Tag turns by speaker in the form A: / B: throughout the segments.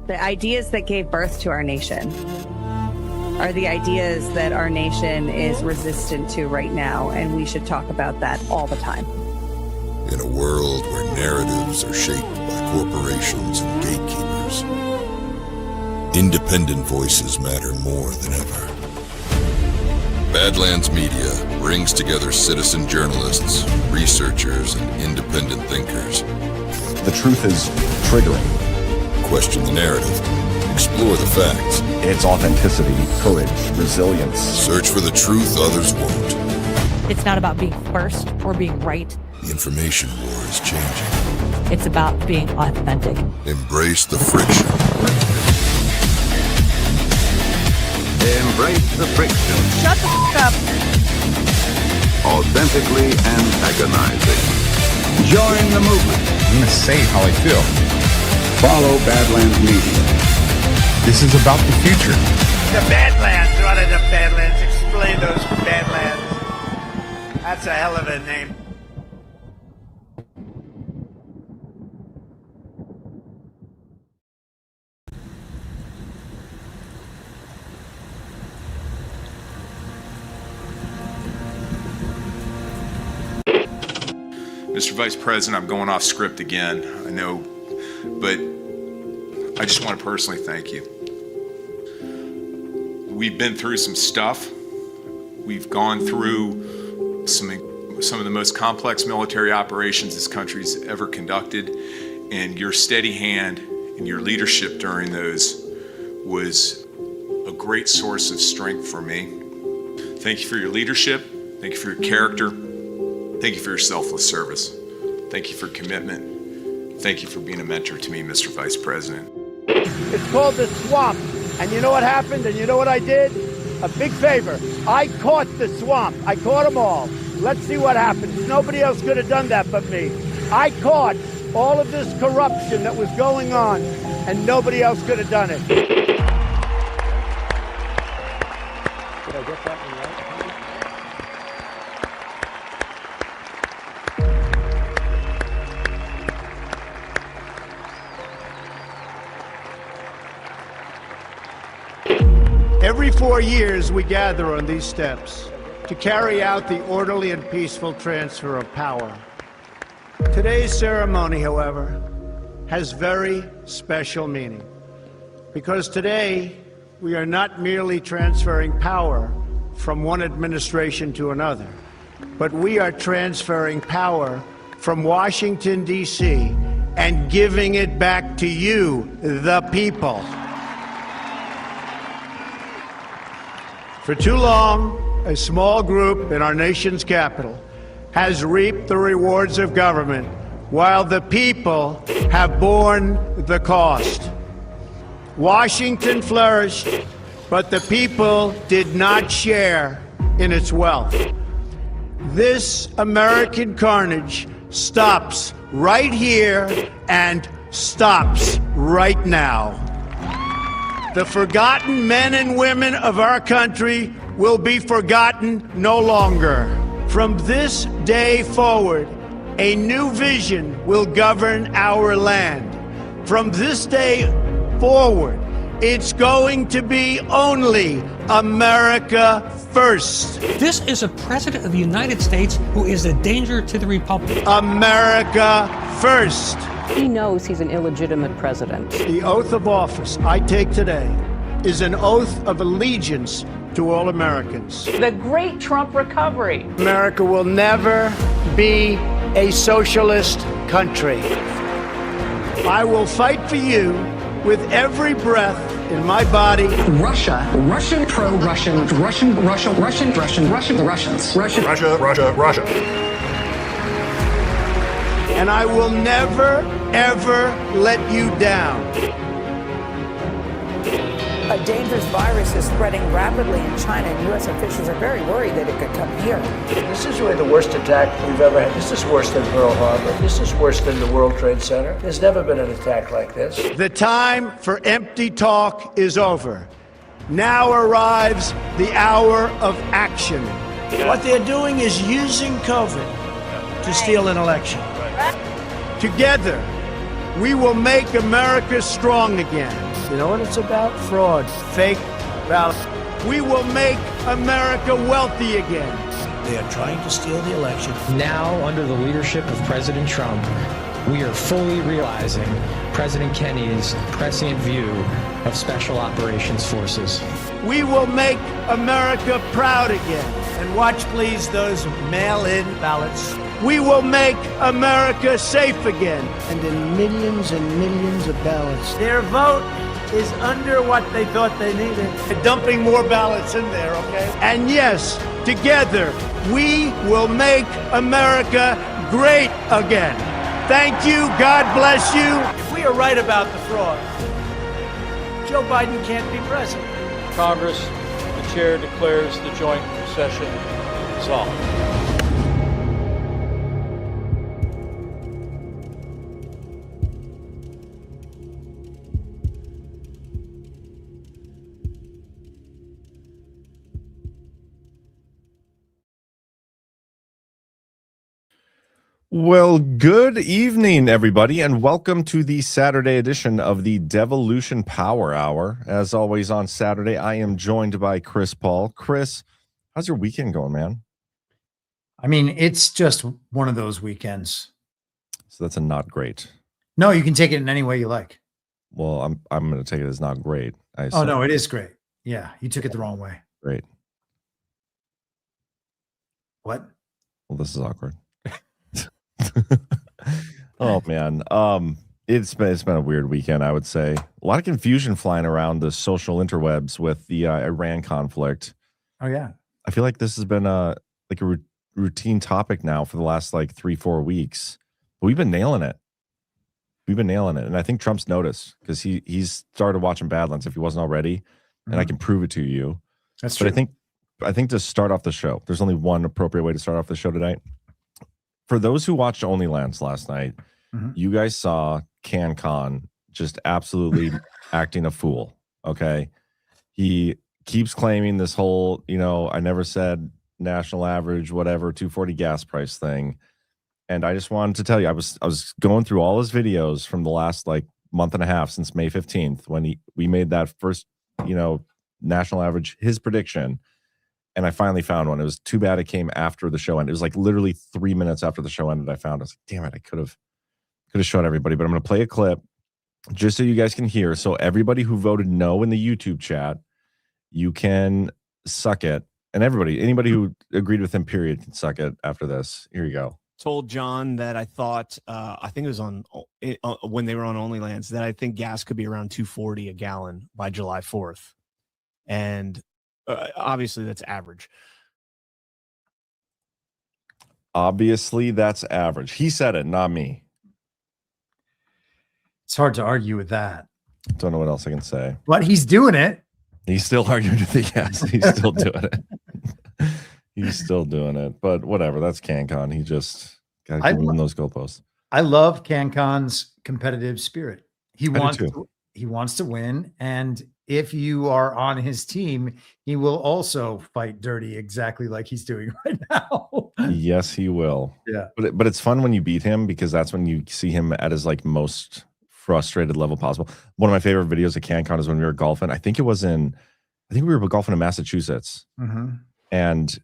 A: The ideas that gave birth to our nation are the ideas that our nation is resistant to right now, and we should talk about that all the time.
B: In a world where narratives are shaped by corporations and gatekeepers, independent voices matter more than ever. Badlands Media brings together citizen journalists, researchers, and independent thinkers.
C: The truth is triggering.
B: Question the narrative. Explore the facts.
C: It's authenticity, courage, resilience.
B: Search for the truth others won't.
D: It's not about being first or being right.
B: The information war is changing.
D: It's about being authentic.
B: Embrace the friction.
E: Embrace the friction.
A: Shut the f*** up.
E: Authentically antagonizing. Join the movement.
F: I'm going to say how I feel.
E: Follow Badlands Media.
F: This is about the future.
G: The Badlands. What are the Badlands? Explain those Badlands. That's a hell of a name.
H: Mr. Vice President, I'm going off script again, I know, but I just want to personally thank you. We've been through some stuff. We've gone through some of the most complex military operations this country's ever conducted, and your steady hand and your leadership during those was a great source of strength for me. Thank you for your leadership. Thank you for your character. Thank you for your selfless service. Thank you for commitment. Thank you for being a mentor to me, Mr. Vice President.
G: It's called the swamp. And you know what happened? And you know what I did? A big favor. I caught the swamp. I caught them all. Let's see what happens. Nobody else could have done that but me. I caught all of this corruption that was going on, and nobody else could have done it. Did I get that one right? Every 4 years, we gather on these steps to carry out the orderly and peaceful transfer of power. Today's ceremony, however, has very special meaning, because today we are not merely transferring power from one administration to another, but we are transferring power from Washington, D.C., and giving it back to you, the people. For too long, a small group in our nation's capital has reaped the rewards of government, while the people have borne the cost. Washington flourished, but the people did not share in its wealth. This American carnage stops right here and stops right now. The forgotten men and women of our country will be forgotten no longer. From this day forward, a new vision will govern our land. From this day forward, it's going to be only America first.
I: This is a president of the United States who is a danger to the republic.
G: America first.
J: He knows he's an illegitimate president.
G: The oath of office I take today is an oath of allegiance to all Americans.
J: The great Trump recovery.
G: America will never be a socialist country. I will fight for you with every breath in my body.
K: Russia, Russian, pro-Russian, Russian, the Russians.
F: Russia.
G: And I will never, ever let you down.
L: A dangerous virus is spreading rapidly in China, and U.S. officials are very worried that it could come here.
G: This is really the worst attack we've ever had. This is worse than Pearl Harbor. This is worse than the World Trade Center. There's never been an attack like this. The time for empty talk is over. Now arrives the hour of action. What they're doing is using COVID to steal an election. Together, we will make America strong again. You know what it's about? Fraud, fake ballots. We will make America wealthy again.
M: They are trying to steal the election.
N: Now, under the leadership of President Trump, we are fully realizing President Kennedy's prescient view of special operations forces.
G: We will make America proud again. And watch, please, those mail-in ballots. We will make America safe again.
M: And in millions and millions of ballots.
G: Their vote is under what they thought they needed. They're dumping more ballots in there, okay? And yes, together, we will make America great again. Thank you. God bless you. If we are right about the fraud, Joe Biden can't be president.
O: Congress, the chair declares the joint session dissolved.
F: Well, good evening, everybody, and welcome to the Saturday edition of the Devolution Power Hour. As always on Saturday, I am joined by Chris Paul. Chris, how's your weekend going, man?
P: I mean, it's just one of those weekends.
F: So that's a not great.
P: No, you can take it in any way you like.
F: Well, I'm going to take it as not great.
P: Oh, no, it is great. Yeah, you took it the wrong way.
F: Great.
P: What?
F: Well, this is awkward. Oh man, it's been a weird weekend. I would say a lot of confusion flying around the social interwebs with the Iran conflict.
P: Oh yeah,
F: I feel like this has been a routine topic now for the last like 3-4 weeks. But we've been nailing it. And I think Trump's noticed because he's started watching Badlands if he wasn't already, and I can prove it to you.
P: That's true.
F: But I think to start off the show, there's only one appropriate way to start off the show tonight. For those who watched Onlylands last night, you guys saw CannCon just absolutely acting a fool, okay? He keeps claiming this whole, I never said national average, whatever, 240 gas price thing. And I just wanted to tell you, I was going through all his videos from the last like month and a half since May 15th when we made that first, national average, his prediction. And I finally found one. It was too bad it came after the show ended. It was like literally 3 minutes after the show ended. I found it. I was like, damn it, I could have shown everybody. But I'm going to play a clip just so you guys can hear. So everybody who voted no in the YouTube chat, you can suck it. And anybody who agreed with him, period, can suck it after this. Here you go.
Q: Told John that I thought, I think it was on when they were on Onlylands, that I think gas could be around $2.40 a gallon by July 4th. And obviously, that's average.
F: Obviously, that's average. He said it, not me.
P: It's hard to argue with that.
F: Don't know what else I can say.
P: But he's doing it.
F: He's still arguing with the gas. He's still doing it. He's still doing it. But whatever. That's CannCon. He just got to keep moving those goalposts.
P: I love CannCon's competitive spirit. He wants to win, and if you are on his team, he will also fight dirty exactly like he's doing right now.
F: Yes, he will.
P: Yeah.
F: But it's fun when you beat him because that's when you see him at his like most frustrated level possible. One of my favorite videos at CannCon is when we were golfing. I think we were golfing in Massachusetts. And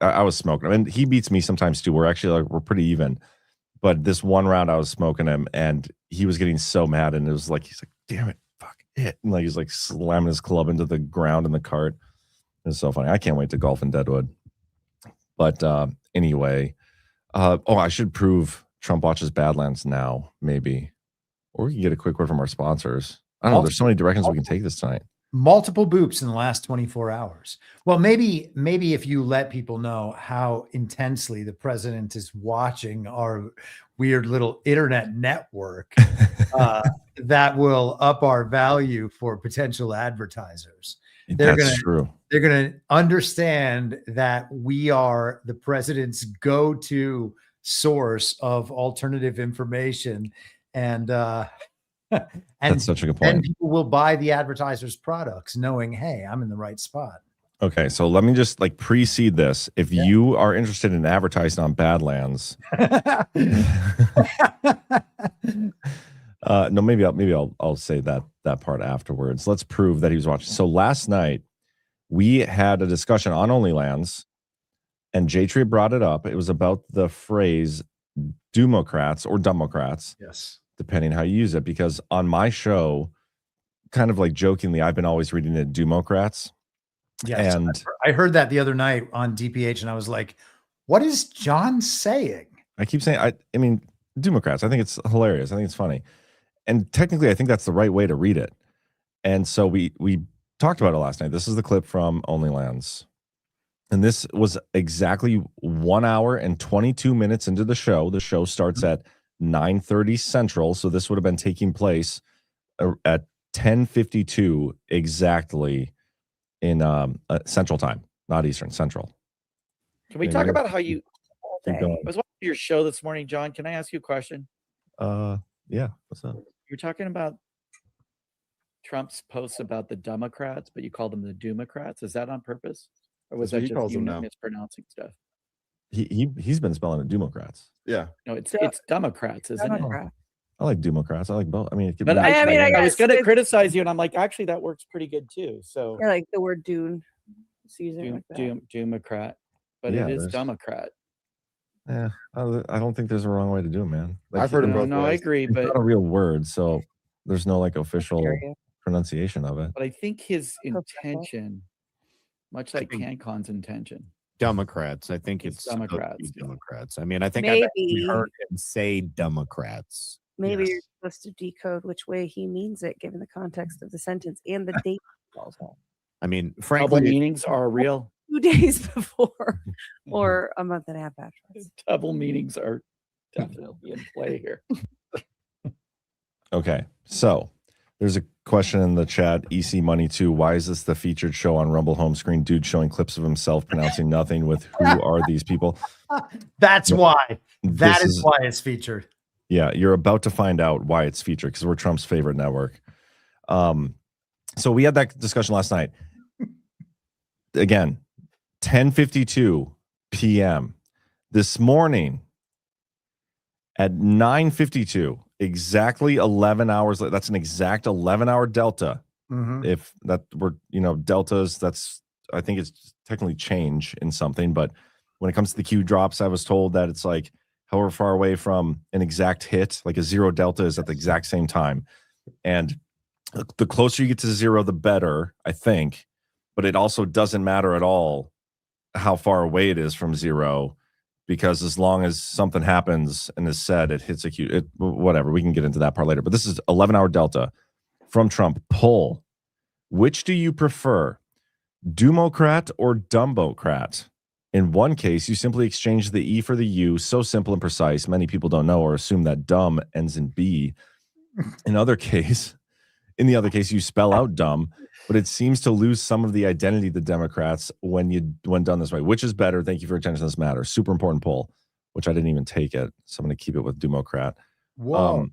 F: I was smoking him. And he beats me sometimes too. We're pretty even. But this one round I was smoking him and he was getting so mad, and it was like, he's like, damn it. And like he's like slamming his club into the ground in the cart. It's so funny. I can't wait to golf in Deadwood. But anyway, I should prove Trump watches Badlands now, maybe, or we can get a quick word from our sponsors. I don't know. There's so many directions we can take this tonight.
P: Multiple boops in the last 24 hours. Well, maybe if you let people know how intensely the president is watching our weird little internet network, that will up our value for potential advertisers.
F: That's true.
P: They're going to understand that we are the president's go-to source of alternative information, and
F: that's such a good point.
P: And people will buy the advertisers' products knowing, hey, I'm in the right spot.
F: Okay, so let me just like precede this. If you are interested in advertising on Badlands, No, maybe I'll say that part afterwards. Let's prove that he was watching. So last night we had a discussion on OnlyLands, and J-Tree brought it up. It was about the phrase Democrats or Democrats.
P: Yes.
F: Depending how you use it, because on my show, kind of like jokingly, I've been always reading it Democrats.
P: Yes.
F: And
P: I heard that the other night on DPH, and I was like, what is Jon saying?
F: I keep saying, I mean, Democrats. I think it's hilarious. I think it's funny. And technically, I think that's the right way to read it. And so we talked about it last night. This is the clip from OnlyLands. And this was exactly 1 hour and 22 minutes into the show. The show starts at 9:30 Central. So this would have been taking place at 10:52 exactly in Central Time, not Eastern, Central.
R: Can we talk about how you...
F: Keep
R: I
F: going.
R: was watching your show this morning, Jon. Can I ask you a question?
F: Yeah. What's up?
R: You're talking about Trump's posts about the Democrats, but you call them the Democrats. Is that on purpose? Or was
S: That's what
R: that
S: he
R: just
S: calls
R: you
S: them now.
R: mispronouncing stuff?
F: He's been spelling it Democrats.
S: Yeah.
R: No, it's Democrats, isn't it?
F: I like Democrats. I like both. I mean, it could
R: But
F: be
R: I was going to criticize you, and I'm like, actually, that works pretty good too. So
A: Yeah, like the word Dune. Just using it like that.
R: Democrat, but
F: Yeah,
R: it is
F: there's-
R: Democrat.
F: Yeah, I don't think there's a wrong way to do it, man.
S: I've heard it both
R: No, I
S: ways.
R: agree,
F: It's
R: but
F: not a real word, so there's no like official
A: Area.
F: pronunciation of it.
R: but I think his intention, much like
T: think-
R: CannCon's intention,
T: Democrats. I think
R: It's
T: it's supposed to be
R: Democrats.
T: Democrats. I mean, I think I've actually
A: Maybe.
T: heard him say Democrats.
A: Maybe
P: Yes.
A: you're supposed to decode which way he means it, given the context of the sentence and the date. Also,
T: I mean,
R: double
T: frankly,
R: meanings are real.
A: 2 days before or a month and a half afterwards.
R: Double meanings are definitely in play here.
F: Okay, so there's a question in the chat. EC Money 2. Why is this the featured show on Rumble home screen? Dude showing clips of himself pronouncing nothing with who are these people?
P: That's why. That
F: This
P: is why it's featured.
F: Yeah, you're about to find out why it's featured because we're Trump's favorite network. So we had that discussion last night. Again, 10:52 p.m. This morning at 9:52, exactly 11 hours. That's an exact 11-hour delta.
P: Mhm.
F: If that were, deltas, that's, I think it's technically change in something. But when it comes to the Q drops, I was told that it's like however far away from an exact hit, like a zero delta is at the exact same time. And the closer you get to zero, the better, I think. But it also doesn't matter at all how far away it is from zero, because as long as something happens and is said, it hits a Q. Whatever, we can get into that part later. But this is 11-hour delta from Trump. Poll: which do you prefer, Democrat or Dumbocrat? In one case, you simply exchange the E for the U. So simple and precise. Many people don't know or assume that dumb ends in B. In the other case, you spell out dumb, but it seems to lose some of the identity of the Democrats when done this way. Which is better? Thank you for your attention to this matter. Super important poll, which I didn't even take it. So I'm going to keep it with Democrat.
P: Whoa.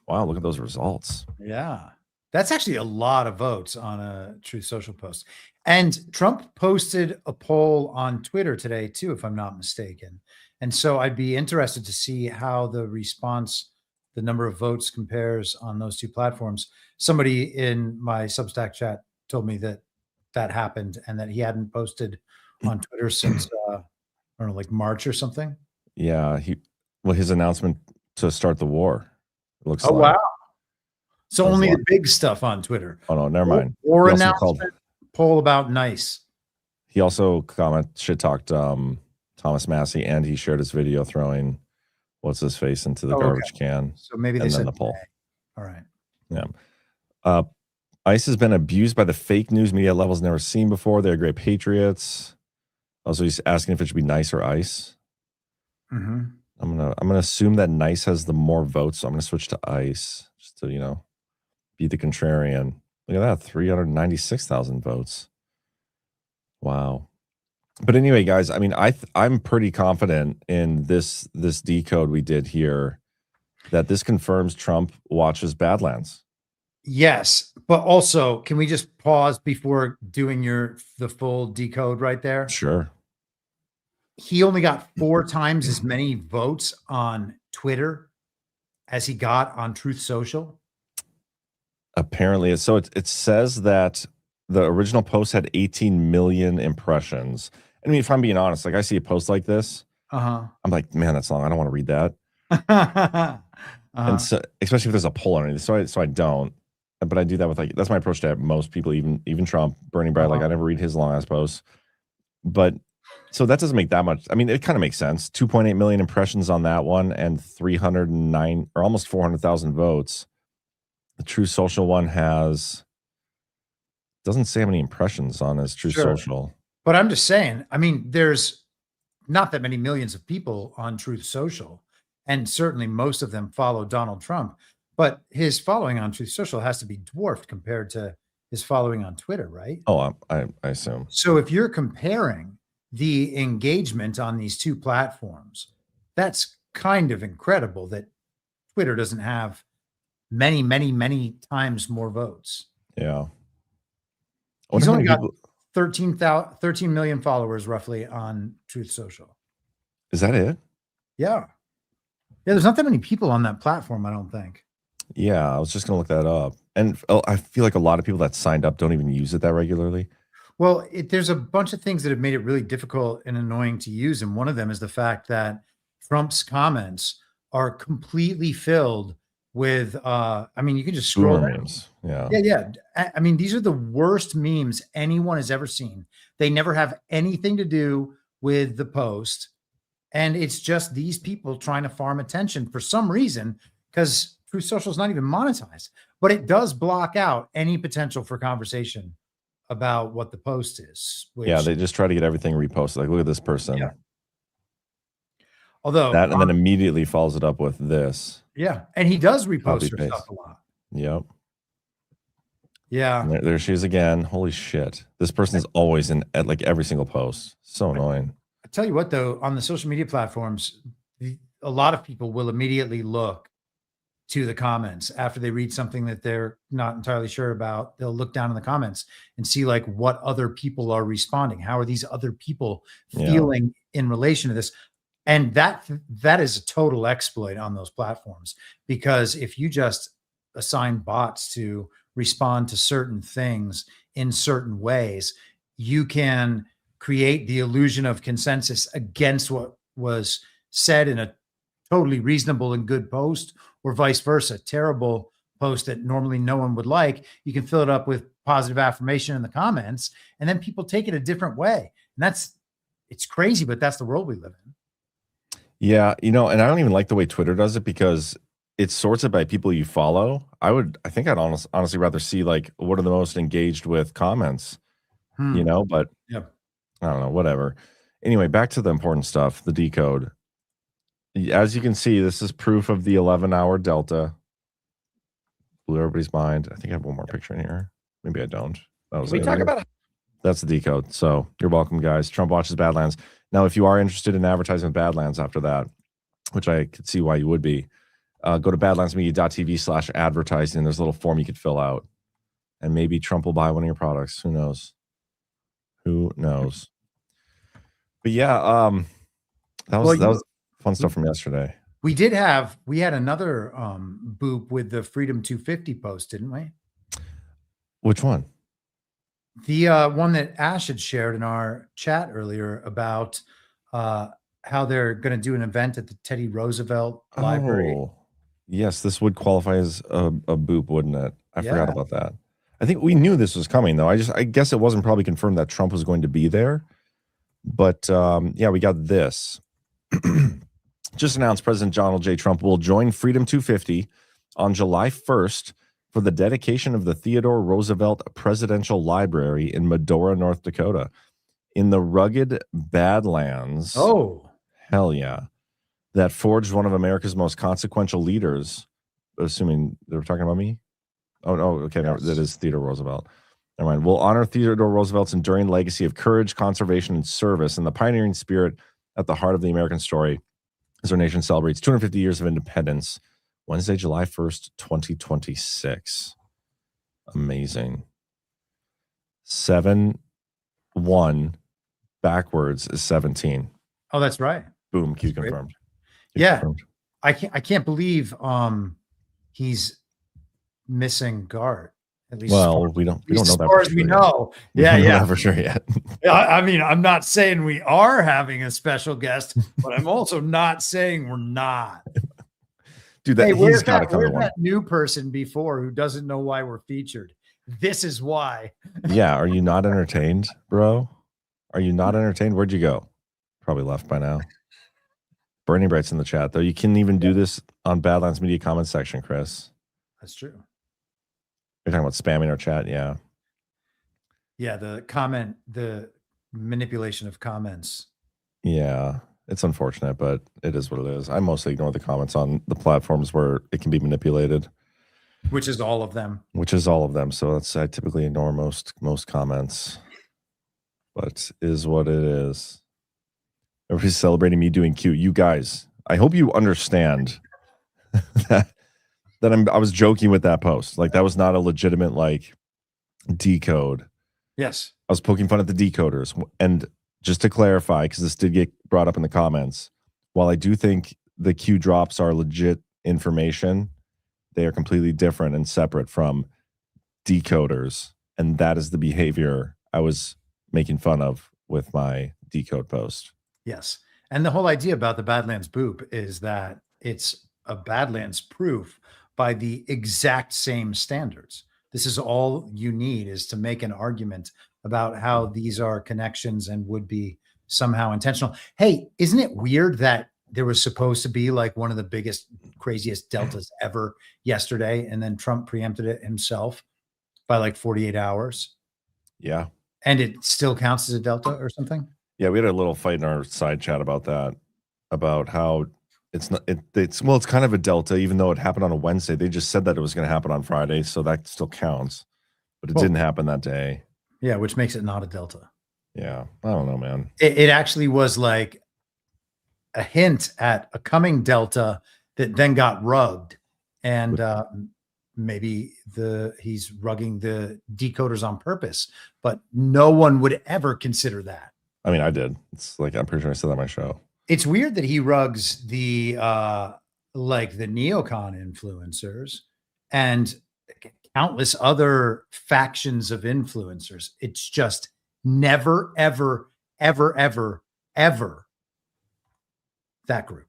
F: Wow, look at those results.
P: Yeah. That's actually a lot of votes on a Truth Social post. And Trump posted a poll on Twitter today, too, if I'm not mistaken. And so I'd be interested to see how the response, the number of votes compares on those two platforms. Somebody in my Substack chat told me that happened and that he hadn't posted on Twitter since, I don't know, like March or something.
F: Yeah, his announcement to start the war. It looks
P: Oh,
F: like.
P: wow. So only the big stuff on Twitter.
F: Oh, no, never mind.
P: War
F: He also
P: announcement, poll about nice.
F: He also shit talked Thomas Massey, and he shared his video throwing what's his face into the garbage can.
P: So maybe they
F: and
P: said
F: then the poll.
P: All right.
F: Yeah. ICE has been abused by the fake news media levels never seen before. They're great patriots. Also, he's asking if it should be NICE or ICE.
P: Mm-hmm.
F: I'm gonna assume that NICE has the more votes, so I'm gonna switch to ICE just to be the contrarian. Look at that, 396,000 votes. Wow. But anyway, guys, I mean, I'm pretty confident in this decode we did here that this confirms Trump watches Badlands.
P: Yes, but also, can we just pause before doing the full decode right there?
F: Sure.
P: He only got 4 times as many votes on Twitter as he got on Truth Social?
F: Apparently, so it says that the original post had 18 million impressions. I mean, if I'm being honest, like I see a post like this, I'm like, man, that's long. I don't want to read that. And so, especially if there's a poll underneath, so I don't. But I do that with like that's my approach to most people, even Trump, Bernie Brad. Like I never read his long ass posts. But so that doesn't make that much. I mean, it kind of makes sense. 2.8 million impressions on that one, and 309 or almost 400,000 votes. The True Social one doesn't say how many impressions on his True Social.
P: But I'm just saying, I mean, there's not that many millions of people on Truth Social, and certainly most of them follow Donald Trump. But his following on Truth Social has to be dwarfed compared to his following on Twitter, right?
F: Oh, I assume.
P: So if you're comparing the engagement on these two platforms, that's kind of incredible that Twitter doesn't have many, many, many times more votes.
F: Yeah.
P: He's only got 13 million followers roughly on Truth Social.
F: Is that it?
P: Yeah. Yeah, there's not that many people on that platform, I don't think.
F: Yeah, I was just going to look that up. And I feel like a lot of people that signed up don't even use it that regularly.
P: Well, there's a bunch of things that have made it really difficult and annoying to use. And one of them is the fact that Trump's comments are completely filled with, I mean, you can just scroll down.
F: Memes. Yeah.
P: Yeah. I mean, these are the worst memes anyone has ever seen. They never have anything to do with the post. And it's just these people trying to farm attention for some reason, because Truth Social is not even monetized, but it does block out any potential for conversation about what the post is.
F: Yeah, they just try to get everything reposted. Like, look at this person.
P: Yeah. Although
F: that, and then immediately follows it up with this.
P: Yeah, and he does repost
F: Copy,
P: her
F: paste.
P: stuff a lot.
F: Yep.
P: Yeah.
F: And there she is again. Holy shit! This person is always in at like every single post. So annoying.
P: I tell you what, though, on the social media platforms, a lot of people will immediately look to the comments after they read something that they're not entirely sure about. They'll look down in the comments and see like what other people are responding. How are these other people feeling in relation to this? And that is a total exploit on those platforms, because if you just assign bots to respond to certain things in certain ways, you can create the illusion of consensus against what was said in a totally reasonable and good post, or vice versa. Terrible post that normally no one would like, you can fill it up with positive affirmation in the comments, and then people take it a different way. And it's crazy, but that's the world we live in.
F: Yeah, and I don't even like the way Twitter does it, because it sorts it by people you follow. I think I'd honestly rather see like what are the most engaged with comments, but I don't know, whatever. Anyway, back to the important stuff, the decode. As you can see, this is proof of the 11-hour delta. Blew everybody's mind. I think I have one more picture in here. Maybe I don't.
R: We talk about
F: that's the decode. So you're welcome, guys. Trump watches Badlands. Now, if you are interested in advertising with Badlands after that, which I could see why you would be, go to badlandsmedia.tv/advertising. There's a little form you could fill out, and maybe Trump will buy one of your products. Who knows? Who knows? But yeah, that was fun stuff from yesterday.
P: We had another boop with the Freedom 250 post, didn't we?
F: Which one?
P: The one that Ash had shared in our chat earlier about how they're going to do an event at the Teddy Roosevelt Library.
F: Oh, yes, this would qualify as a boop, wouldn't it? I forgot about that. I think we knew this was coming, though. I guess it wasn't probably confirmed that Trump was going to be there. But yeah, we got this. Just announced President Donald J. Trump will join Freedom 250 on July 1st for the dedication of the Theodore Roosevelt Presidential Library in Medora, North Dakota, in the rugged Badlands.
P: Oh,
F: hell yeah. That forged one of America's most consequential leaders, assuming they were talking about me. Oh, okay. Yes. No, that is Theodore Roosevelt. Never mind. We'll honor Theodore Roosevelt's enduring legacy of courage, conservation, and service, and the pioneering spirit at the heart of the American story as our nation celebrates 250 years of independence, Wednesday, July 1st, 2026. Amazing. 7-1 backwards is 17.
P: Oh, that's right.
F: Boom. Q confirmed.
P: Yeah.
F: Confirmed.
P: I can't believe he's missing guard. At least
F: We don't know that
P: as far as we know. Yeah,
F: we don't know
P: yeah.
F: that for sure yet.
P: I mean, I'm not saying we are having a special guest, but I'm also not saying we're not.
F: Dude, that,
P: Hey,
F: he's got to come to
P: where's
F: one.
P: that new person before who doesn't know why we're featured? This is why.
F: Yeah, are you not entertained, bro? Are you not entertained? Where'd you go? Probably left by now. Burning Bright's in the chat, though. You can even do this on Badlands Media comment section, Chris.
P: That's true.
F: You're talking about spamming our chat, yeah.
P: Yeah, the manipulation of comments.
F: Yeah, it's unfortunate, but it is what it is. I mostly ignore the comments on the platforms where it can be manipulated.
P: Which is all of them.
F: So I typically ignore most comments. But is what it is. Everybody's celebrating me doing cute. You guys, I hope you understand that I was joking with that post. Like, that was not a legitimate like decode.
P: Yes.
F: I was poking fun at the decoders. And just to clarify, because this did get brought up in the comments, while I do think the Q drops are legit information, they are completely different and separate from decoders. And that is the behavior I was making fun of with my decode post.
P: Yes. And the whole idea about the Badlands boop is that it's a Badlands proof by the exact same standards. This is all you need, is to make an argument about how these are connections and would be somehow intentional. Hey, isn't it weird that there was supposed to be like one of the biggest, craziest deltas ever yesterday, and then Trump preempted it himself by like 48 hours?
F: Yeah.
P: And it still counts as a delta or something?
F: Yeah, we had a little fight in our side chat about that, about how it's kind of a delta, even though it happened on a Wednesday. They just said that it was going to happen on Friday, so that still counts, but it didn't happen that day.
P: Yeah, which makes it not a delta.
F: Yeah, I don't know, man.
P: It actually was like a hint at a coming delta that then got rugged, and maybe he's rugging the decoders on purpose, but no one would ever consider that.
F: I mean, I did. It's like, I'm pretty sure I said that on my show.
P: It's weird that he rugs the like the neocon influencers and countless other factions of influencers. It's just never, ever, ever, ever, ever that group.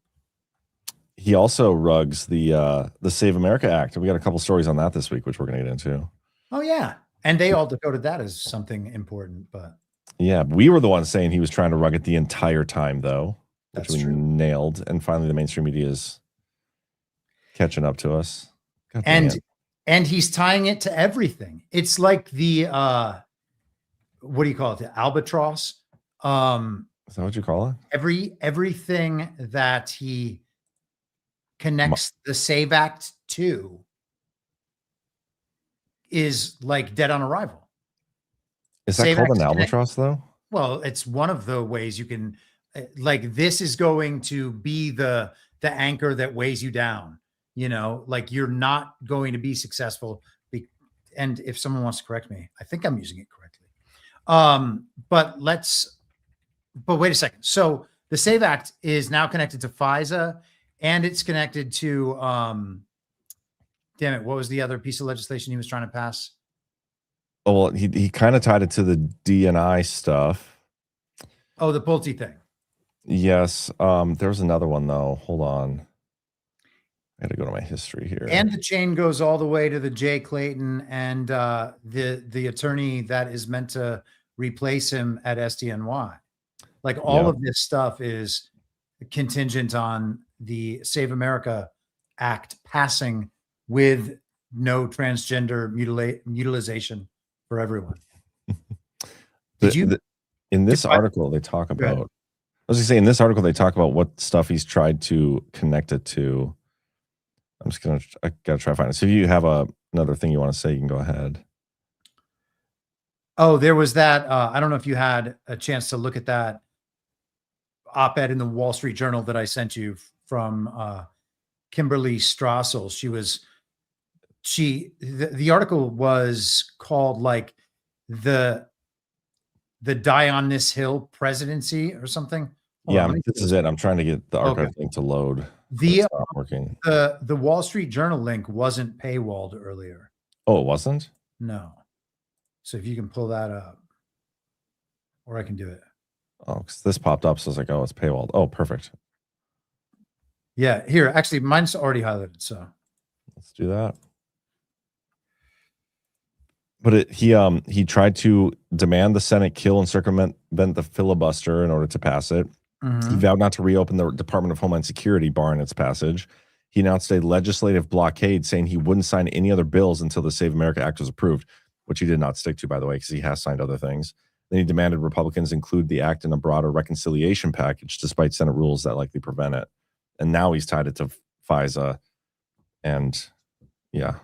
F: He also rugs the Save America Act. We got a couple stories on that this week, which we're going to get into.
P: Oh yeah, and they all decoded that as something important, but
F: yeah, we were the ones saying he was trying to rug it the entire time, though. Which
P: That's
F: we
P: true.
F: nailed, and finally the mainstream media is catching up to us.
P: And he's tying it to everything. It's like the what do you call it? The albatross.
F: Is that what you call it?
P: Everything that he connects the Save Act to is like dead on arrival.
F: Is that called an albatross, though?
P: Well, it's one of the ways you can. Like, this is going to be the anchor that weighs you down, you know, like you're not going to be successful. And if someone wants to correct me, I think I'm using it correctly. But wait a second. So the Save Act is now connected to FISA, and it's connected to, damn it, what was the other piece of legislation he was trying to pass?
F: Oh, well, he kind of tied it to the DNI stuff.
P: Oh, the Pulte thing.
F: Yes. There's another one, though. Hold on. I got to go to my history here.
P: And the chain goes all the way to the Jay Clayton and the attorney that is meant to replace him at SDNY. Like, all of this stuff is contingent on the Save America Act passing with no transgender mutilization for everyone.
F: In this article, they talk about. I was going to say, in this article, they talk about what stuff he's tried to connect it to. I got to try to find it. So if you have another thing you want to say, you can go ahead.
P: Oh, there was that. I don't know if you had a chance to look at that op-ed in the Wall Street Journal that I sent you from Kimberly Strassel. The article was called like the Die on This Hill presidency or something.
F: This is it. I'm trying to get the archive link to load.
P: The
F: not working.
P: The Wall Street Journal link wasn't paywalled earlier.
F: Oh, it wasn't?
P: No. So if you can pull that up, or I can do it.
F: Oh, because this popped up, so I was like, oh, it's paywalled. Oh, perfect.
P: Yeah, here, actually, mine's already highlighted, so
F: let's do that. But he tried to demand the Senate kill and circumvent the filibuster in order to pass it. He vowed not to reopen the Department of Homeland Security, barring its passage. He announced a legislative blockade, saying he wouldn't sign any other bills until the Save America Act was approved, which he did not stick to, by the way, because he has signed other things. Then he demanded Republicans include the act in a broader reconciliation package, despite Senate rules that likely prevent it. And now he's tied it to FISA. And yeah.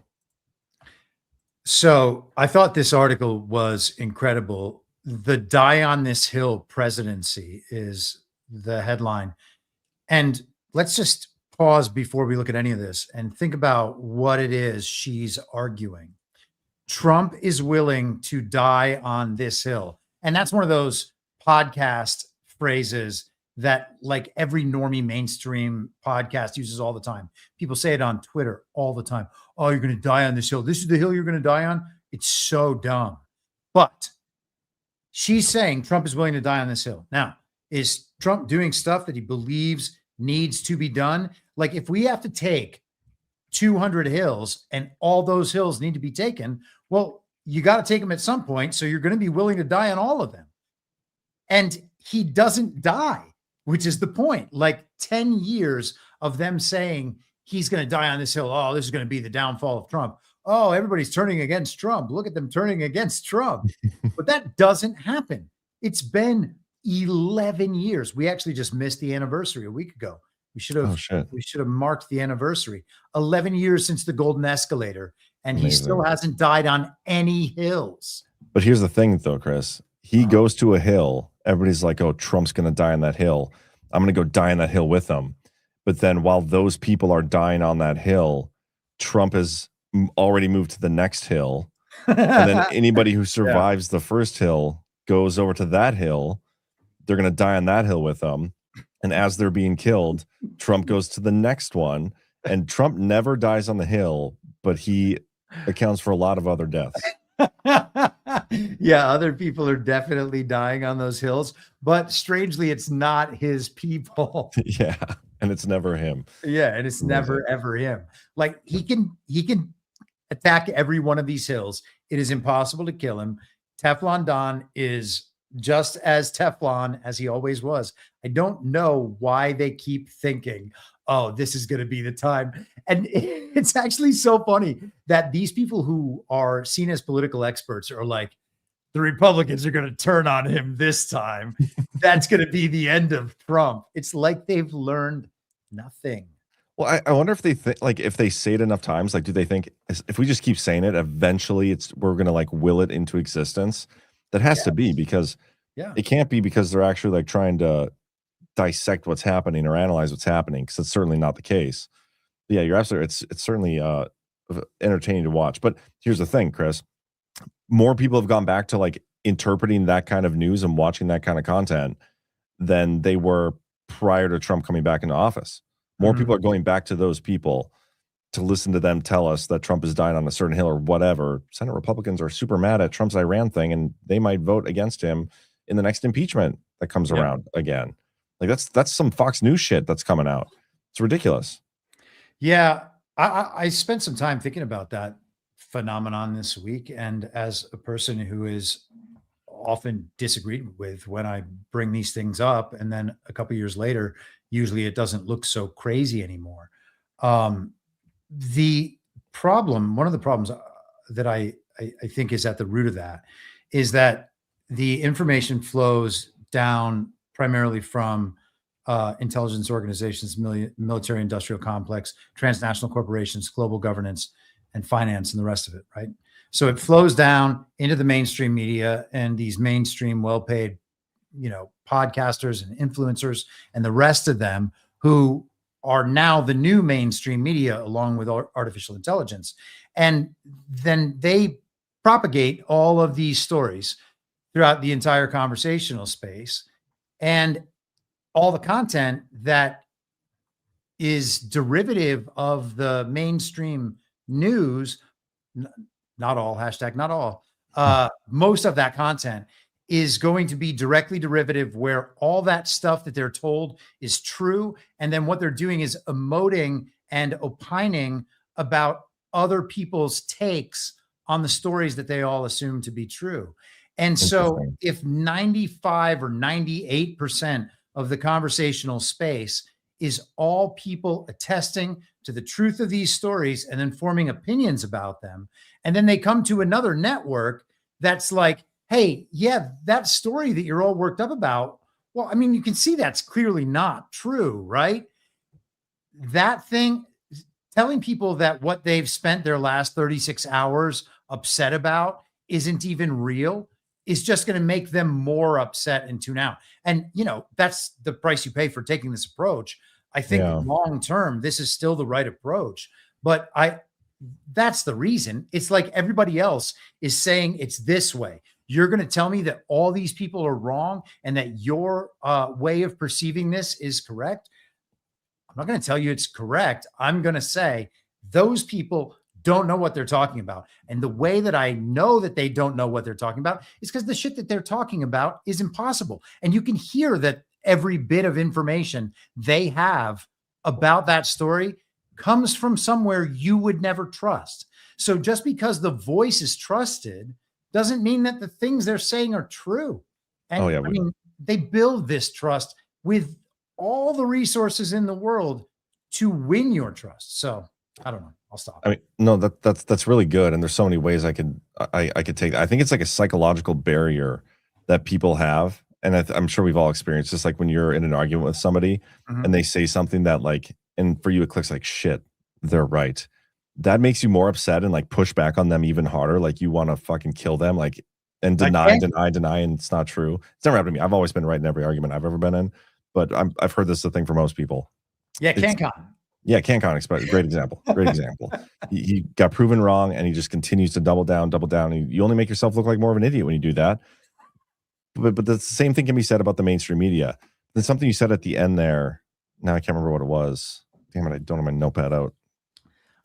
P: So I thought this article was incredible. The Die on This Hill presidency is the headline. And let's just pause before we look at any of this and think about what it is she's arguing. Trump is willing to die on this hill. And that's one of those podcast phrases that like every normie mainstream podcast uses all the time. People say it on Twitter all the time. Oh, you're going to die on this hill. This is the hill you're going to die on. It's so dumb. But she's saying Trump is willing to die on this hill. Now, is Trump doing stuff that he believes needs to be done? Like if we have to take 200 hills and all those hills need to be taken, well, you got to take them at some point. So you're going to be willing to die on all of them. And he doesn't die, which is the point. Like 10 years of them saying he's going to die on this hill. Oh, this is going to be the downfall of Trump. Oh, everybody's turning against Trump. Look at them turning against Trump. But that doesn't happen. It's been 11 years. We actually just missed the anniversary a week ago. We should have marked the anniversary. 11 years since the golden escalator, and Amazing. He still hasn't died on any hills.
F: But here's the thing, though, Chris. He goes to a hill. Everybody's like, oh, Trump's going to die on that hill. I'm going to go die on that hill with him. But then while those people are dying on that hill, Trump has already moved to the next hill. And then anybody who survives the first hill goes over to that hill. They're going to die on that hill with them. And as they're being killed, Trump goes to the next one. And Trump never dies on the hill, but he accounts for a lot of other deaths.
P: Yeah, other people are definitely dying on those hills, but strangely, it's not his people.
F: Yeah, and it's never him.
P: Yeah, and it's never ever him. Like he can attack every one of these hills. It is impossible to kill him. Teflon Don is just as Teflon as he always was. I don't know why they keep thinking, oh, this is going to be the time. And it's actually so funny that these people who are seen as political experts are like, the Republicans are going to turn on him this time. That's going to be the end of Trump. It's like they've learned nothing.
F: Well, I wonder if they think, like, if they say it enough times, like, do they think if we just keep saying it, eventually we're going to like will it into existence? That has to be, because it can't be because they're actually like trying to dissect what's happening or analyze what's happening, because it's certainly not the case. But yeah, you're absolutely. It's certainly entertaining to watch. But here's the thing, Chris. More people have gone back to like interpreting that kind of news and watching that kind of content than they were prior to Trump coming back into office. More people are going back to those people to listen to them tell us that Trump is dying on a certain hill or whatever. Senate Republicans are super mad at Trump's Iran thing, and they might vote against him in the next impeachment that comes around again. Like that's some Fox News shit that's coming out. It's ridiculous.
P: Yeah, I spent some time thinking about that phenomenon this week, and as a person who is often disagreed with when I bring these things up, and then a couple years later, usually it doesn't look so crazy anymore. The problem, one of the problems that I think is at the root of that, is that the information flows down primarily from intelligence organizations, military industrial complex, transnational corporations, global governance, and finance, and the rest of it, right? So it flows down into the mainstream media, and these mainstream well-paid, podcasters and influencers and the rest of them, who are now the new mainstream media along with artificial intelligence. And then they propagate all of these stories throughout the entire conversational space, and all the content that is derivative of the mainstream news. Not all, hashtag not all. Most of that content is going to be directly derivative, where all that stuff that they're told is true. And then what they're doing is emoting and opining about other people's takes on the stories that they all assume to be true. And so if 95 or 98% of the conversational space is all people attesting to the truth of these stories and then forming opinions about them, and then they come to another network that's like, hey, yeah, that story that you're all worked up about, well, I mean, you can see that's clearly not true, right? That thing, telling people that what they've spent their last 36 hours upset about isn't even real, is just going to make them more upset and tune out. And, you know, that's the price you pay for taking this approach. I think long term, this is still the right approach. But that's the reason. It's like everybody else is saying it's this way. You're going to tell me that all these people are wrong and that your way of perceiving this is correct. I'm not going to tell you it's correct. I'm going to say those people don't know what they're talking about. And the way that I know that they don't know what they're talking about is because the shit that they're talking about is impossible. And you can hear that every bit of information they have about that story comes from somewhere you would never trust. So just because the voice is trusted doesn't mean that the things they're saying are true. And I mean, they build this trust with all the resources in the world to win your trust. So I don't know. I'll stop.
F: I mean, no, that's really good. And there's so many ways I could take that. I think it's like a psychological barrier that people have. And I'm sure we've all experienced this, like when you're in an argument with somebody and they say something that like, and for you, it clicks like, shit, they're right. That makes you more upset and like push back on them even harder. Like you want to fucking kill them, like, and deny, and it's not true. It's never happened to me. I've always been right in every argument I've ever been in, but I've heard this is a thing for most people.
P: Yeah, CannCon.
F: Yeah, CannCon, great example. Great example. He got proven wrong and he just continues to double down. And you only make yourself look like more of an idiot when you do that. But the same thing can be said about the mainstream media. There's something you said at the end there. Now I can't remember what it was. Damn it, I don't have my notepad out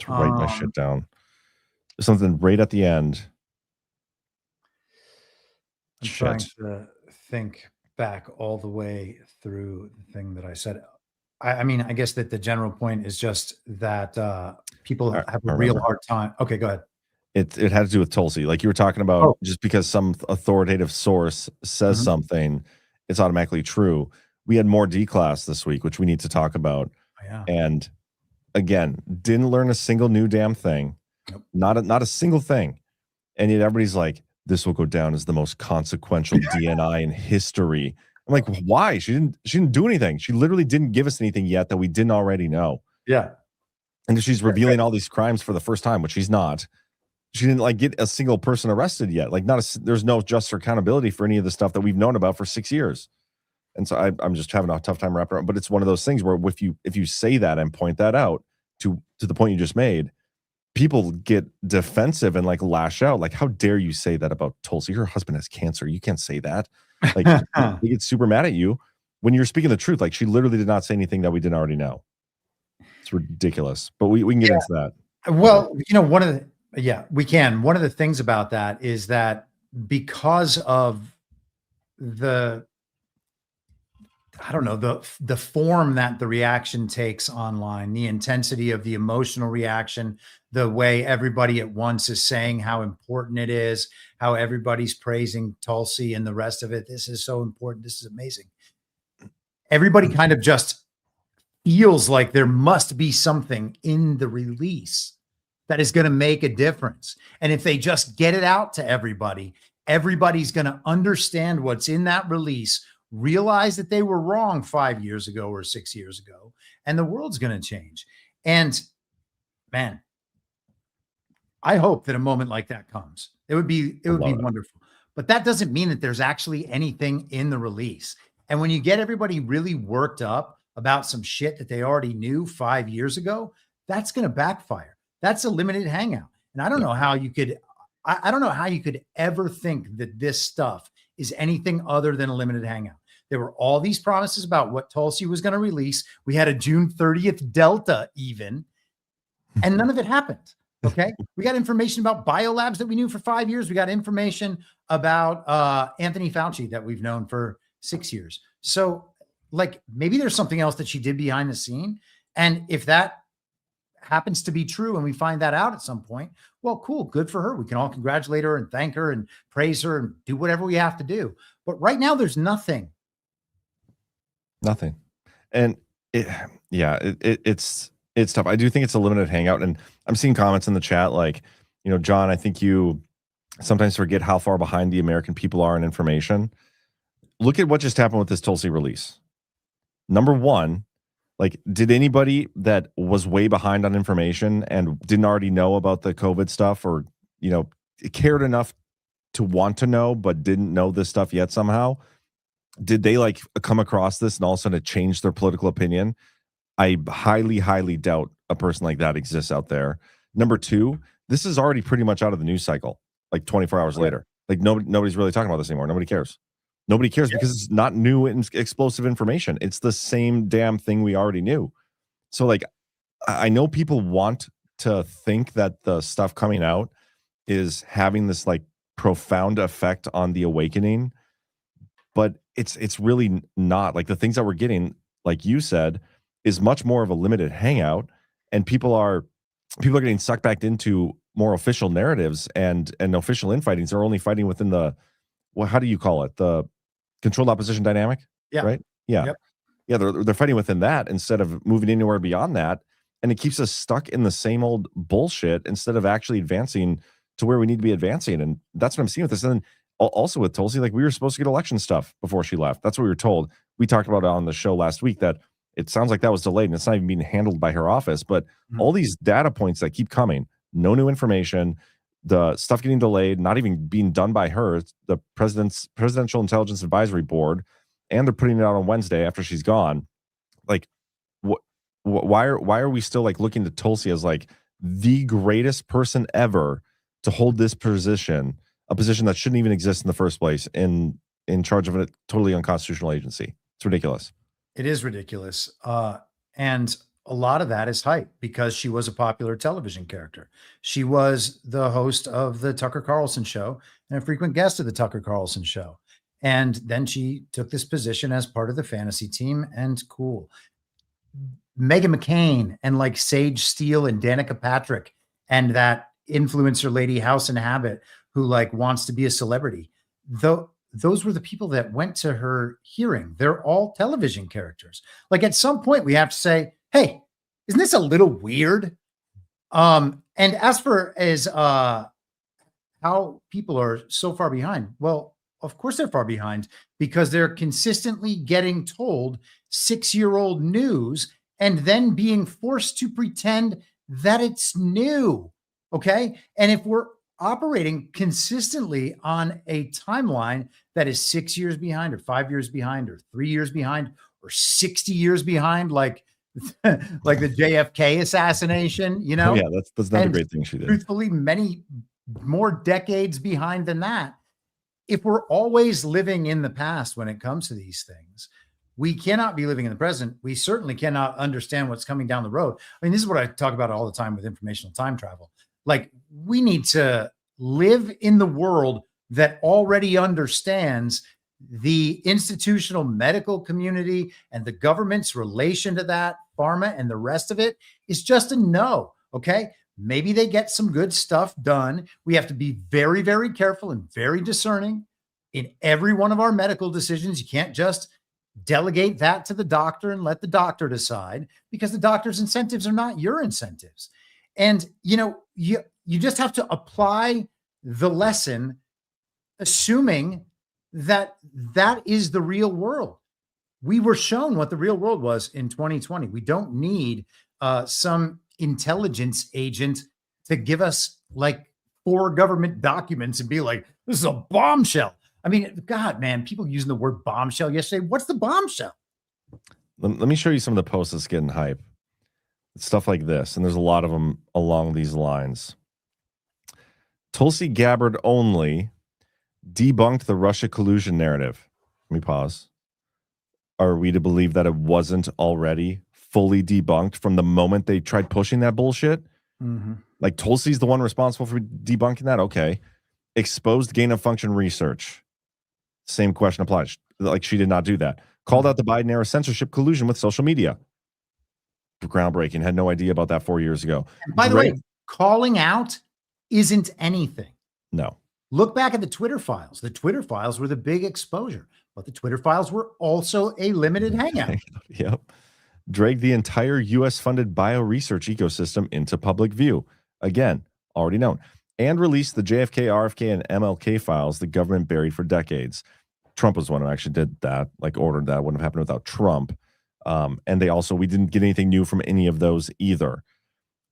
F: to write my shit down. There's something right at the end.
P: I'm trying to think back all the way through the thing that I said. I mean, I guess that the general point is just that people have a real hard time. Okay, go ahead.
F: It had to do with Tulsi. Like you were talking about, just because some authoritative source says something, it's automatically true. We had more D-class this week, which we need to talk about. And again, didn't learn a single new damn thing. Not a single thing. And yet everybody's like, this will go down as the most consequential DNI in history. I'm like, why? She didn't do anything. She literally didn't give us anything yet that we didn't already know.
P: Yeah.
F: And she's revealing all these crimes for the first time, which she's not. She didn't like get a single person arrested yet. Like there's no just accountability for any of the stuff that we've known about for 6 years. And so I'm just having a tough time wrapping around. But it's one of those things where if you say that and point that out to the point you just made, people get defensive and like lash out. Like, how dare you say that about Tulsi? Her husband has cancer. You can't say that. Like they get super mad at you when you're speaking the truth. Like she literally did not say anything that we didn't already know. It's ridiculous. But we can get into that.
P: Well, you know, we can. One of the things about that is that because of the form that the reaction takes online, the intensity of the emotional reaction, the way everybody at once is saying how important it is, how everybody's praising Tulsi and the rest of it. This is so important. This is amazing. Everybody kind of just feels like there must be something in the release that is going to make a difference. And if they just get it out to everybody, everybody's going to understand what's in that release, realize that they were wrong 5 years ago or 6 years ago, and the world's going to change. And man, I hope that a moment like that comes. It would be wonderful. But that doesn't mean that there's actually anything in the release. And when you get everybody really worked up about some shit that they already knew 5 years ago, that's going to backfire. That's a limited hangout. And I don't know how you could, I don't know how you could ever think that this stuff is anything other than a limited hangout. There were all these promises about what Tulsi was going to release. We had a June 30th Delta even, and none of it happened. Okay. We got information about biolabs that we knew for 5 years. We got information about Anthony Fauci that we've known for 6 years. So like maybe there's something else that she did behind the scene. And if that happens to be true and we find that out at some point, well, cool, good for her. We can all congratulate her and thank her and praise her and do whatever we have to do. But right now there's nothing.
F: And it's tough. I do think it's a limited hangout, and I'm seeing comments in the chat like, Jon, I think you sometimes forget how far behind the American people are in information. Look at what just happened with this Tulsi release. Number one, like, did anybody that was way behind on information and didn't already know about the COVID stuff, or, cared enough to want to know, but didn't know this stuff yet somehow, did they like come across this and all of a sudden it changed their political opinion? I highly, highly doubt a person like that exists out there. Number two, this is already pretty much out of the news cycle, like 24 hours later. Like nobody's really talking about this anymore. Nobody cares. Nobody cares because it's not new and explosive information. It's the same damn thing we already knew. So like, I know people want to think that the stuff coming out is having this like profound effect on the awakening, but it's really not. Like the things that we're getting, like you said, is much more of a limited hangout, and people are getting sucked back into more official narratives and official infightings. They're only fighting within the, well, how do you call it? The controlled opposition dynamic.
P: Yeah.
F: Right. Yeah.
P: Yep.
F: Yeah. They're fighting within that instead of moving anywhere beyond that. And it keeps us stuck in the same old bullshit instead of actually advancing to where we need to be advancing. And that's what I'm seeing with this. And then also with Tulsi, like we were supposed to get election stuff before she left. That's what we were told. We talked about it on the show last week that it sounds like that was delayed and it's not even being handled by her office. But all these data points that keep coming, no new information, the stuff getting delayed, not even being done by her, the Presidential Intelligence Advisory Board, and they're putting it out on Wednesday after she's gone. Like, why are we still like looking to Tulsi as like the greatest person ever to hold this position, a position that shouldn't even exist in the first place, in charge of a totally unconstitutional agency? It's ridiculous.
P: It is ridiculous. And a lot of that is hype because she was a popular television character. She was the host of the Tucker Carlson show and a frequent guest of the Tucker Carlson show. And then she took this position as part of the fantasy team, and cool. Meghan McCain and like Sage Steele and Danica Patrick and that influencer lady House and Habit who like wants to be a celebrity. Those were the people that went to her hearing. They're all television characters. Like at some point we have to say, hey, isn't this a little weird? And as for how people are so far behind, well, of course they're far behind because they're consistently getting told 6-year-old news and then being forced to pretend that it's new. Okay. And if we're operating consistently on a timeline that is 6 years behind or 5 years behind or 3 years behind or 60 years behind, like the JFK assassination,
F: Oh, yeah, that's another great thing she did.
P: Truthfully, many more decades behind than that. If we're always living in the past when it comes to these things, we cannot be living in the present. We certainly cannot understand what's coming down the road. I mean, this is what I talk about all the time with informational time travel. Like, we need to live in the world that already understands the institutional medical community and the government's relation to that, pharma and the rest of it is just a no. Okay. Maybe they get some good stuff done. We have to be very, very careful and very discerning in every one of our medical decisions. You can't just delegate that to the doctor and let the doctor decide, because the doctor's incentives are not your incentives. And, you just have to apply the lesson, assuming that that is the real world. We were shown what the real world was in 2020. We don't need some intelligence agent to give us like 4 government documents and be like, this is a bombshell. I mean, God, man, people using the word bombshell yesterday. What's the bombshell?
F: Let me show you some of the posts that's getting hype. Stuff like this, and there's a lot of them along these lines. Tulsi Gabbard only debunked the Russia collusion narrative. Let me pause. are we to believe that it wasn't already fully debunked from the moment they tried pushing that bullshit?
P: Mm-hmm.
F: Like Tulsi's the one responsible for debunking that? Okay. Exposed gain of function research. Same question applies. Like she did not do that. Called out the Biden era censorship collusion with social media. Groundbreaking. Had no idea about that 4 years ago.
P: And by the way, calling out isn't anything.
F: No.
P: Look back at the Twitter files. The Twitter files were the big exposure, but the Twitter files were also a limited hangout.
F: Yep. Dragged the entire U.S.-funded bio-research ecosystem into public view. Again, already known. And released the JFK, RFK, and MLK files the government buried for decades. Trump was the one who actually did that, like ordered that. Wouldn't have happened without Trump. And we didn't get anything new from any of those either.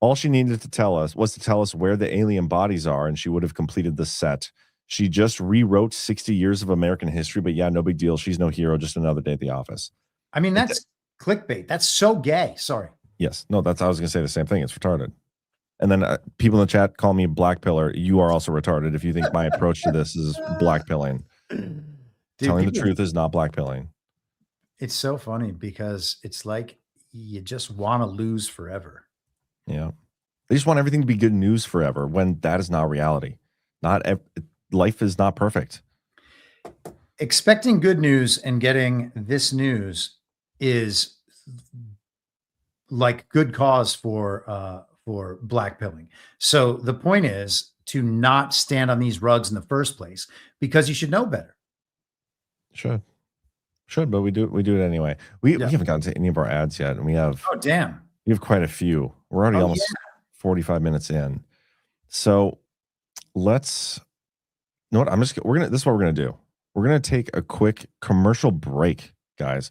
F: All she needed to tell us was to tell us where the alien bodies are, and she would have completed the set. She just rewrote 60 years of American history, but yeah, no big deal. She's no hero, just another day at the office.
P: I mean, that's clickbait. That's so gay. Sorry.
F: Yes. No, I was going to say the same thing. It's retarded. And then people in the chat call me black pillar. You are also retarded if you think my approach to this is black pilling. Telling the truth is not black pilling.
P: It's so funny because it's like you just want to lose forever.
F: Yeah. They just want everything to be good news forever when that is not reality. Life is not perfect.
P: Expecting good news and getting this news is like good cause for black pilling. So the point is to not stand on these rugs in the first place because you should know better.
F: Should, but we do it anyway. We haven't gotten to any of our ads yet, and we have.
P: Oh damn!
F: We have quite a few. We're already almost 45 minutes in. So let's. You know what? This is what we're gonna do. We're gonna take a quick commercial break, guys.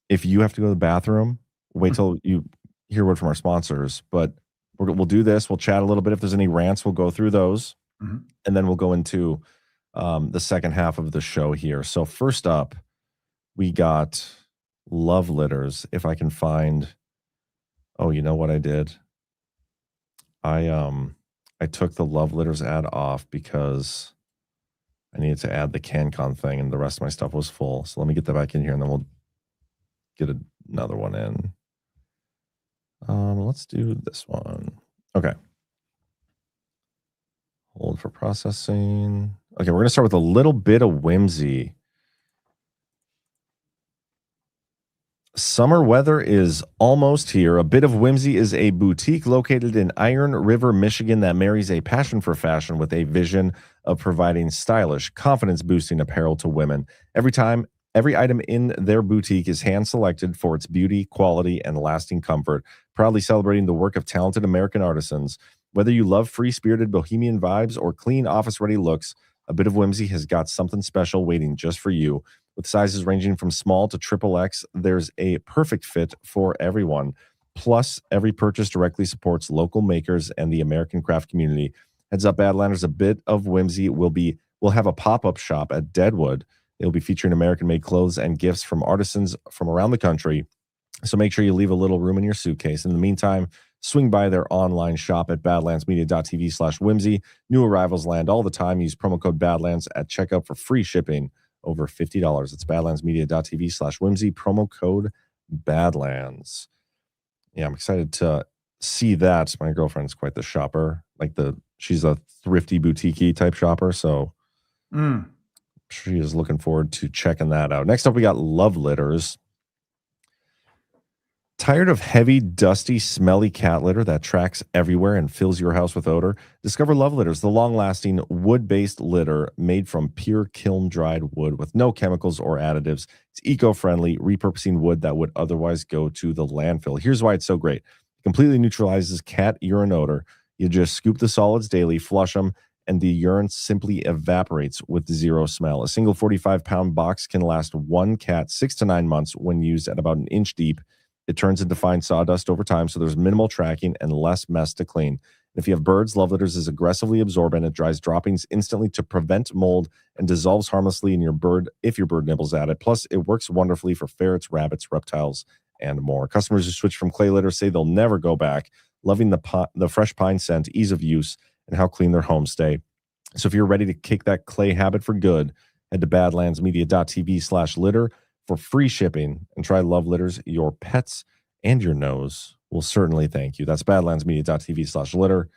F: If you have to go to the bathroom, wait till you hear word from our sponsors. But we'll do this. We'll chat a little bit. If there's any rants, we'll go through those, and then we'll go into the second half of the show here. So first up, we got love letters. If I can find, oh, you know what I did? I took the love letters ad off because I needed to add the CannCon thing, and the rest of my stuff was full. So let me get that back in here, and then we'll get another one in. Let's do this one. Okay. Hold for processing. Okay, we're going to start with a little bit of whimsy. Summer weather is almost here. A Bit of Whimsy is a boutique located in Iron River, Michigan that marries a passion for fashion with a vision of providing stylish, confidence-boosting apparel to women. Every item in their boutique is hand-selected for its beauty, quality, and lasting comfort, proudly celebrating the work of talented American artisans. Whether you love free-spirited bohemian vibes or clean office-ready looks, A Bit of Whimsy has got something special waiting just for you. With sizes ranging from small to XXX, there's a perfect fit for everyone. Plus, every purchase directly supports local makers and the American craft community. Heads up, Badlanders, A Bit of Whimsy will have a pop-up shop at Deadwood. They'll be featuring American-made clothes and gifts from artisans from around the country. So make sure you leave a little room in your suitcase. In the meantime, swing by their online shop at badlandsmedia.tv/whimsy. New arrivals land all the time. Use promo code Badlands at checkout for free shipping over $50. It's badlandsmedia.tv/whimsy. Promo code Badlands. Yeah, I'm excited to see that. My girlfriend's quite the shopper. She's a thrifty boutique type shopper. So she is looking forward to checking that out. Next up, we got love letters. Tired of heavy, dusty, smelly cat litter that tracks everywhere and fills your house with odor? Discover Love Litters, the long-lasting wood-based litter made from pure kiln-dried wood with no chemicals or additives. It's eco-friendly, repurposing wood that would otherwise go to the landfill. Here's why it's so great. It completely neutralizes cat urine odor. You just scoop the solids daily, flush them, and the urine simply evaporates with zero smell. A single 45-pound box can last one cat 6 to 9 months when used at about an inch deep. It turns into fine sawdust over time, so there's minimal tracking and less mess to clean. If you have birds, Love Litters is aggressively absorbent. It dries droppings instantly to prevent mold and dissolves harmlessly in your bird if your bird nibbles at it. Plus, it works wonderfully for ferrets, rabbits, reptiles, and more. Customers who switch from clay litter say they'll never go back, loving the fresh pine scent, ease of use, and how clean their homes stay. So if you're ready to kick that clay habit for good, head to badlandsmedia.tv/litter for free shipping and try love litters. Your pets and your nose will certainly thank you. That's badlandsmedia.tv/litter.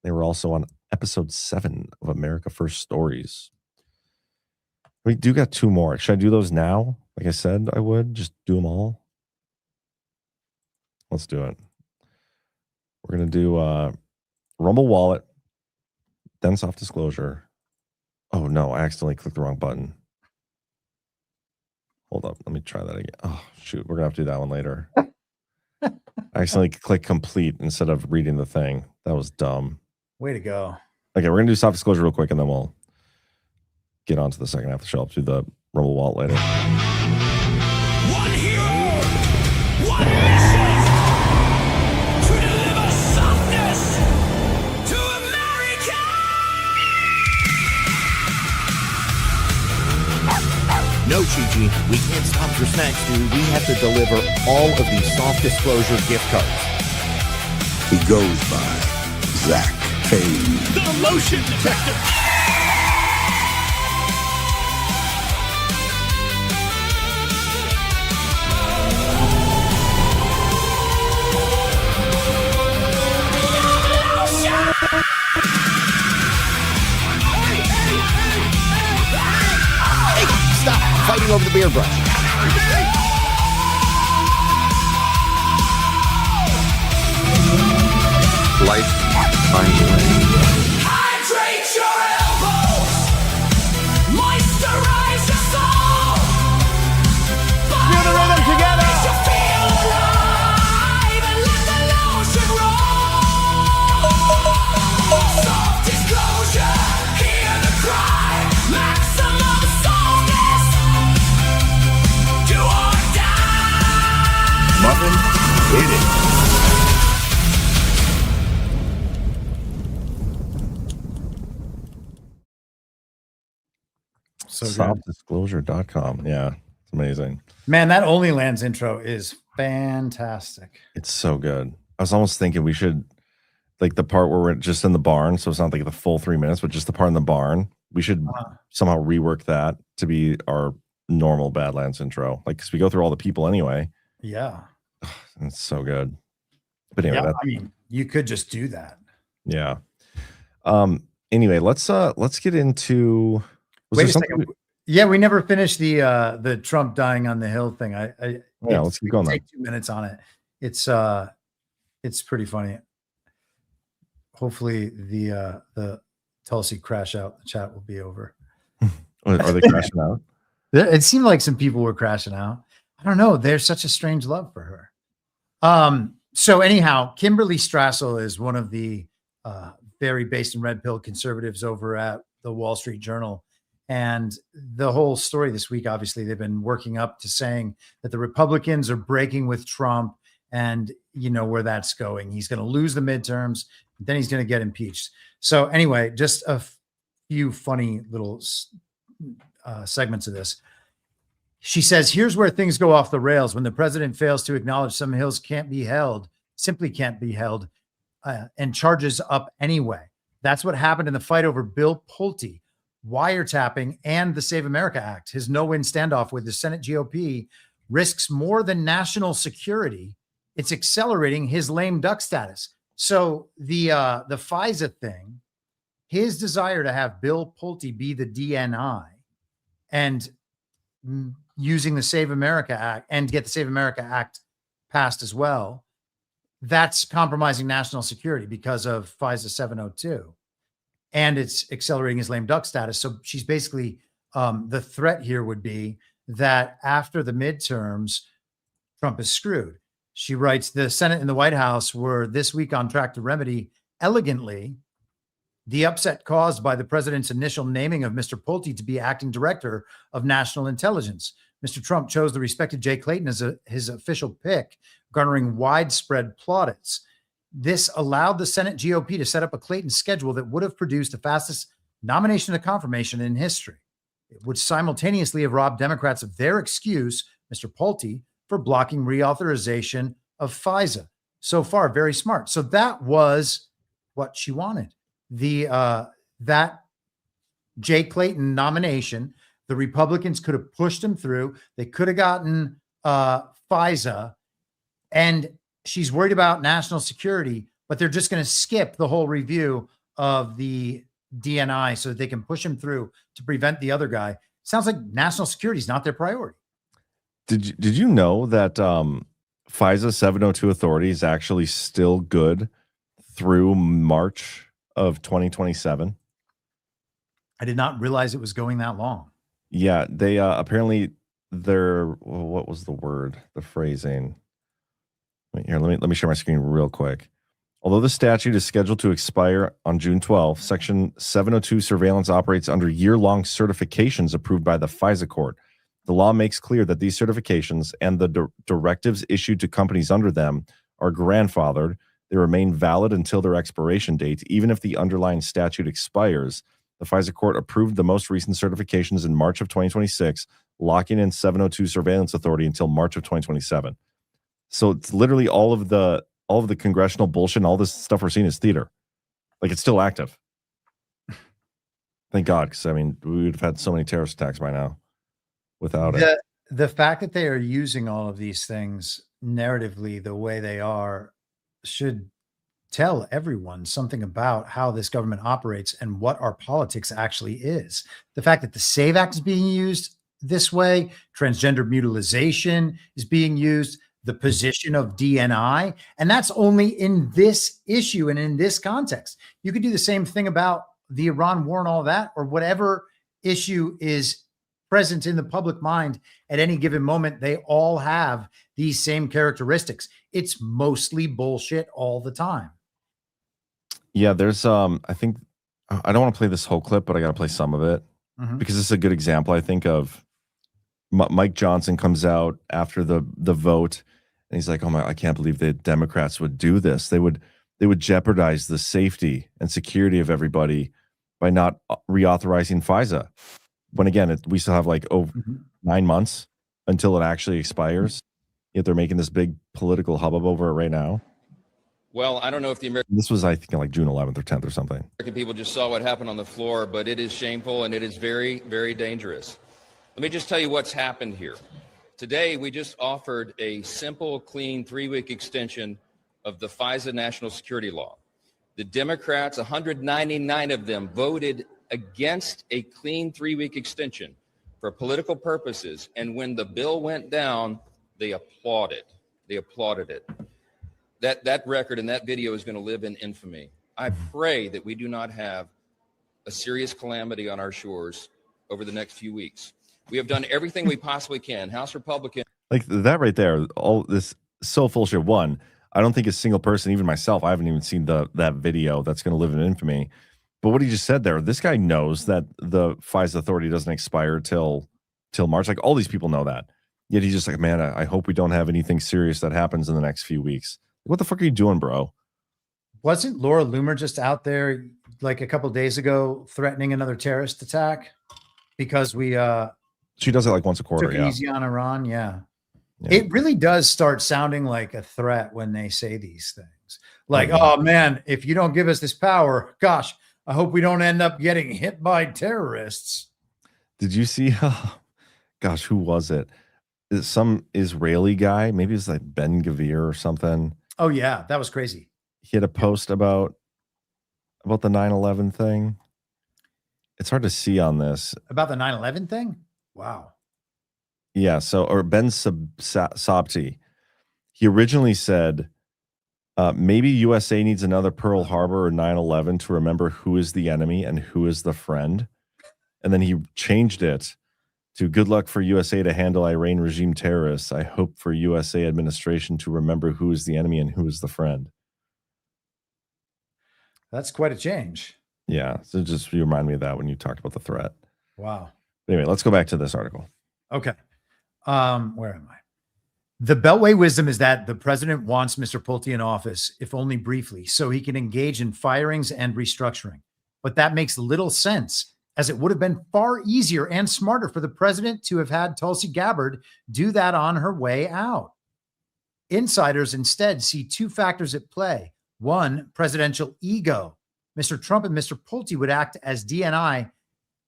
F: They were also on episode 7 of America First Stories. We do got 2 more. Should I do those now? Like I said, I would just do them all. Let's do it. We're going to do Rumble Wallet, then soft disclosure. Oh, no, I accidentally clicked the wrong button. Hold up. Let me try that again. Oh, shoot. We're going to have to do that one later. I accidentally clicked complete instead of reading the thing. That was dumb.
P: Way to go.
F: Okay, we're going to do soft disclosure real quick, and then we'll get on to the second half of the show. I'll do the Rumble Wallet later.
S: One hero, one mission to deliver softness to America.
T: No, Chi-Chi, we can't stop for snacks, dude. We have to deliver all of these soft disclosure gift cards.
E: He goes by Zach Payne.
S: The motion detector.
T: Hey, stop fighting over the beer brush.
E: Life finds a way.
S: Hydrate your elbows, moisturize your soul. Feel the rhythm together. Makes you feel alive and let the lotion roll. Soft disclosure, hear the cry. Maximum softness, do or die.
T: Muffin, hit it.
P: So good.
F: Softdisclosure.com. Yeah, it's amazing.
P: Man, that OnlyLands intro is fantastic.
F: It's so good. I was almost thinking we should, like the part where we're just in the barn, so it's not like the full 3 minutes, but just the part in the barn. We should somehow rework that to be our normal Badlands intro. Like, because we go through all the people anyway.
P: Yeah.
F: It's so good. But anyway,
P: Yeah, I mean, you could just do that.
F: yeah. Anyway, let's get into.
P: Wait a second. Yeah, we never finished the Trump dying on the Hill thing.
F: Yeah, let's keep going.
P: Take 2 minutes on it. It's pretty funny. Hopefully the Tulsi crash out the chat will be over.
F: Are they crashing out?
P: It seemed like some people were crashing out. I don't know. There's such a strange love for her. So anyhow, Kimberly Strassel is one of the very based in red pill conservatives over at the Wall Street Journal. And the whole story this week, obviously, they've been working up to saying that the Republicans are breaking with Trump, and you know where that's going. He's going to lose the midterms, then he's going to get impeached. So anyway, just a few funny little segments of this. She says, here's where things go off the rails when the president fails to acknowledge some hills can't be held, simply can't be held, and charges up anyway. That's what happened in the fight over Bill Pulte, wiretapping, and the Save America Act. His no-win standoff with the Senate GOP risks more than national security. It's accelerating his lame duck status. So the FISA thing, his desire to have Bill Pulte be the DNI and using the Save America Act and get the Save America Act passed as well, that's compromising national security because of FISA 702. And it's accelerating his lame duck status. So she's basically, the threat here would be that after the midterms, Trump is screwed. She writes, the Senate and the White House were this week on track to remedy elegantly the upset caused by the president's initial naming of Mr. Pulte to be acting director of national intelligence. Mr. Trump chose the respected Jay Clayton as his official pick, garnering widespread plaudits. This allowed the Senate GOP to set up a Clayton schedule that would have produced the fastest nomination to confirmation in history. It would simultaneously have robbed Democrats of their excuse, Mr. Pulte, for blocking reauthorization of FISA. So far, very smart. So that was what she wanted. That Jay Clayton nomination The Republicans could have pushed him through. They could have gotten FISA, and she's worried about national security, but they're just going to skip the whole review of the DNI so that they can push him through to prevent the other guy. Sounds like national security is not their priority.
F: Did you know that FISA 702 authority is actually still good through March of 2027?
P: I did not realize it was going that long.
F: Yeah, they apparently what was the word? The phrasing. Wait, here, let me share my screen real quick. Although the statute is scheduled to expire on June 12, Section 702 surveillance operates under year-long certifications approved by the FISA court. The law makes clear that these certifications and the directives issued to companies under them are grandfathered. They remain valid until their expiration date, even if the underlying statute expires. The FISA court approved the most recent certifications in March of 2026, locking in 702 surveillance authority until March of 2027. So it's literally all of the congressional bullshit and all this stuff we're seeing is theater. Like, it's still active. Thank God, because I mean, we would have had so many terrorist attacks by now without it.
P: The fact that they are using all of these things narratively the way they are should tell everyone something about how this government operates and what our politics actually is. The fact that the SAVE Act is being used this way, transgender mutilization is being used, the position of DNI, and that's only in this issue and in this context. You could do the same thing about the Iran war and all that, or whatever issue is present in the public mind at any given moment. They all have these same characteristics. It's mostly bullshit all the time.
F: Yeah, there's I think I don't want to play this whole clip, but I got to play some of it because it's a good example. I think of Mike Johnson comes out after the vote, and he's like, "Oh my, I can't believe the Democrats would do this. They would jeopardize the safety and security of everybody by not reauthorizing FISA." When again, we still have like 9 months until it actually expires. Yet they're making this big political hubbub over it right now.
U: Well, I don't know if the American
F: This was, I think, like June 11th or 10th or something.
U: people just saw what happened on the floor, but it is shameful and it is very, very dangerous. Let me just tell you what's happened here. Today, we just offered a simple, clean 3-week extension of the FISA national security law. The Democrats, 199 of them, voted against a clean 3-week extension for political purposes. And when the bill went down, they applauded. They applauded it. That record and that video is going to live in infamy. I pray that we do not have a serious calamity on our shores over the next few weeks. We have done everything we possibly can. House Republicans.
F: Like that right there, all this so full shit. One, I don't think a single person, even myself, I haven't even seen that video that's going to live in infamy. But what he just said there, this guy knows that the FISA authority doesn't expire till March. Like all these people know that. Yet he's just like, man, I hope we don't have anything serious that happens in the next few weeks. What the fuck are you doing, bro?
P: Wasn't Laura Loomer just out there like a couple of days ago threatening another terrorist attack because
F: she does it like once a quarter.
P: Took it easy on Iran. Yeah. It really does start sounding like a threat when they say these things. Like, oh man, if you don't give us this power, gosh, I hope we don't end up getting hit by terrorists.
F: Did you see? Gosh, who was it? Some Israeli guy. Maybe it's like Ben Gavir or something.
P: Oh yeah, that was crazy.
F: He had a post about the 9/11 thing. It's hard to see on this.
P: About the 9/11 thing? Wow.
F: Yeah, so or Ben Sabti. He originally said maybe USA needs another Pearl Harbor or 9/11 to remember who is the enemy and who is the friend. And then he changed it to good luck for USA to handle Iran regime terrorists. I hope for USA administration to remember who is the enemy and who is the friend. That's
P: quite a change.
F: Yeah. So just you remind me of that when you talked about the threat.
P: Wow.
F: Anyway, let's go back to this article.
P: Okay. Where am I? The Beltway wisdom is that the president wants Mr. Pulte in office, if only briefly, so he can engage in firings and restructuring. But that makes little sense, as it would have been far easier and smarter for the president to have had Tulsi Gabbard do that on her way out. Insiders instead see two factors at play. One, presidential ego. Mr. Trump and Mr. Pulte would act as DNI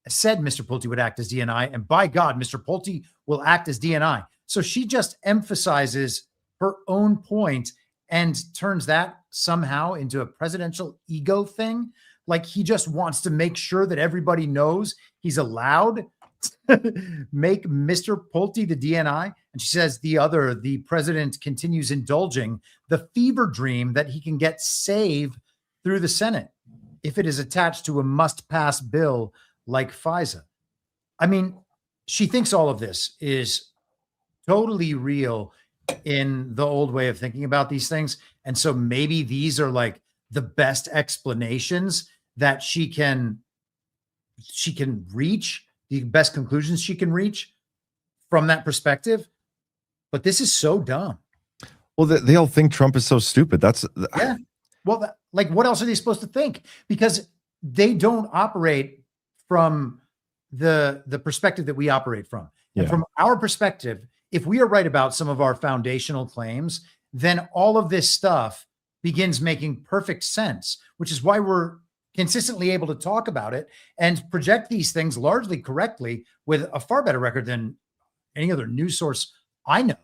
P: said Mr. Pulte would act as DNI, and by God, Mr. Pulte will act as DNI. So she just emphasizes her own point and turns that somehow into a presidential ego thing. Like he just wants to make sure that everybody knows he's allowed to make Mr. Pulte the DNI. And she says the president continues indulging the fever dream that he can get saved through the Senate if it is attached to a must-pass bill like FISA. I mean, she thinks all of this is totally real in the old way of thinking about these things. And so maybe these are like the best explanations that she can reach, the best conclusions she can reach from that perspective. But this is so dumb.
F: Well, they all think Trump is so stupid.
P: Yeah. Well, like what else are they supposed to think? Because they don't operate from the perspective that we operate from. And from our perspective, if we are right about some of our foundational claims, then all of this stuff begins making perfect sense, which is why we're consistently able to talk about it and project these things largely correctly with a far better record than any other news source I know,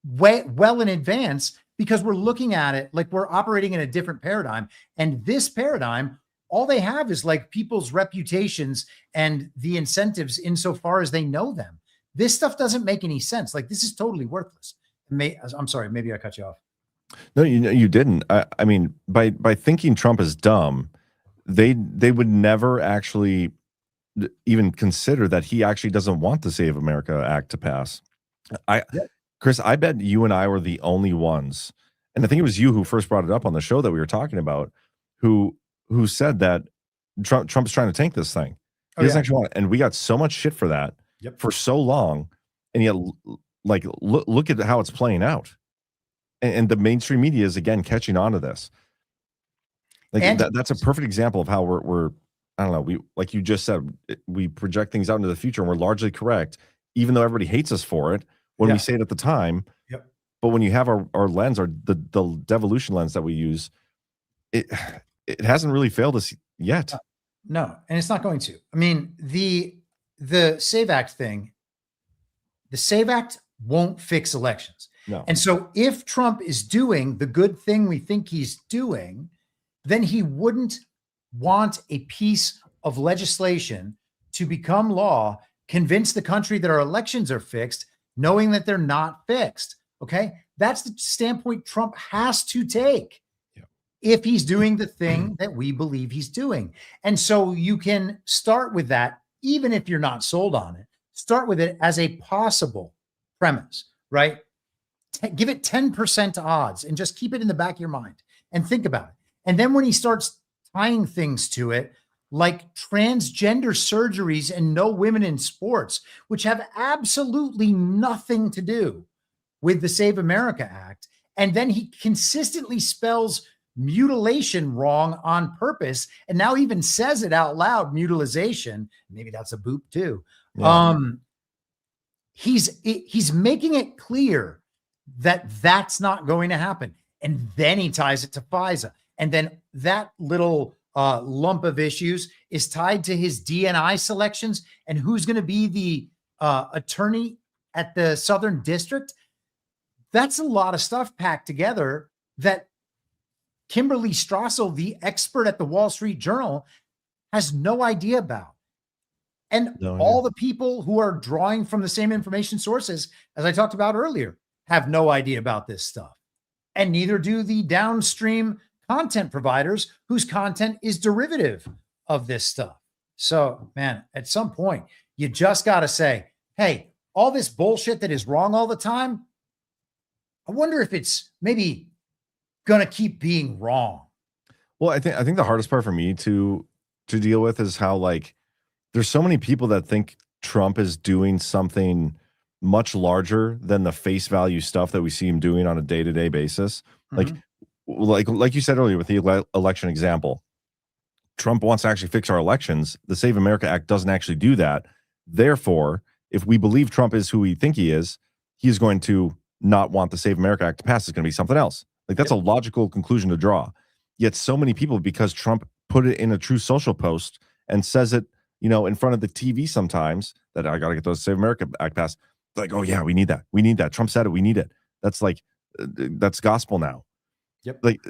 P: well in advance, because we're looking at it like we're operating in a different paradigm. And this paradigm, all they have is like people's reputations and the incentives insofar as they know them. This stuff doesn't make any sense. Like this is totally worthless. I'm sorry, maybe I cut you off.
F: No, you didn't. I mean, by thinking Trump is dumb, they would never actually even consider that he actually doesn't want the Save America Act to pass. Chris, I bet you and I were the only ones, and I think it was you who first brought it up on the show that we were talking about, who said that Trump's trying to tank this thing. He doesn't actually want it. And we got so much shit for that for so long, and yet, like, look at how it's playing out. And the mainstream media is again catching on to this. Like that's a perfect example of how we're I don't know, we, like you just said, we project things out into the future and we're largely correct, even though everybody hates us for it when we say it at the time. But when you have our lens, the devolution lens that we use, it hasn't really failed us yet.
P: No, and it's not going to. I mean, the SAVE Act thing, the SAVE Act won't fix elections.
F: No.
P: And so if Trump is doing the good thing we think he's doing, then he wouldn't want a piece of legislation to become law, convince the country that our elections are fixed, knowing that they're not fixed. Okay. That's the standpoint Trump has to take if he's doing the thing that we believe he's doing. And so you can start with that, even if you're not sold on it, start with it as a possible premise, right? Give it 10% odds and just keep it in the back of your mind and think about it. And then when he starts tying things to it, like transgender surgeries and no women in sports, which have absolutely nothing to do with the Save America Act, and then he consistently spells mutilation wrong on purpose, and now even says it out loud, mutilization. Maybe that's a boop too. Yeah. He's making it clear that that's not going to happen. And then he ties it to FISA. And then that little lump of issues is tied to his DNI selections and who's going to be the attorney at the Southern District. That's a lot of stuff packed together that Kimberly Strassel, the expert at the Wall Street Journal, has no idea about. And all the people who are drawing from the same information sources, as I talked about earlier, have no idea about this stuff. And neither do the downstream content providers whose content is derivative of this stuff. So, man, at some point, you just got to say, hey, all this bullshit that is wrong all the time, I wonder if it's maybe going to keep being wrong.
F: Well, I think the hardest part for me to deal with is how, like, there's so many people that think Trump is doing something much larger than the face value stuff that we see him doing on a day-to-day basis. Like you said earlier with the election example, Trump wants to actually fix our elections. The Save America Act doesn't actually do that. Therefore, if we believe Trump is who we think he is going to not want the Save America Act to pass. It's going to be something else. Like, that's a logical conclusion to draw. Yet so many people, because Trump put it in a True Social post and says it, in front of the TV sometimes, that I got to get those Save America Act passed. Like, oh yeah, we need that. We need that. Trump said it. We need it. That's like, that's gospel now.
P: Yep.
F: Like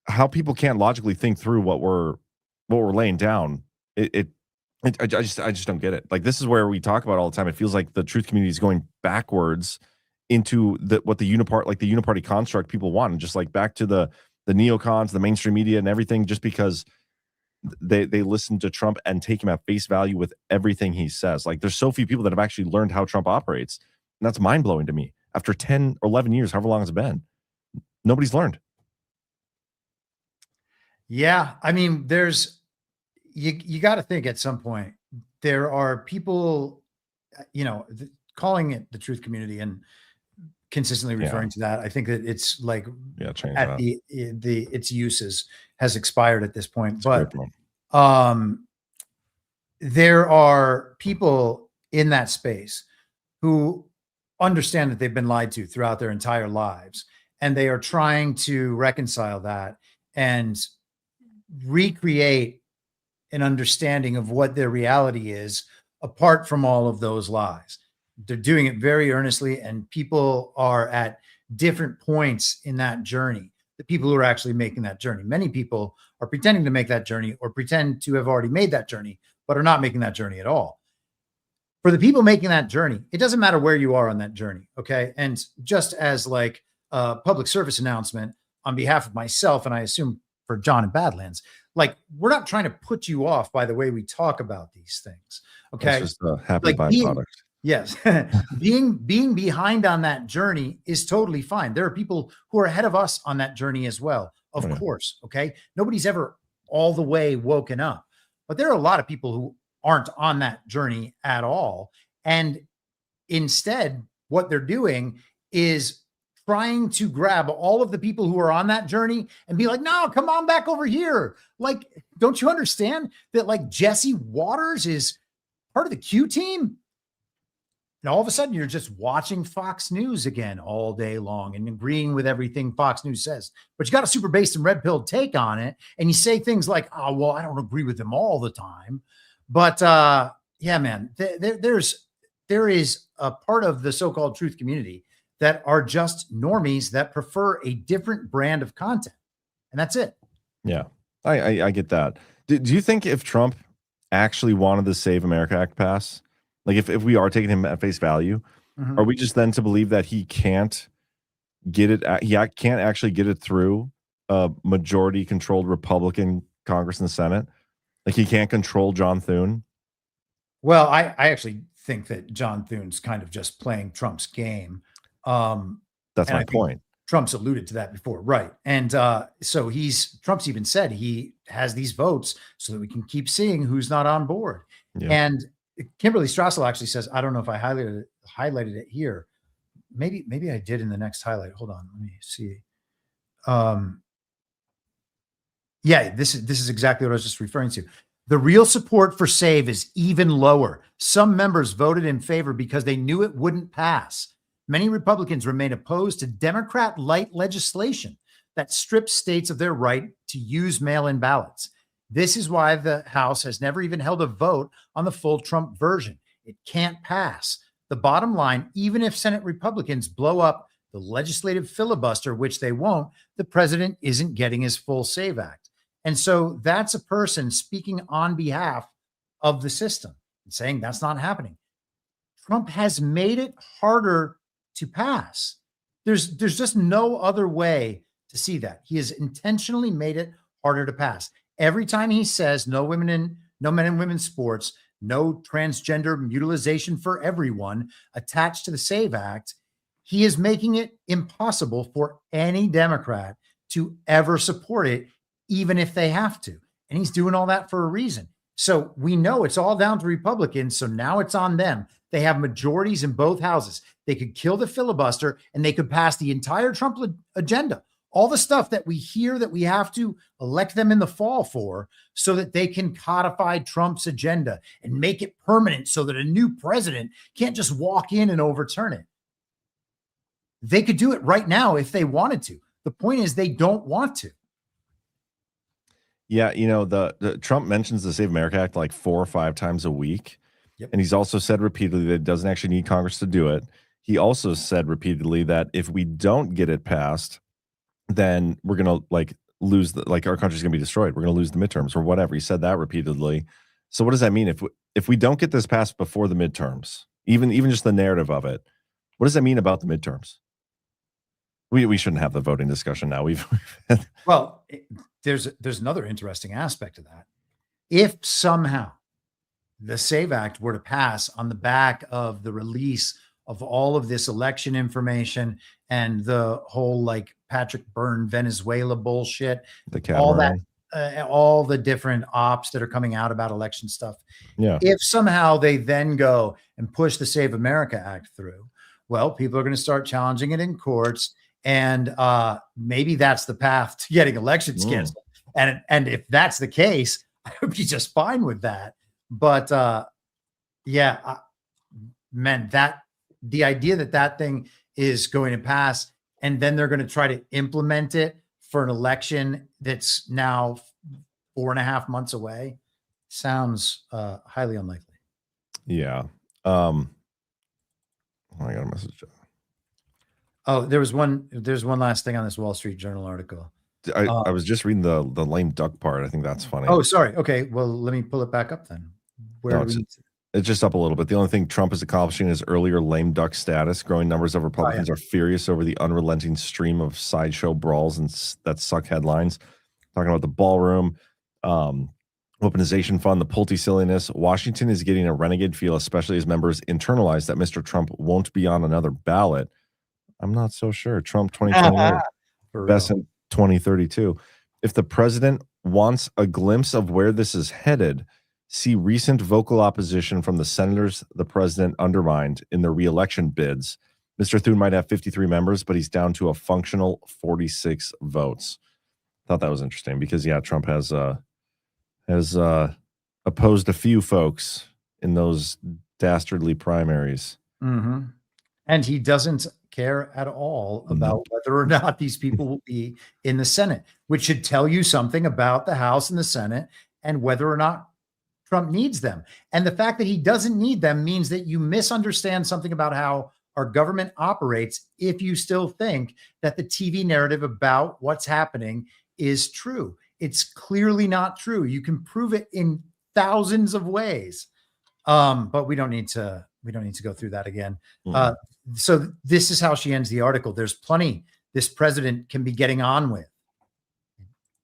F: how people can't logically think through what we're laying down. I just don't get it. Like, this is where we talk about all the time. It feels like the truth community is going backwards into what the uniparty construct people want, and just like back to the neocons, the mainstream media, and everything, just because they listen to Trump and take him at face value with everything he says. Like, there's so few people that have actually learned how Trump operates, and that's mind blowing to me. After 10 or 11 years, however long it's been, nobody's learned.
P: Yeah, I mean, you got to think at some point there are people, calling it the truth community and consistently referring to that. I think that it's like at its uses has expired at this point. But there are people in that space who understand that they've been lied to throughout their entire lives, and they are trying to reconcile that and recreate an understanding of what their reality is apart from all of those lies. They're doing it very earnestly, and people are at different points in that journey. The people who are actually making that journey. Many people are pretending to make that journey or pretend to have already made that journey, but are not making that journey at all. For the people making that journey, it doesn't matter where you are on that journey, okay? And just as like a public service announcement on behalf of myself, and I assume for Jon and Badlands, like, we're not trying to put you off by the way we talk about these things, okay?
F: It's just a happy byproduct.
P: Yes. being behind on that journey is totally fine. There are people who are ahead of us on that journey as well, of course, okay? Nobody's ever all the way woken up, but there are a lot of people who aren't on that journey at all. And instead, what they're doing is trying to grab all of the people who are on that journey and be like, no, come on back over here. Like, don't you understand that like Jesse Waters is part of the Q team? And all of a sudden you're just watching Fox News again all day long and agreeing with everything Fox News says, but you got a super based and red pilled take on it. And you say things like, oh, well, I don't agree with them all the time. But yeah, man, there is a part of the so-called truth community that are just normies that prefer a different brand of content. And that's it.
F: Yeah, I get that. Do you think if Trump actually wanted the Save America Act pass, like if we are taking him at face value, are we just then to believe that he can't get it? He can't actually get it through a majority controlled Republican Congress and Senate? Like, he can't control John Thune?
P: Well, I actually think that John Thune's kind of just playing Trump's game.
F: That's my point.
P: Trump's alluded to that before, right? And so Trump's even said he has these votes so that we can keep seeing who's not on board. Yeah. And Kimberly Strassel actually says, I don't know if I highlighted it here. Maybe I did in the next highlight. Hold on, let me see. Yeah, this is exactly what I was just referring to. The real support for SAVE is even lower. Some members voted in favor because they knew it wouldn't pass. Many Republicans remain opposed to Democrat-light legislation that strips states of their right to use mail-in ballots. This is why the House has never even held a vote on the full Trump version. It can't pass. The bottom line, even if Senate Republicans blow up the legislative filibuster, which they won't, the president isn't getting his full SAVE Act. And so that's a person speaking on behalf of the system and saying that's not happening. Trump has made it harder to pass. There's just no other way to see that. He has intentionally made it harder to pass. Every time he says no men and women's sports, no transgender mutilization for everyone attached to the SAVE Act, he is making it impossible for any Democrat to ever support it, even if they have to. And he's doing all that for a reason. So we know it's all down to Republicans. So now it's on them. They have majorities in both houses. They could kill the filibuster and they could pass the entire Trump agenda. All the stuff that we hear that we have to elect them in the fall for, so that they can codify Trump's agenda and make it permanent so that a new president can't just walk in and overturn it. They could do it right now if they wanted to. The point is they don't want to.
F: Yeah, the Trump mentions the Save America Act like 4 or 5 times a week.
P: Yep.
F: And he's also said repeatedly that it doesn't actually need Congress to do it. He also said repeatedly that if we don't get it passed, then we're going to lose our country's going to be destroyed. We're going to lose the midterms or whatever. He said that repeatedly. So what does that mean if we don't get this passed before the midterms, even just the narrative of it? What does that mean about the midterms? We shouldn't have the voting discussion now.
P: Well, there's another interesting aspect of that. If somehow the SAVE Act were to pass on the back of the release of all of this election information and the whole Patrick Byrne Venezuela bullshit, all that, all the different ops that are coming out about election stuff.
F: Yeah.
P: If somehow they then go and push the Save America Act through, well, people are going to start challenging it in courts. And maybe that's the path to getting elections canceled. And if that's the case, I would be just fine with that. But man, the idea that thing is going to pass and then they're going to try to implement it for an election that's now 4.5 months away sounds highly unlikely.
F: Yeah. I got a message.
P: Oh, there's one last thing on this Wall Street Journal article.
F: I was just reading the lame duck part. I think that's funny.
P: Oh, sorry. Okay. Well, let me pull it back up then.
F: It's just up a little bit. The only thing Trump is accomplishing is earlier lame duck status. Growing numbers of Republicans are furious over the unrelenting stream of sideshow brawls and that suck headlines. Talking about the ballroom, weaponization fund, the Pulte silliness. Washington is getting a renegade feel, especially as members internalize that Mr. Trump won't be on another ballot. I'm not so sure. Trump 2028, best in 2032. If the president wants a glimpse of where this is headed, see recent vocal opposition from the senators the president undermined in their re-election bids. Mr. Thune might have 53 members, but he's down to a functional 46 votes. Thought that was interesting because, Trump has opposed a few folks in those dastardly primaries.
P: Mm-hmm. And he doesn't care at all about whether or not these people will be in the Senate, which should tell you something about the House and the Senate and whether or not Trump needs them. And the fact that he doesn't need them means that you misunderstand something about how our government operates if you still think that the TV narrative about what's happening is true. It's clearly not true. You can prove it in thousands of ways. But we don't need to go through that again. So this is how she ends the article. There's plenty this president can be getting on with.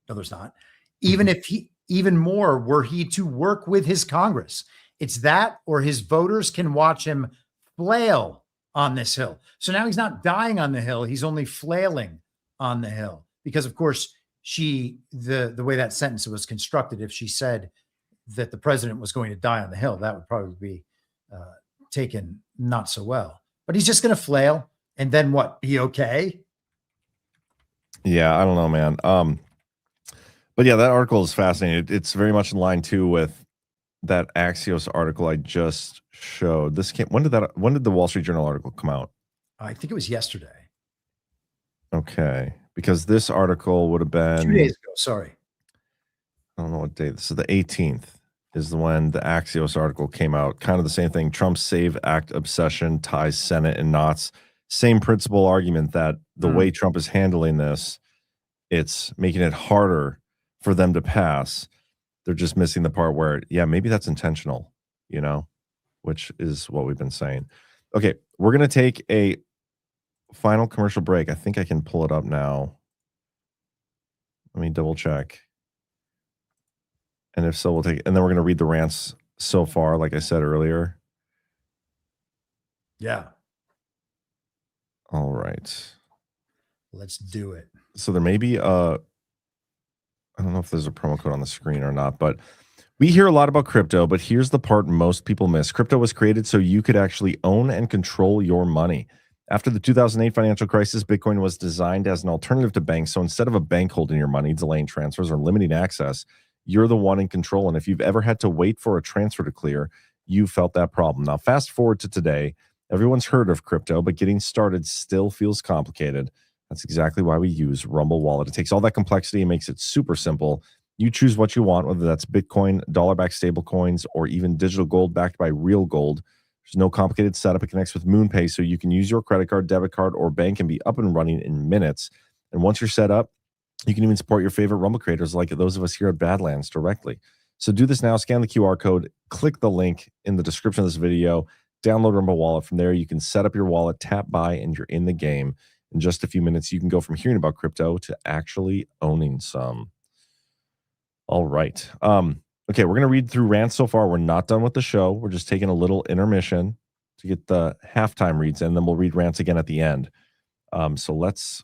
P: No, there's not. Even more were he to work with his Congress. It's that or his voters can watch him flail on this hill. So now he's not dying on the hill. He's only flailing on the hill because, of course, the way that sentence was constructed, if she said that the president was going to die on the hill, that would probably be taken not so well. But he's just going to flail and then what? Be okay?
F: Yeah, I don't know, man. But that article is fascinating. It's very much in line too with that Axios article I just showed. When did the Wall Street Journal article come out?
P: I think it was yesterday.
F: Okay, because this article would have been
P: 2 days ago. Sorry,
F: I don't know what date. This is the 18th. Is when the Axios article came out. Kind of the same thing. Trump's SAVE Act obsession ties Senate in knots. Same principle argument that the way Trump is handling this, it's making it harder for them to pass. They're just missing the part where, maybe that's intentional, which is what we've been saying. Okay, we're going to take a final commercial break. I think I can pull it up now. Let me double check. And if so, we'll take it. And then we're going to read the rants so far, like I said earlier.
P: Yeah.
F: All right.
P: Let's do it.
F: So there may be I don't know if there's a promo code on the screen or not, but we hear a lot about crypto, but here's the part most people miss. Crypto was created so you could actually own and control your money. After the 2008 financial crisis, Bitcoin was designed as an alternative to banks. So instead of a bank holding your money, delaying transfers, or limiting access, you're the one in control. And if you've ever had to wait for a transfer to clear, you felt that problem. Now, fast forward to today. Everyone's heard of crypto, but getting started still feels complicated. That's exactly why we use Rumble Wallet. It takes all that complexity and makes it super simple. You choose what you want, whether that's Bitcoin, dollar-backed stable coins, or even digital gold backed by real gold. There's no complicated setup. It connects with MoonPay, so you can use your credit card, debit card, or bank and be up and running in minutes. And once you're set up, you can even support your favorite Rumble creators like those of us here at Badlands directly. So do this now. Scan the QR code. Click the link in the description of this video. Download Rumble Wallet. From there, you can set up your wallet, tap buy, and you're in the game. In just a few minutes, you can go from hearing about crypto to actually owning some. All right. Okay, we're going to read through rants so far. We're not done with the show. We're just taking a little intermission to get the halftime reads, and then we'll read rants again at the end. So let's...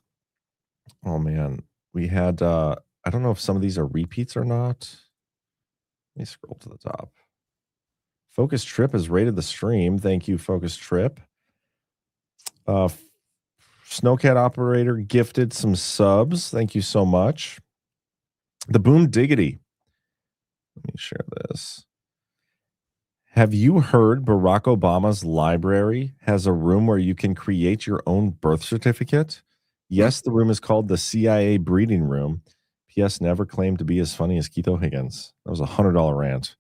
F: Oh, man. We had... I don't know if some of these are repeats or not. Let me scroll to the top. Focus Trip has rated the stream. Thank you, Focus Trip. Snowcat Operator gifted some subs. Thank you so much. The Boom Diggity. Let me share this. Have you heard Barack Obama's library has a room where you can create your own birth certificate? Yes, the room is called the CIA Breeding Room. P.S. Never claimed to be as funny as Keith O'Higgins. That was a $100 rant.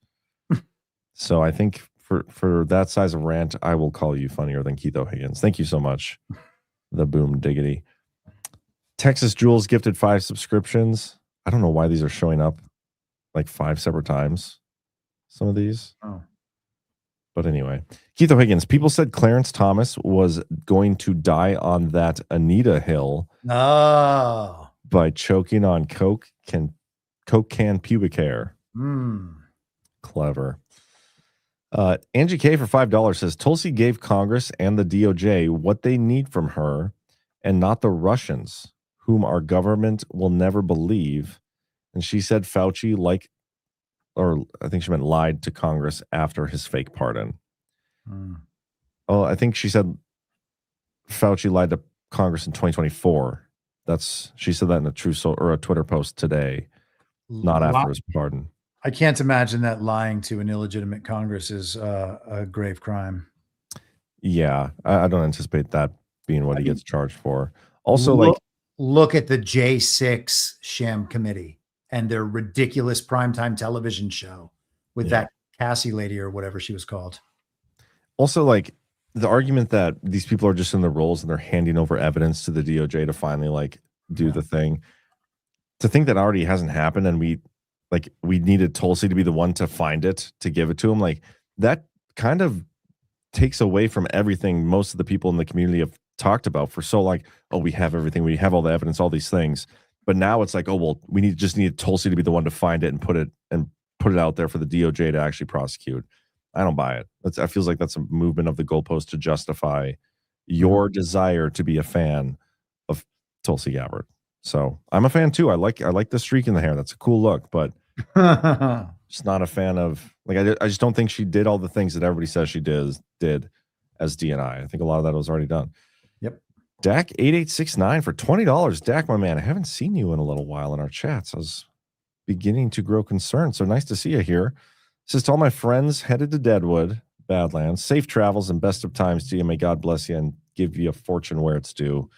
F: So I think for that size of rant, I will call you funnier than Keith O'Higgins. Thank you so much. The Boom Diggity. Texas Jules gifted 5 subscriptions. I don't know why these are showing up like 5 separate times. Some of these.
P: Oh.
F: But anyway, Keith O'Higgins. People said Clarence Thomas was going to die on that Anita Hill.
P: Oh.
F: By choking on Coke can pubic hair. Clever. Angie K for $5 says Tulsi gave Congress and the DOJ what they need from her and not the Russians, whom our government will never believe. And she said Fauci or I think she meant lied to Congress after his fake pardon. Oh, I think she said Fauci lied to Congress in 2024. She said that in a a Twitter post today, not after his pardon.
P: I can't imagine that lying to an illegitimate Congress is a grave crime.
F: Yeah, I don't anticipate that being what he gets charged for. Also,
P: look at the J6 sham committee and their ridiculous primetime television show with that Cassie lady or whatever she was called.
F: Also, the argument that these people are just in the roles and they're handing over evidence to the DOJ to finally do the thing. To think that already hasn't happened and we needed Tulsi to be the one to find it, to give it to him. That kind of takes away from everything most of the people in the community have talked about for so we have everything. We have all the evidence, all these things. But now it's we just need Tulsi to be the one to find it and put it out there for the DOJ to actually prosecute. I don't buy it. It feels like that's a movement of the goalpost to justify your desire to be a fan of Tulsi Gabbard. So I'm a fan too. I like the streak in the hair. That's a cool look, but just not a fan of I just don't think she did all the things that everybody says she did as DNI. I think a lot of that was already done.
P: Yep.
F: Dak 8869 for $20. Dak, my man, I haven't seen you in a little while in our chats. I was beginning to grow concerned. So nice to see you here. Says to all my friends headed to Deadwood, Badlands, safe travels and best of times to you. May God bless you and give you a fortune where it's due.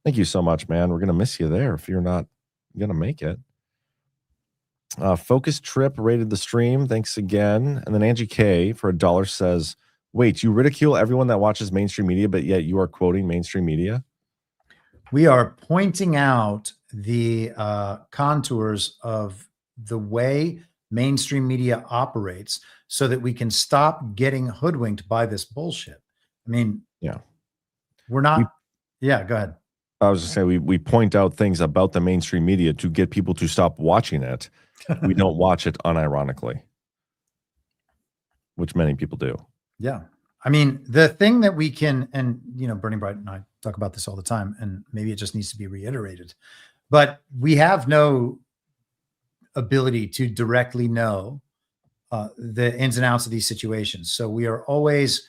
F: Thank you so much, man. We're going to miss you there if you're not going to make it. Focus Trip rated the stream. Thanks again. And then Angie K for $1 says, wait, you ridicule everyone that watches mainstream media, but yet you are quoting mainstream media?
P: We are pointing out the contours of the way mainstream media operates so that we can stop getting hoodwinked by this bullshit. I mean, we're not. Go ahead.
F: I was just saying we point out things about the mainstream media to get people to stop watching it. We don't watch it unironically, which many people do.
P: Yeah. I mean, the thing that we can, and Bernie Bright and I talk about this all the time, and maybe it just needs to be reiterated, but we have no ability to directly know the ins and outs of these situations. So we are always,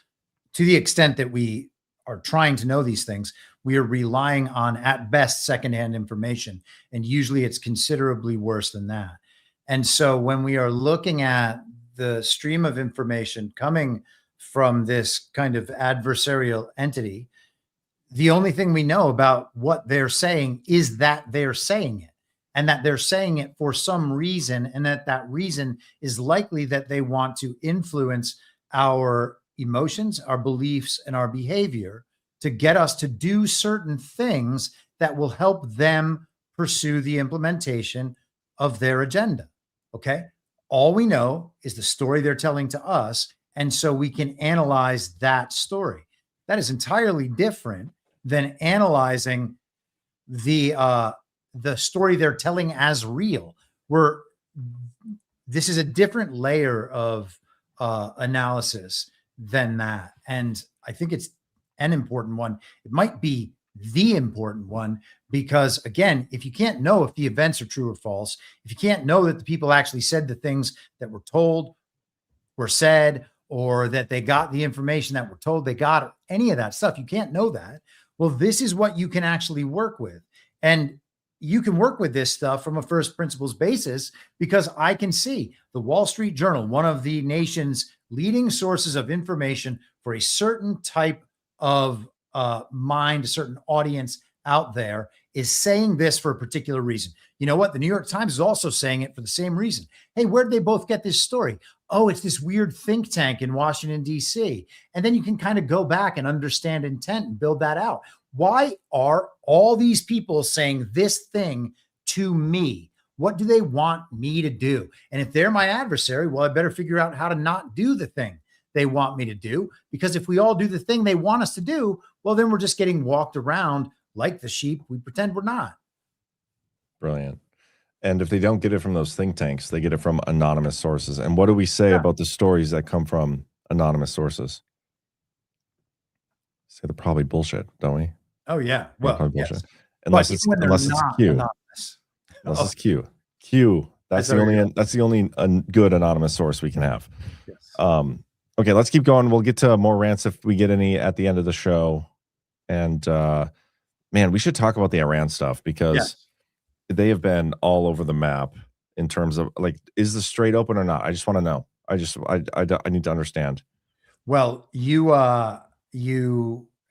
P: to the extent that we are trying to know these things, we are relying on, at best, secondhand information. And usually it's considerably worse than that. And so when we are looking at the stream of information coming from this kind of adversarial entity, the only thing we know about what they're saying is that they're saying it. and that they're saying it for some reason, and that reason is likely that they want to influence our emotions, our beliefs, and our behavior to get us to do certain things that will help them pursue the implementation of their agenda. Okay. All we know is the story they're telling to us. And so we can analyze that story. That is entirely different than analyzing the story they're telling as real. This is a different layer of analysis than that. And I think it's an important one. It might be the important one, because again, if you can't know if the events are true or false, if you can't know that the people actually said the things that were told were said, or that they got the information that were told they got, any of that stuff, you can't know that. Well, this is what you can actually work with. And you can work with this stuff from a first principles basis, because I can see the Wall Street Journal, one of the nation's leading sources of information for a certain type of mind, a certain audience out there, is saying this for a particular reason. You know what? The New York Times is also saying it for the same reason. Hey, where did they both get this story? Oh, it's this weird think tank in Washington, D.C. And then you can kind of go back and understand intent and build that out. Why are all these people saying this thing to me? What do they want me to do? And if they're my adversary, well, I better figure out how to not do the thing they want me to do. Because if we all do the thing they want us to do, well, then we're just getting walked around like the sheep we pretend we're not.
F: Brilliant. And if they don't get it from those think tanks, they get it from anonymous sources. And what do we say about the stories that come from anonymous sources? Say they're probably bullshit, don't we?
P: Oh, yeah. Well, yes.
F: Unless it's Q.
P: Anonymous.
F: Unless it's Q. Q. That's the only good anonymous source we can have.
P: Yes.
F: Okay, let's keep going. We'll get to more rants if we get any at the end of the show. And man, we should talk about the Iran stuff, because they have been all over the map in terms of, like, is the strait open or not? I just want to know. I need to understand.
P: Well, you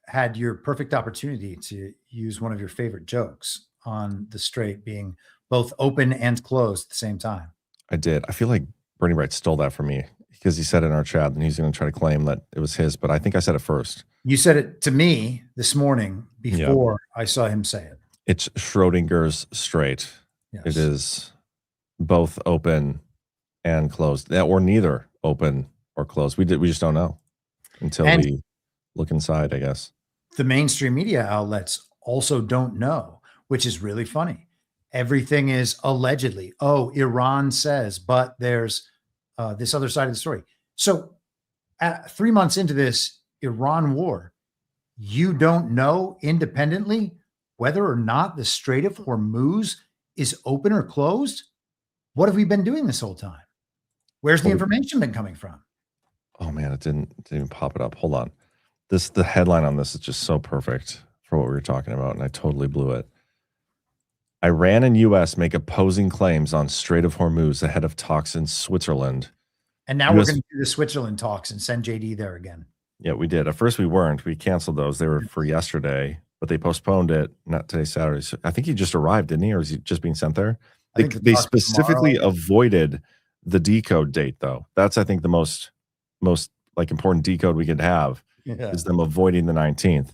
P: had your perfect opportunity to use one of your favorite jokes on the strait being both open and closed at the same time.
F: I did. I feel like Bernie Wright stole that from me, because he said it in our chat and he's going to try to claim that it was his, but I think I said it first.
P: You said it to me this morning before I saw him say it.
F: It's Schrodinger's strait.
P: Yes.
F: It is both open and closed, or neither open or closed. We just don't know until we look inside, I guess.
P: The mainstream media outlets also don't know, which is really funny. Everything is allegedly, oh, Iran says, but there's this other side of the story. So 3 months into this Iran war, you don't know independently whether or not the Strait of Hormuz is open or closed. What have we been doing this whole time? Where's the information been coming from?
F: Oh man, it didn't even pop it up. Hold on. The headline on this is just so perfect for what we were talking about, and I totally blew it. Iran and U.S. make opposing claims on Strait of Hormuz ahead of talks in Switzerland.
P: And now we're going to do the Switzerland talks and send JD there again.
F: Yeah, we did. At first we weren't. We canceled those. They were for yesterday, but they postponed it. Not today, Saturday. So I think he just arrived, didn't he? Or is he just being sent there? They specifically avoided the decode date, though. That's, I think, the most like important decode we could have is them avoiding the 19th.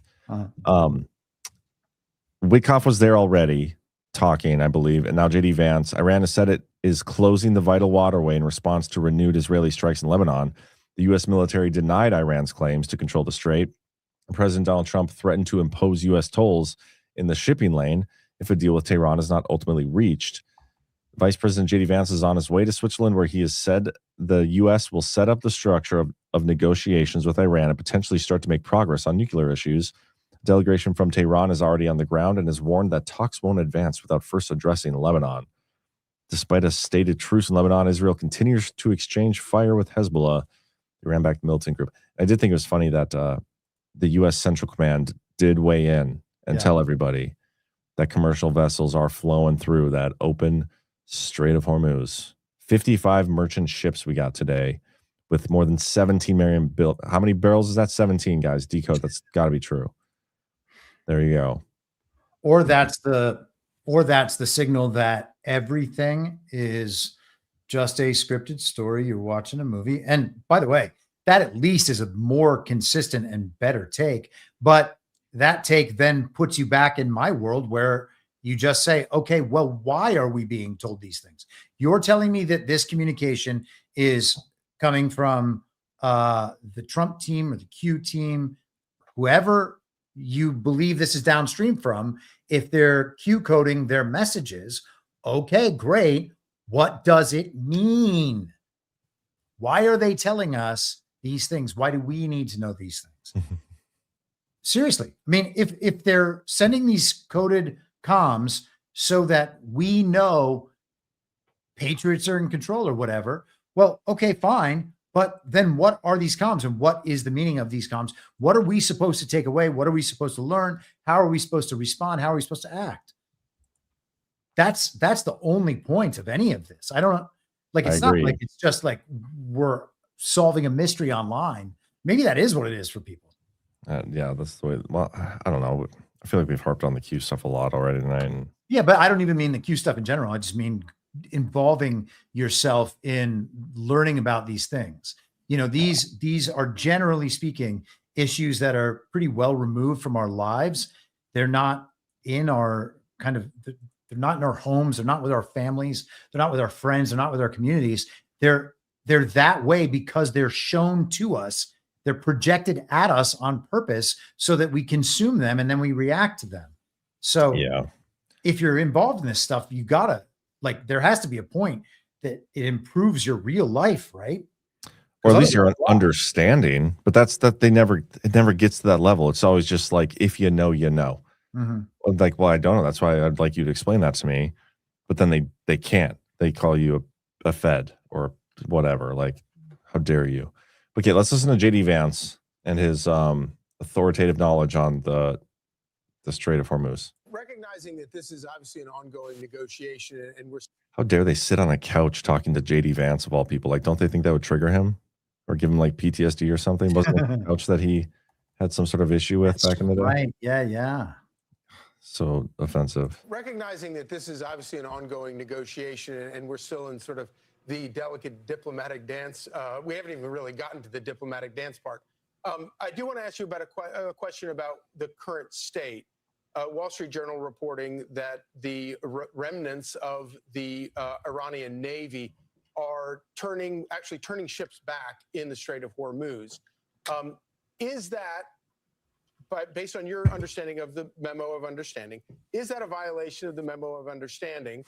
F: Witkoff was there already talking, I believe, and now JD Vance. Iran has said it is closing the vital waterway in response to renewed Israeli strikes in Lebanon. The U.S. military denied Iran's claims to control the strait. President Donald Trump threatened to impose U.S. tolls in the shipping lane if a deal with Tehran is not ultimately reached. Vice President JD Vance is on his way to Switzerland, where he has said the U.S. will set up the structure of negotiations with Iran and potentially start to make progress on nuclear issues. A delegation from Tehran is already on the ground and has warned that talks won't advance without first addressing Lebanon. Despite a stated truce in Lebanon, Israel continues to exchange fire with Hezbollah, the Iran-backed militant group. I did think it was funny that the U.S. Central Command did weigh in and tell everybody that commercial vessels are flowing through that open Strait of Hormuz. 55 merchant ships we got today with more than 17 million built. How many barrels is that? 17, guys. Decode. That's got to be true. There you go.
P: Or that's the signal that everything is just a scripted story. You're watching a movie. And by the way, that at least is a more consistent and better take. But that take then puts you back in my world where you just say, okay, well, why are we being told these things? You're telling me that this communication is coming from the Trump team or the Q team, whoever you believe this is downstream from. If they're Q coding their messages, okay, great. What does it mean? Why are they telling us these things? Why do we need to know these things? Seriously. I mean, if they're sending these coded comms so that we know patriots are in control or whatever, well, okay, fine. But then what are these comms and what is the meaning of these comms? What are we supposed to take away? What are we supposed to learn? How are we supposed to respond? How are we supposed to act? That's the only point of any of this. I don't like, it's not like it's just like we're solving a mystery online. Maybe that is what it is for people.
F: Yeah, that's the way. Well, I don't know. I feel like we've harped on the Q stuff a lot already tonight. And
P: yeah, but I don't even mean the Q stuff in general. I just mean involving yourself in learning about these things. You know, these are generally speaking issues that are pretty well removed from our lives. They're not in our they're not in our homes. They're not with our families. They're not with our friends. They're not with our communities. They're that way because they're shown to us. They're projected at us on purpose so that we consume them and then we react to them. So
F: yeah,
P: if you're involved in this stuff, you gotta, like, there has to be a point that it improves your real life, right?
F: Or at least your understanding. But it never gets to that level. It's always just like, if you know, you know.
P: Mm-hmm.
F: Like, well, I don't know. That's why I'd like you to explain that to me. But then they can't. They call you a Fed or whatever. Like, how dare you? Okay, let's listen to JD Vance and his authoritative knowledge on the Strait of Hormuz.
C: Recognizing that this is obviously an ongoing negotiation, and we're
F: How dare they sit on a couch talking to JD Vance of all people? Like, don't they think that would trigger him or give him like PTSD or something? Wasn't it a couch that he had some sort of issue with back in the day?
P: Right. Yeah.
F: So offensive.
C: recognizing that this is obviously an ongoing negotiation, and we're still in sort of the delicate diplomatic dance. We haven't even really gotten to the diplomatic dance part. I do want to ask you about a question about the current state. Wall Street Journal reporting that the remnants of the Iranian Navy are actually turning ships back in the Strait of Hormuz. Is that, based on your understanding of the memo of understanding, is that a violation of the memo of understanding?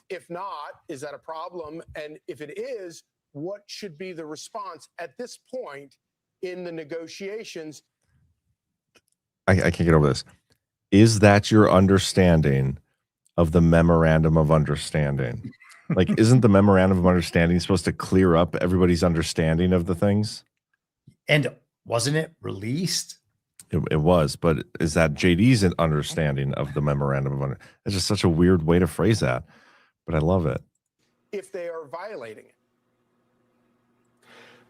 C: If not, is that a problem? And if it is, what should be the response at this point in the negotiations?
F: I can't get over this. Is that your understanding of the memorandum of understanding? Like, isn't the memorandum of understanding supposed to clear up everybody's understanding of the things?
P: And wasn't it released?
F: It was, but is that JD's understanding of the memorandum of understanding? It's just such a weird way to phrase that, but I love it.
C: If they are violating it.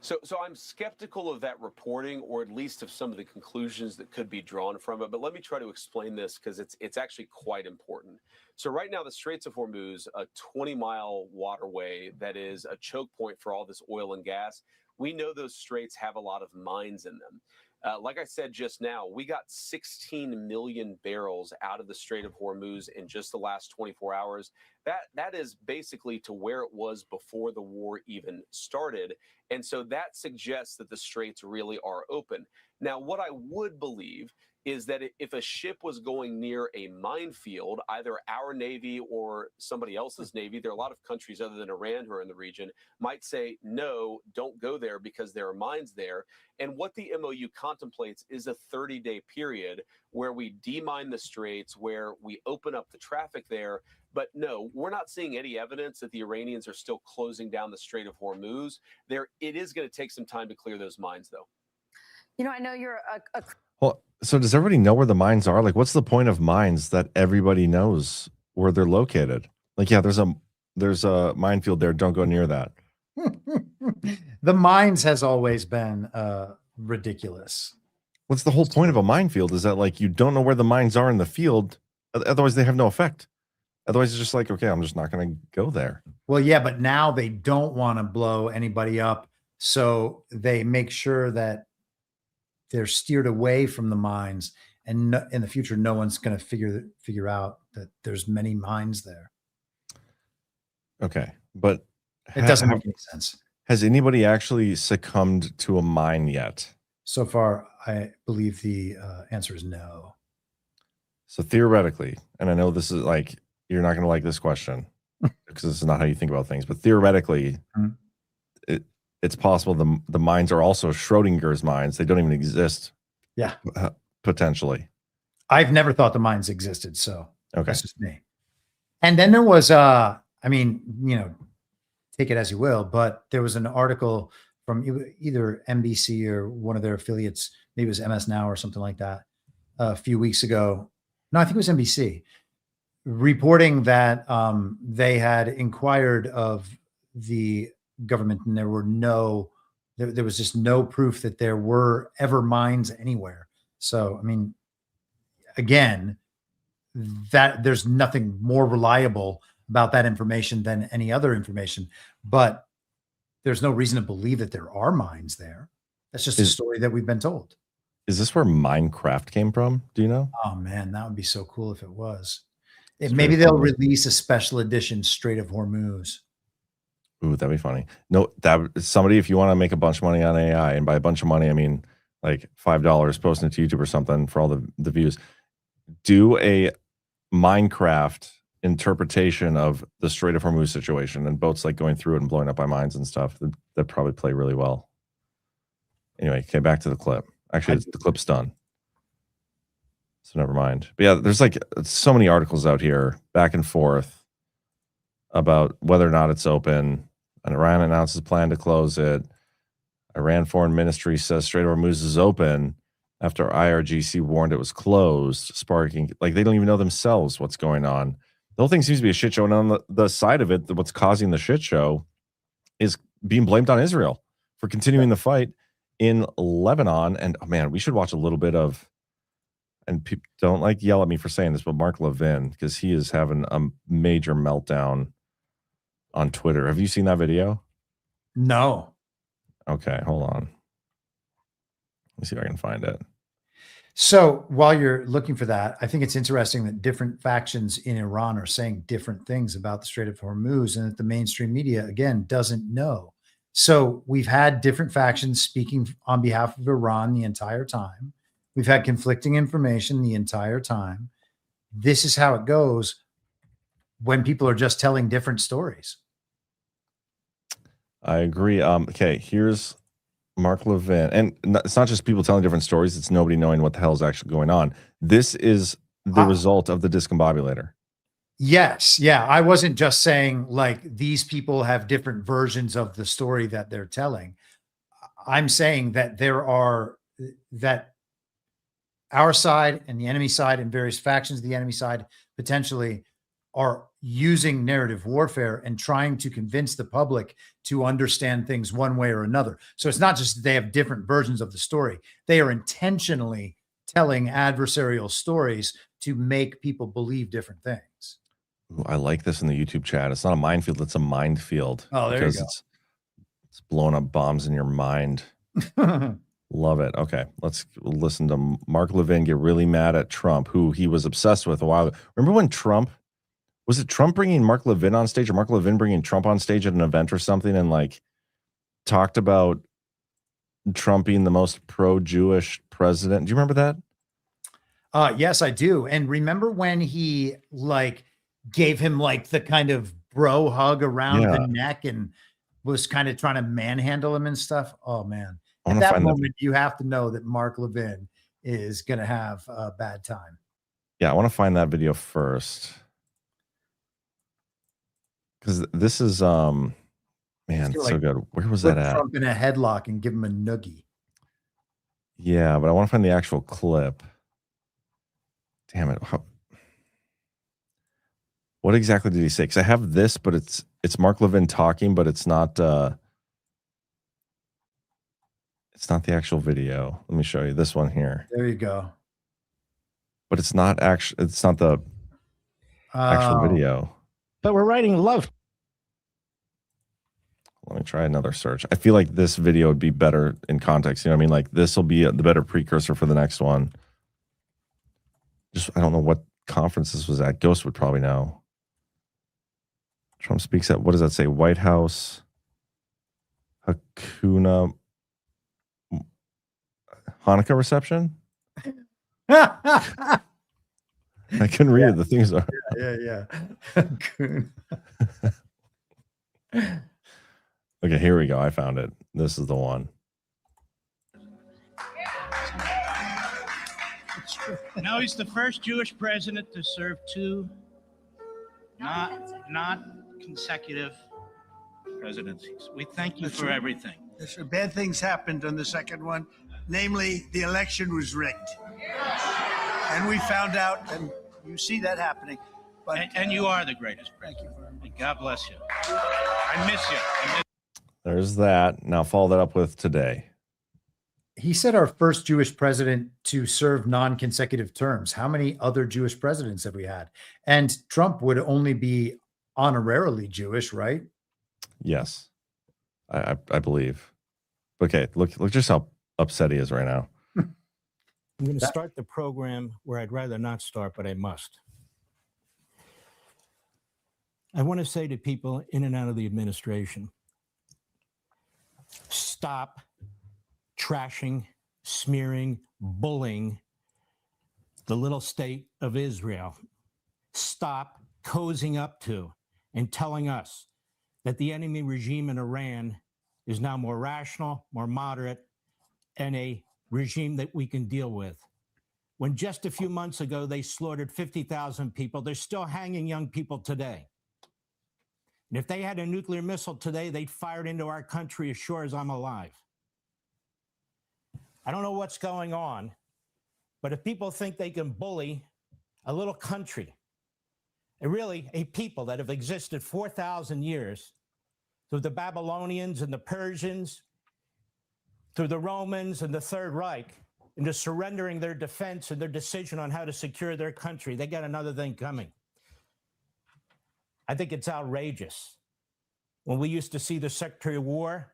V: So I'm skeptical of that reporting, or at least of some of the conclusions that could be drawn from it. But let me try to explain this, because it's actually quite important. So right now, the Straits of Hormuz, a 20-mile waterway that is a choke point for all this oil and gas, we know those straits have a lot of mines in them. Like I said just now, we got 16 million barrels out of the Strait of Hormuz in just the last 24 hours. That is basically to where it was before the war even started. And so that suggests that the straits really are open. Now, what I would believe is that if a ship was going near a minefield, either our Navy or somebody else's Navy, there are a lot of countries other than Iran who are in the region, might say, no, don't go there because there are mines there. And what the MOU contemplates is a 30-day period where we demine the straits, where we open up the traffic there. But no, we're not seeing any evidence that the Iranians are still closing down the Strait of Hormuz. It is going to take some time to clear those mines, though.
W: You know, I know you're a
F: Well, so does everybody know where the mines are? Like, what's the point of mines that everybody knows where they're located? Like, yeah, there's a minefield there. Don't go near that.
P: The mines has always been ridiculous.
F: What's the whole point of a minefield? Is that, like, you don't know where the mines are in the field, otherwise they have no effect. Otherwise, it's just like, okay, I'm just not going to go there.
P: Well, yeah, but now they don't want to blow anybody up. So they make sure that they're steered away from the mines. And in the future, no one's going to figure out that there's many mines there.
F: Okay. But
P: it doesn't make any sense.
F: Has anybody actually succumbed to a mine yet?
P: So far, I believe the answer is no.
F: So theoretically, and I know this is like, you're not going to like this question because this is not how you think about things, but theoretically, it's possible the mines are also Schrodinger's mines. They don't even exist.
P: Yeah.
F: Potentially.
P: I've never thought the mines existed. So
F: okay.
P: That's just me. And then there was, I mean, take it as you will, but there was an article from either NBC or one of their affiliates, maybe it was MS Now or something like that, a few weeks ago. No, I think it was NBC, reporting that they had inquired of the government and there was just no proof that there were ever mines anywhere. So, I mean, again, that there's nothing more reliable about that information than any other information, but there's no reason to believe that there are mines there. That's just a story that we've been told.
F: Is this where Minecraft came from? Do you know?
P: Oh man, that would be so cool if it was. Maybe they'll release a special edition Strait of Hormuz.
F: Ooh, that'd be funny. No, somebody, if you want to make a bunch of money on AI, and by a bunch of money, I mean like $5 posting it to YouTube or something for all the views, do a Minecraft interpretation of the Strait of Hormuz situation and boats like going through it and blowing up by mines and stuff. That probably play really well. Anyway, okay, back to the clip. Actually, the clip's done. So never mind. But yeah, there's like so many articles out here back and forth about whether or not it's open. And Iran announces a plan to close it. Iran Foreign Ministry says Strait of Hormuz is open after IRGC warned it was closed, sparking, like they don't even know themselves what's going on. The whole thing seems to be a shit show. And on the side of it, what's causing the shit show is being blamed on Israel for continuing the fight in Lebanon. And oh man, we should watch a little bit of, and people don't like yell at me for saying this, but Mark Levin, because he is having a major meltdown on Twitter. Have you seen that video?
P: No.
F: Okay, hold on. Let's see if I can find it.
P: So while you're looking for that, I think it's interesting that different factions in Iran are saying different things about the Strait of Hormuz and that the mainstream media, again, doesn't know. So we've had different factions speaking on behalf of Iran the entire time. We've had conflicting information the entire time. This is how it goes when people are just telling different stories.
F: I agree. Okay, here's Mark Levin. And it's not just people telling different stories. It's nobody knowing what the hell is actually going on. This is the result of the discombobulator.
P: Yes. Yeah. I wasn't just saying like these people have different versions of the story that they're telling. I'm saying that that our side and the enemy side and various factions of the enemy side potentially are using narrative warfare and trying to convince the public to understand things one way or another. So it's not just that they have different versions of the story. They are intentionally telling adversarial stories to make people believe different things.
F: Ooh, I like this in the YouTube chat. It's not a minefield, it's a minefield.
P: Oh, there you go.
F: It's blowing up bombs in your mind. Love it. Okay, let's listen to Mark Levin get really mad at Trump, who he was obsessed with a while ago. Remember when was it Trump bringing Mark Levin on stage or Mark Levin bringing Trump on stage at an event or something and like talked about Trump being the most pro-Jewish president? Do you remember that?
P: Yes, I do. And remember when he like gave him like the kind of bro hug around the neck and was kind of trying to manhandle him and stuff? Oh man. At that moment, you have to know that Mark Levin is going to have a bad time.
F: Yeah, I want to find that video first. Because this is, man, it's so good. Where was that at?
P: Trump in a headlock and give him a noogie.
F: Yeah, but I want to find the actual clip. Damn it. What exactly did he say? Because I have this, but it's Mark Levin talking, but it's not the actual video. Let me show you this one here.
P: There you go.
F: But it's not actually, it's not the, actual video.
B: But we're writing love.
F: Let me try another search. I feel like this video would be better in context. You know what I mean? Like this will be the better precursor for the next one. Just, I don't know what conference this was at. Ghost would probably know. Trump speaks at, what does that say? White House, Hakuna, Hanukkah reception? I couldn't read it. The things are.
P: Yeah.
F: Okay, here we go. I found it. This is the one.
B: Now he's the first Jewish president to serve two not consecutive presidencies. We thank you for everything.
M: Bad things happened on the second one. Namely, the election was rigged. And we found out, and you see that happening. But,
B: and you are the greatest president. And God bless you. I miss you.
F: There's that. Now follow that up with today.
P: He said our first Jewish president to serve non-consecutive terms. How many other Jewish presidents have we had? And Trump would only be honorarily Jewish, right?
F: Yes, I believe. Okay, look just how upset he is right now.
B: I'm going to start the program where I'd rather not start, but I must. I want to say to people in and out of the administration, stop trashing, smearing, bullying the little state of Israel. Stop cozying up to and telling us that the enemy regime in Iran is now more rational, more moderate, and a regime that we can deal with. When just a few months ago, they slaughtered 50,000 people, they're still hanging young people today. And if they had a nuclear missile today, they'd fire it into our country as sure as I'm alive. I don't know what's going on, but if people think they can bully a little country, and really a people that have existed 4,000 years, through the Babylonians and the Persians, through the Romans and the Third Reich, into surrendering their defense and their decision on how to secure their country, they got another thing coming. I think it's outrageous. When we used to see the Secretary of War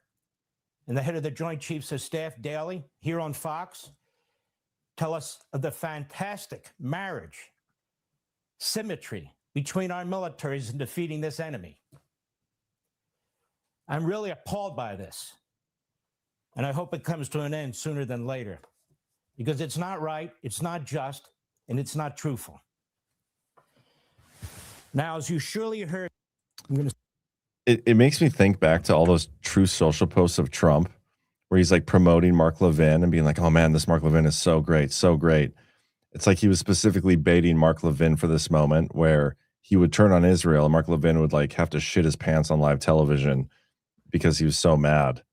B: and the head of the Joint Chiefs of Staff daily here on Fox tell us of the fantastic marriage, symmetry between our militaries in defeating this enemy. I'm really appalled by this. And I hope it comes to an end sooner than later, because it's not right, it's not just, and it's not truthful. Now, as you surely heard,
F: It makes me think back to all those Truth Social posts of Trump, where he's like promoting Mark Levin and being like, oh man, this Mark Levin is so great, so great. It's like he was specifically baiting Mark Levin for this moment where he would turn on Israel and Mark Levin would like have to shit his pants on live television because he was so mad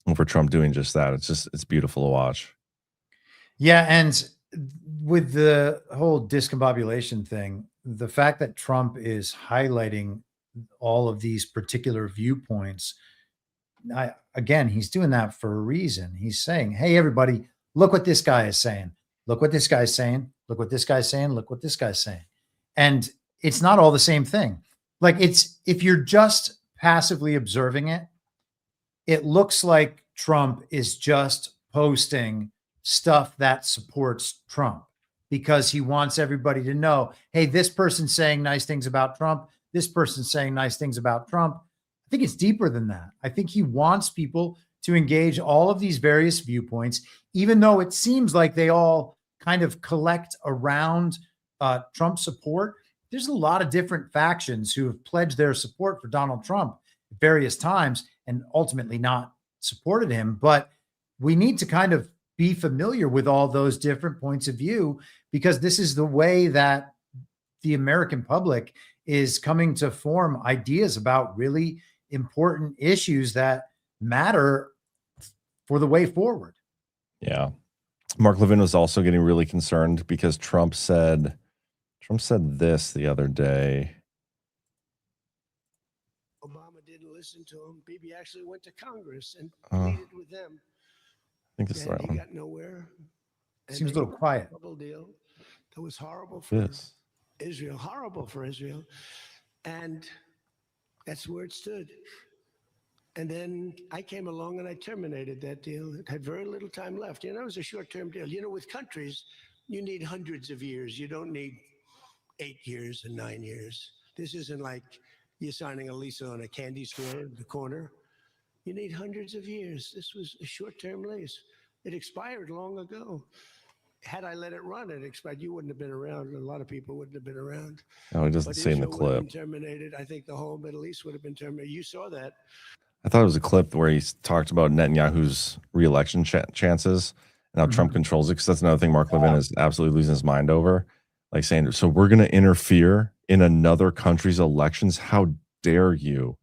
F: over Trump doing just that. It's beautiful to watch.
P: Yeah. And with the whole discombobulation thing, the fact that Trump is highlighting all of these particular viewpoints, again, he's doing that for a reason. He's saying, hey, everybody, look what this guy is saying. Look what this guy's saying. Look what this guy's saying. Look what this guy's saying. And it's not all the same thing. Like if you're just passively observing it, it looks like Trump is just posting stuff that supports Trump because he wants everybody to know, hey, this person's saying nice things about Trump. This person's saying nice things about Trump. I think it's deeper than that. I think he wants people to engage all of these various viewpoints, even though it seems like they all kind of collect around Trump support. There's a lot of different factions who have pledged their support for Donald Trump at various times and ultimately not supported him. But we need to kind of be familiar with all those different points of view, because this is the way that the American public is coming to form ideas about really important issues that matter for the way forward.
F: Yeah. Mark Levin was also getting really concerned because Trump said this the other day.
M: Obama didn't listen to him. Bibi actually went to Congress and pleaded with them.
F: I think this is the right
M: he
F: one.
M: got nowhere.
P: Seems a little quiet.
M: Deal. That was horrible
F: for this.
M: Israel, horrible for Israel. And that's where it stood. And then I came along and I terminated that deal. It had very little time left. You know, it was a short-term deal. You know, with countries, you need hundreds of years. You don't need 8 years and 9 years. This isn't like you're signing a lease on a candy store in the corner. You need hundreds of years. This was a short-term lease. It expired long ago. Had I let it run, it expired. You wouldn't have been around. A lot of people wouldn't have been around.
F: Oh, it doesn't
M: But
F: say in the
M: Israel would have
F: clip.
M: been terminated. I think the whole Middle East would have been terminated. You saw that.
F: I thought it was a clip where he talked about Netanyahu's re-election chances and how Trump controls it, because that's another thing Mark Levin is absolutely losing his mind over. Like saying, so we're going to interfere in another country's elections? How dare you?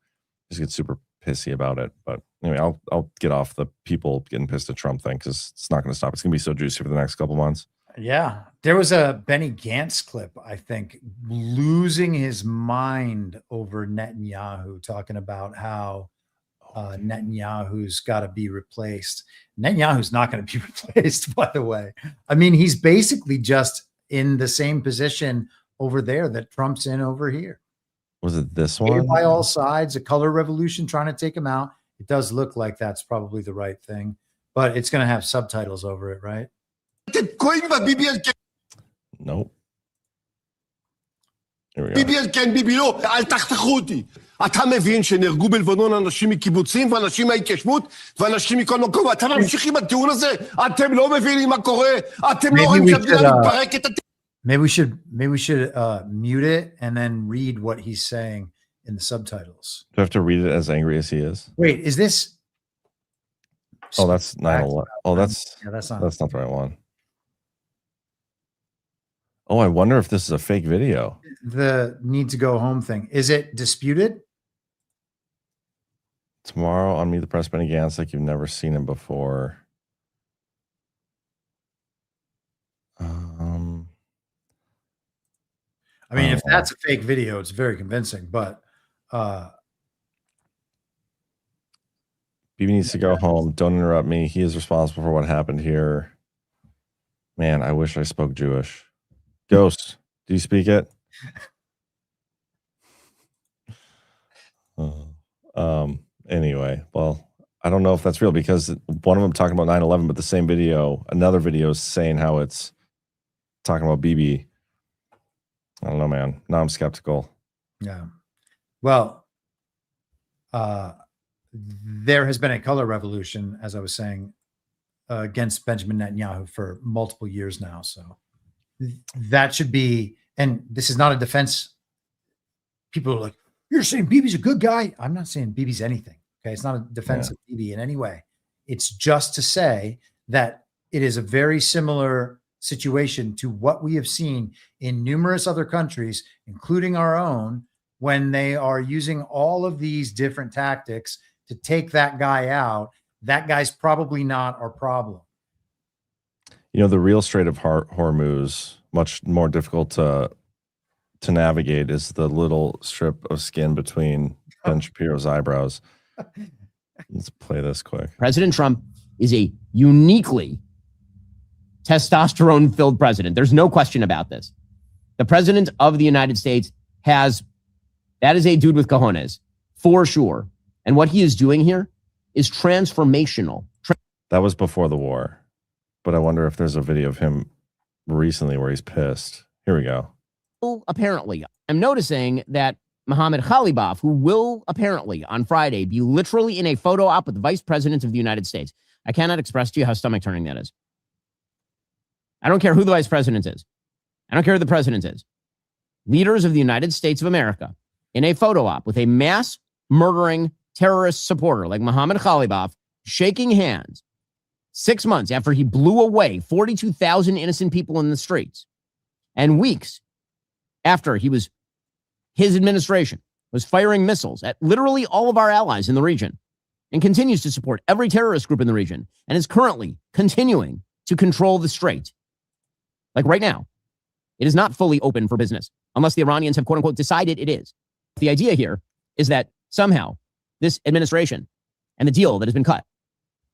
F: Just get super pissy about it. But anyway, I'll get off the people getting pissed at Trump thing, because it's not going to stop. It's going to be so juicy for the next couple months.
P: Yeah. There was a Benny Gantz clip, I think, losing his mind over Netanyahu, talking about how Netanyahu's got to be replaced. Netanyahu's not going to be replaced, by the way. I mean, he's basically just in the same position over there that Trump's in over here.
F: Was it this one?
P: By all sides, a color revolution trying to take him out. It does look like that's probably the right thing, but it's going to have subtitles over it, right?
F: Nope.
D: ביבי כן, ביבי לא, אל תחתכו אותי. אתה מבין שנהרגו בלבנון אנשים מקיבוצים ואנשים מההתיישבות ואנשים מכל מקום, ואתה ממשיך עם הטיעון הזה? אתם לא מבינים מה קורה? אתם לא רואים שהמדינה מתפרקת?
P: Maybe we should mute it and then read what he's saying in the subtitles.
F: Do I have to read it as angry as he is?
P: Wait, is this?
F: Oh, that's 9/11. Oh, that's
P: not
F: the right one. Oh, I wonder if this is a fake video.
P: The need to go home thing. Is it disputed?
F: Tomorrow on Meet the Press, Benny Gantz, like you've never seen him before.
P: I mean, if that's a fake video, it's very convincing, but
F: BB needs to go home. Don't interrupt me. He is responsible for what happened here. Man, I wish I spoke Jewish. Ghost, do you speak it? Anyway, well, I don't know if that's real, because one of them talking about 9/11, but the same video, another video is saying how it's talking about BB. I don't know, man. Now I'm skeptical.
P: Yeah. Well, there has been a color revolution, as I was saying, against Benjamin Netanyahu for multiple years now. So that should be, and this is not a defense. People are like, you're saying Bibi's a good guy. I'm not saying Bibi's anything. Okay. It's not a defense of Bibi in any way. It's just to say that it is a very similar situation to what we have seen in numerous other countries, including our own, when they are using all of these different tactics to take that guy out. That guy's probably not our problem.
F: You know, the real Strait of Hormuz, much more difficult to navigate, is the little strip of skin between Ben Shapiro's eyebrows. Let's play this quick.
H: President Trump is a uniquely testosterone-filled president. There's no question about this. The president of the United States that is a dude with cojones, for sure. And what he is doing here is transformational.
F: That was before the war, but I wonder if there's a video of him recently where he's pissed. Here we go.
H: Apparently, I'm noticing that Mohammed Khalibaf, who will apparently on Friday be literally in a photo op with the vice president of the United States. I cannot express to you how stomach turning that is. I don't care who the vice president is. I don't care who the president is. Leaders of the United States of America in a photo op with a mass murdering terrorist supporter like Mohammed Khalibaf shaking hands 6 months after he blew away 42,000 innocent people in the streets, and weeks after his administration was firing missiles at literally all of our allies in the region, and continues to support every terrorist group in the region, and is currently continuing to control the strait. Like right now, it is not fully open for business unless the Iranians have, quote unquote, decided it is. The idea here is that somehow this administration and the deal that has been cut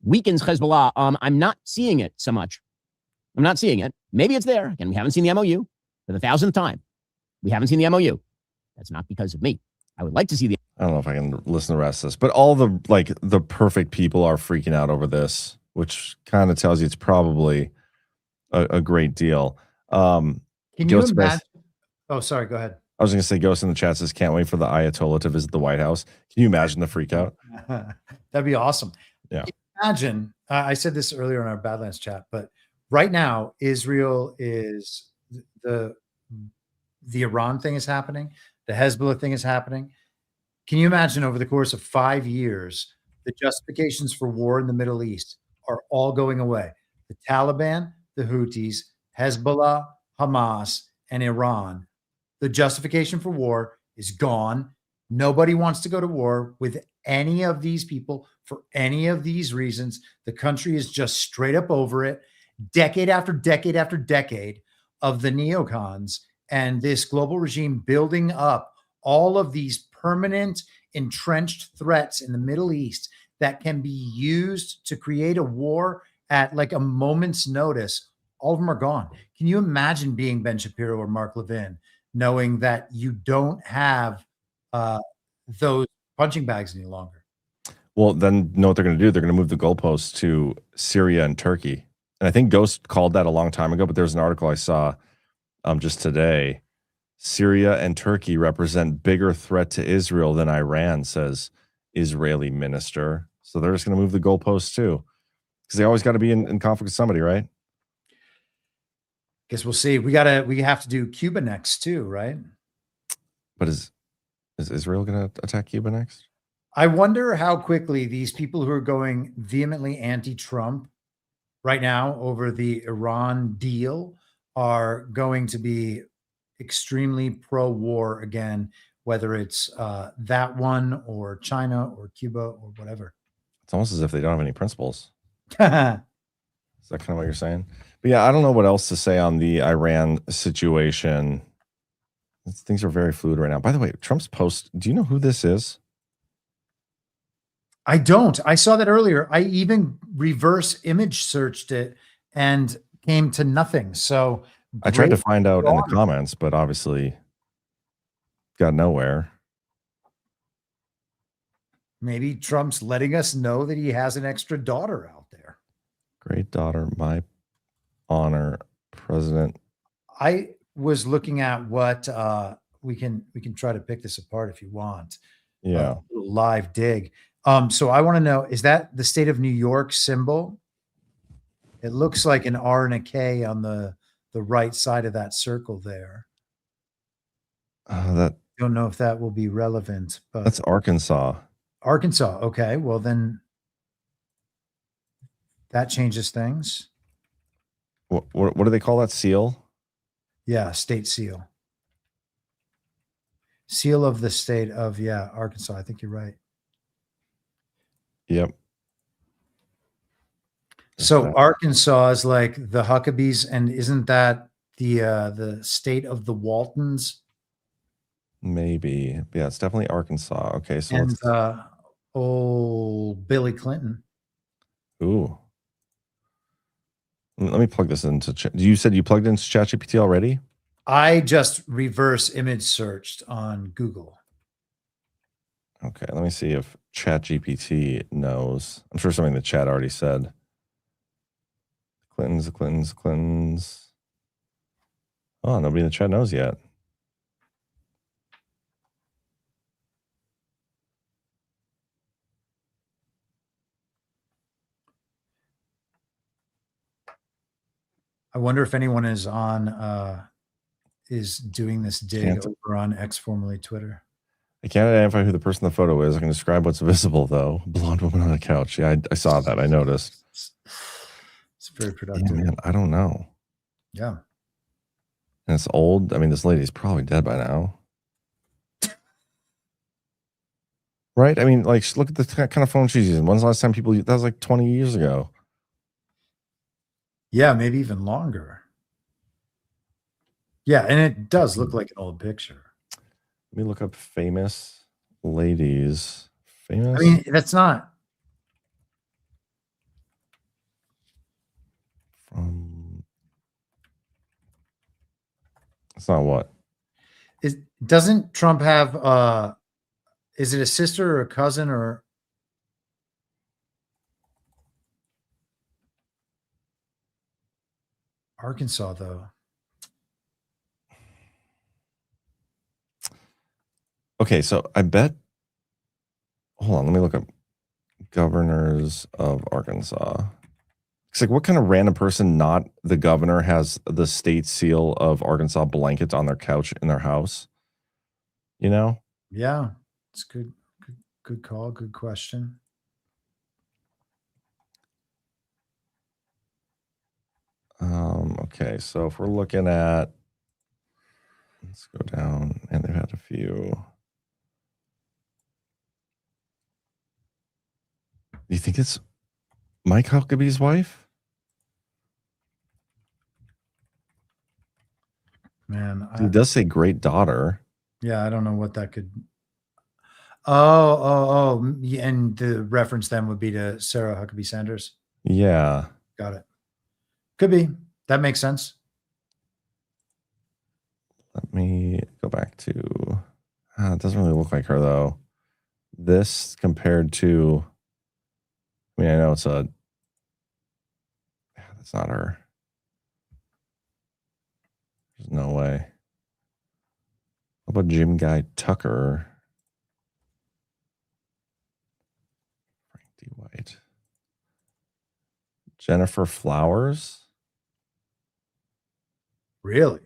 H: weakens Hezbollah. I'm not seeing it so much. I'm not seeing it. Maybe it's there. Again, we haven't seen the MOU for the 1,000th time. We haven't seen the MOU. That's not because of me. I would like to see the.
F: I don't know if I can listen to the rest of this, but all the perfect people are freaking out over this, which kind of tells you it's probably a great deal.
P: Can you imagine? Oh, sorry. Go ahead.
F: I was going to say, Ghost in the chat says, can't wait for the Ayatollah to visit the White House. Can you imagine the freak out?
P: That'd be awesome.
F: Yeah.
P: Imagine, I said this earlier in our Badlands chat, but right now, Israel is the Iran thing is happening. The Hezbollah thing is happening. Can you imagine over the course of 5 years, the justifications for war in the Middle East are all going away? The Taliban, the Houthis, Hezbollah, Hamas, and Iran. The justification for war is gone. Nobody wants to go to war with any of these people for any of these reasons. The country is just straight up over it. Decade after decade after decade of the neocons and this global regime building up all of these permanent entrenched threats in the Middle East that can be used to create a war at like a moment's notice. All of them are gone. Can you imagine being Ben Shapiro or Mark Levin, knowing that you don't have those punching bags any longer?
F: Well, then know what they're going to do? They're going to move the goalposts to Syria and Turkey. And I think Ghost called that a long time ago, but there's an article I saw just today. Syria and Turkey represent bigger threat to Israel than Iran, says Israeli minister. So they're just going to move the goalposts too, because they always got to be in conflict with somebody, right?
P: Guess we'll see. We have to do Cuba next too, right?
F: But is Israel going to attack Cuba next?
P: I wonder how quickly these people who are going vehemently anti-Trump right now over the Iran deal are going to be extremely pro-war again, whether it's that one or China or Cuba or whatever.
F: It's almost as if they don't have any principles. Is that kind of what you're saying? But yeah, I don't know what else to say on the Iran situation. Things are very fluid right now. By the way, Trump's post, do you know who this is?
P: I don't. I saw that earlier. I even reverse image searched it and came to nothing. So
F: I tried to find out in the comments, but obviously got nowhere.
P: Maybe Trump's letting us know that he has an extra daughter out there.
F: Great daughter, my honor, President.
P: I was looking at what we can try to pick this apart if you want.
F: Yeah.
P: Live dig. So I want to know, is that the state of New York symbol? It looks like an R and a K on the right side of that circle there.
F: That
P: don't know if that will be relevant, but
F: that's Arkansas.
P: Arkansas. Okay. Well, then that changes things.
F: What do they call that seal?
P: Yeah. State seal. Seal of the state of, Arkansas. I think you're right.
F: Yep.
P: So Arkansas is like the Huckabees, and isn't that the state of the Waltons?
F: Maybe. Yeah, it's definitely Arkansas. Okay, so
P: and old Billy Clinton.
F: Ooh. Let me plug this into chat. You said you plugged into ChatGPT already?
P: I just reverse image searched on Google.
F: Okay, let me see if ChatGPT knows. I'm sure something in the chat already said. Clintons. Oh, nobody in the chat knows yet.
P: I wonder if anyone is on is doing this dig over on X, formerly Twitter.
F: I can't identify who the person in the photo is. I can describe what's visible, though. Blonde woman on a couch. Yeah, I saw that. I noticed.
P: It's very productive.
F: Yeah, man, I don't know.
P: Yeah.
F: And it's old. I mean, this lady's probably dead by now. Right? I mean, like, look at the kind of phone she's using. When's the last time people used that? Was like 20 years ago.
P: Yeah, maybe even longer. Yeah, and it does look like an old picture.
F: Let me look up famous ladies. Famous?
P: I mean, that's not.
F: It's not what?
P: Doesn't Trump have is it a sister or a cousin or Arkansas though?
F: Okay, so I bet. Hold on, let me look up governors of Arkansas. It's like, what kind of random person, not the governor, has the state seal of Arkansas blanket on their couch in their house? You know?
P: Yeah, it's good call. Good question.
F: Okay, so if we're looking at, let's go down, and they've had a few. Do you think it's Mike Huckabee's wife?
P: Man,
F: He does say great daughter.
P: Yeah, I don't know what that could. Oh, and the reference then would be to Sarah Huckabee Sanders.
F: Yeah.
P: Got it. Could be. That makes sense.
F: Let me go back to. It doesn't really look like her though. This compared to. I mean, I know it's a. That's not her. There's no way. How about Jim Guy Tucker? Frank D. White. Jennifer Flowers?
P: Really?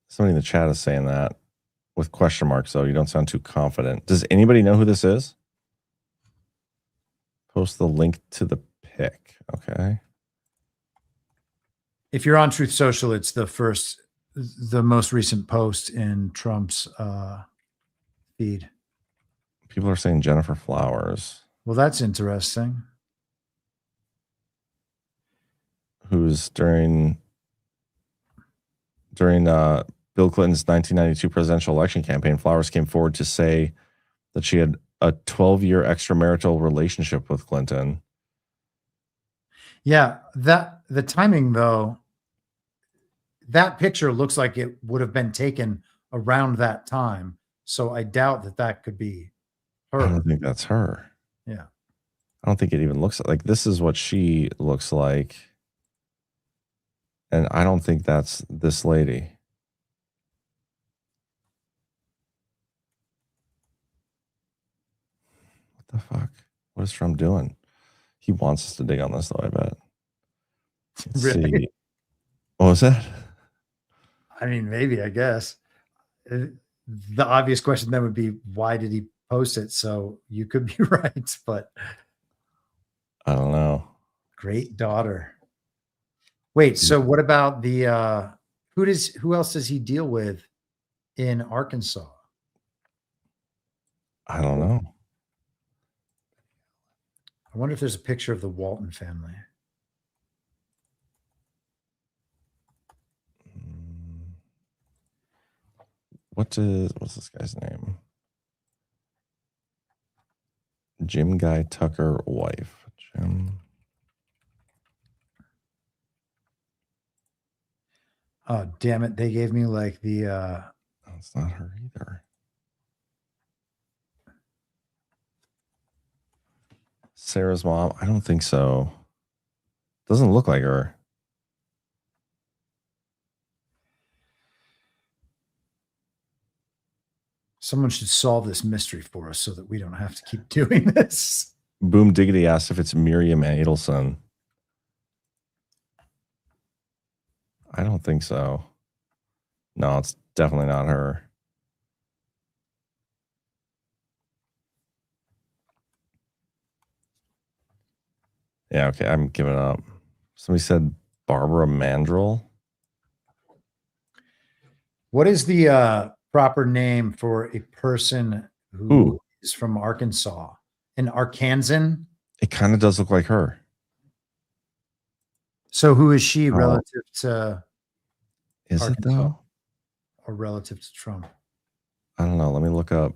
F: Somebody in the chat is saying that with question marks, though. You don't sound too confident. Does anybody know who this is? Post the link to the pic. Okay.
P: If you're on Truth Social, it's the most recent post in Trump's feed.
F: People are saying Jennifer Flowers.
P: Well, that's interesting.
F: Who's during Bill Clinton's 1992 presidential election campaign, Flowers came forward to say that she had a 12-year extramarital relationship with Clinton.
P: Yeah, the timing though, that picture looks like it would have been taken around that time. So I doubt that could be her.
F: I don't think that's her.
P: Yeah.
F: I don't think it even looks like this is what she looks like. And I don't think that's this lady. What the fuck? What is Trump doing? He wants us to dig on this, though, I bet. Let's see. What was that?
P: I mean, maybe, I guess. The obvious question then would be, why did he post it? So you could be right, but
F: I don't know.
P: Great daughter. Wait, so what about the who else does he deal with in Arkansas?
F: I don't know.
P: I wonder if there's a picture of the Walton family.
F: What's this guy's name? Jim Guy Tucker wife. Jim.
P: Oh, damn it. They gave me like the
F: That's not her either. Sarah's mom? I don't think so. Doesn't look like her.
P: Someone should solve this mystery for us so that we don't have to keep doing this.
F: Boom Diggity asked if it's Miriam Adelson. I don't think so. No, it's definitely not her. Yeah, okay, I'm giving up. Somebody said Barbara Mandrell.
P: What is the proper name for a person who is from Arkansas? An Arkansan?
F: It kind of does look like her.
P: So who is she relative to
F: Is
P: Arkansas,
F: it though?
P: or relative to Trump?
F: I don't know. Let me look up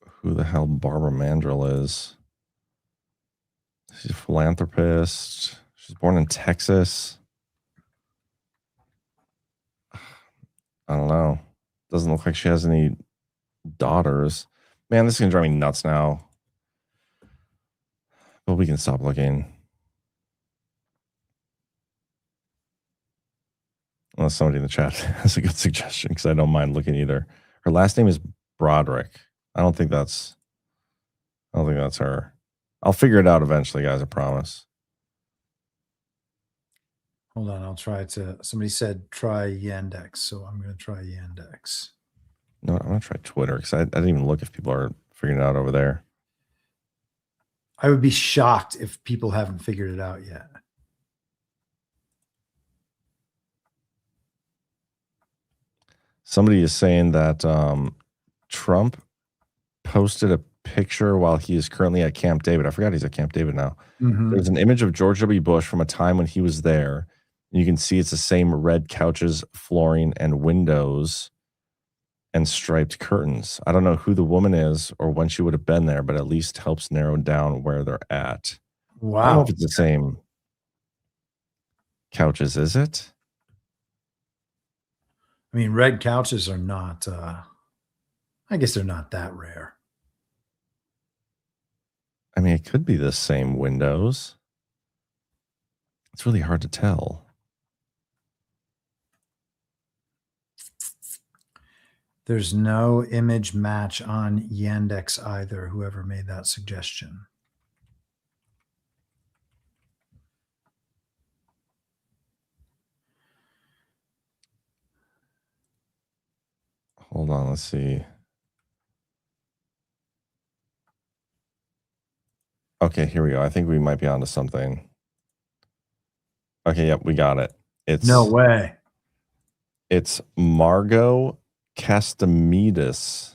F: who the hell Barbara Mandrell is. She's a philanthropist. She's born in Texas. I don't know. Doesn't look like she has any daughters. Man, this is gonna drive me nuts now. But we can stop looking. Unless somebody in the chat has a good suggestion, because I don't mind looking either. Her last name is Broderick. I don't think that's her. I'll figure it out eventually, guys, I promise.
P: Hold on, I'll try to. Somebody said try Yandex, so I'm going to try Yandex.
F: No, I'm going to try Twitter, because I didn't even look if people are figuring it out over there.
P: I would be shocked if people haven't figured it out yet.
F: Somebody is saying that Trump posted a picture while he is currently at Camp David. I forgot he's at Camp David now.
P: Mhm.
F: There's an image of George W. Bush from a time when he was there. And you can see it's the same red couches, flooring, and windows and striped curtains. I don't know who the woman is or when she would have been there, but at least helps narrow down where they're at. I don't know
P: Wow.
F: if it's the same couches, is it?
P: I mean, red couches are not, I guess they're not that rare.
F: I mean, it could be the same windows. It's really hard to tell.
P: There's no image match on Yandex either, whoever made that suggestion.
F: Hold on, let's see. Okay, here we go. I think we might be onto something. Okay, yep, we got it. It's
P: No way.
F: It's Margot Castametis.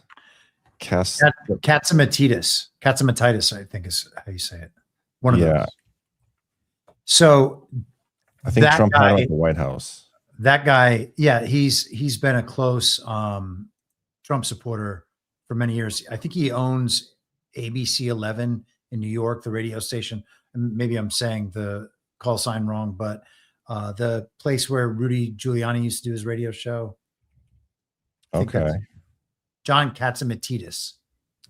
P: Katsamatitis. Katsamatitis, I think is how you say it. One of
F: Yeah.
P: those. So
F: I think
P: that
F: Trump had it
P: guy-
F: at the White House.
P: that guy, yeah, he's been a close Trump supporter for many years. I think he owns ABC 11 in New York, the radio station. And maybe I'm saying the call sign wrong, but the place where Rudy Giuliani used to do his radio show. I think
F: Okay.
P: that's John Katsamatitis.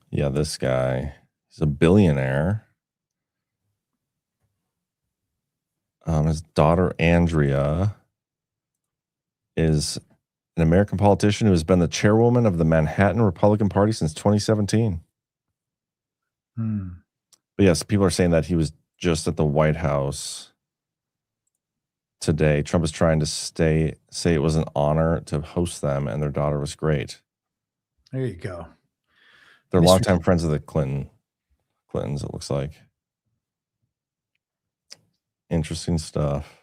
F: Yeah, this guy. He's a billionaire. His daughter, Andrea, is an American politician who has been the chairwoman of the Manhattan Republican Party since 2017.
P: Hmm.
F: But yes, people are saying that he was just at the White House today. Trump is trying to say it was an honor to host them, and their daughter was great.
P: There you go.
F: They're
P: Mr.
F: longtime friends of the Clintons, it looks like. Interesting stuff.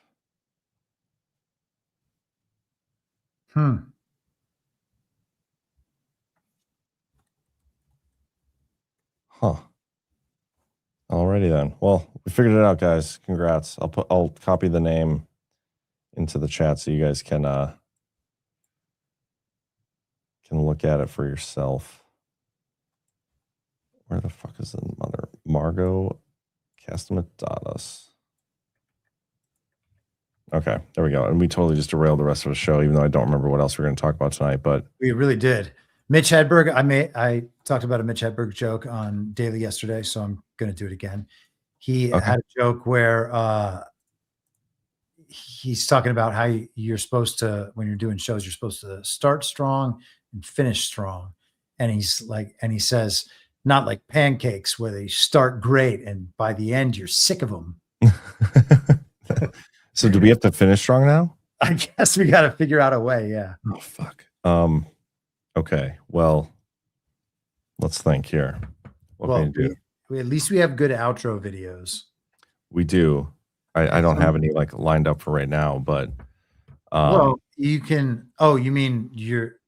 P: Hmm.
F: Huh. Alrighty then. Well, we figured it out, guys. Congrats. I'll copy the name into the chat so you guys can look at it for yourself. Where the fuck is the mother? Margot Castametis. Okay, there we go. And we totally just derailed the rest of the show, even though I don't remember what else we we're going to talk about tonight. But
P: We really did. Mitch Hedberg, I talked about a Mitch Hedberg joke on Daily yesterday, so I'm going to do it again. He had a joke where he's talking about how you're supposed to, when you're doing shows, you're supposed to start strong and finish strong. And he says, not like pancakes where they start great and by the end you're sick of them.
F: so do we have to finish strong now?
P: I guess we got to figure out a way. Yeah.
F: Oh, fuck. Okay. Well, let's think here. What can we do?
P: At least we have good outro videos.
F: We do. I don't have any like lined up for right now, but
P: well, you can. Oh, you mean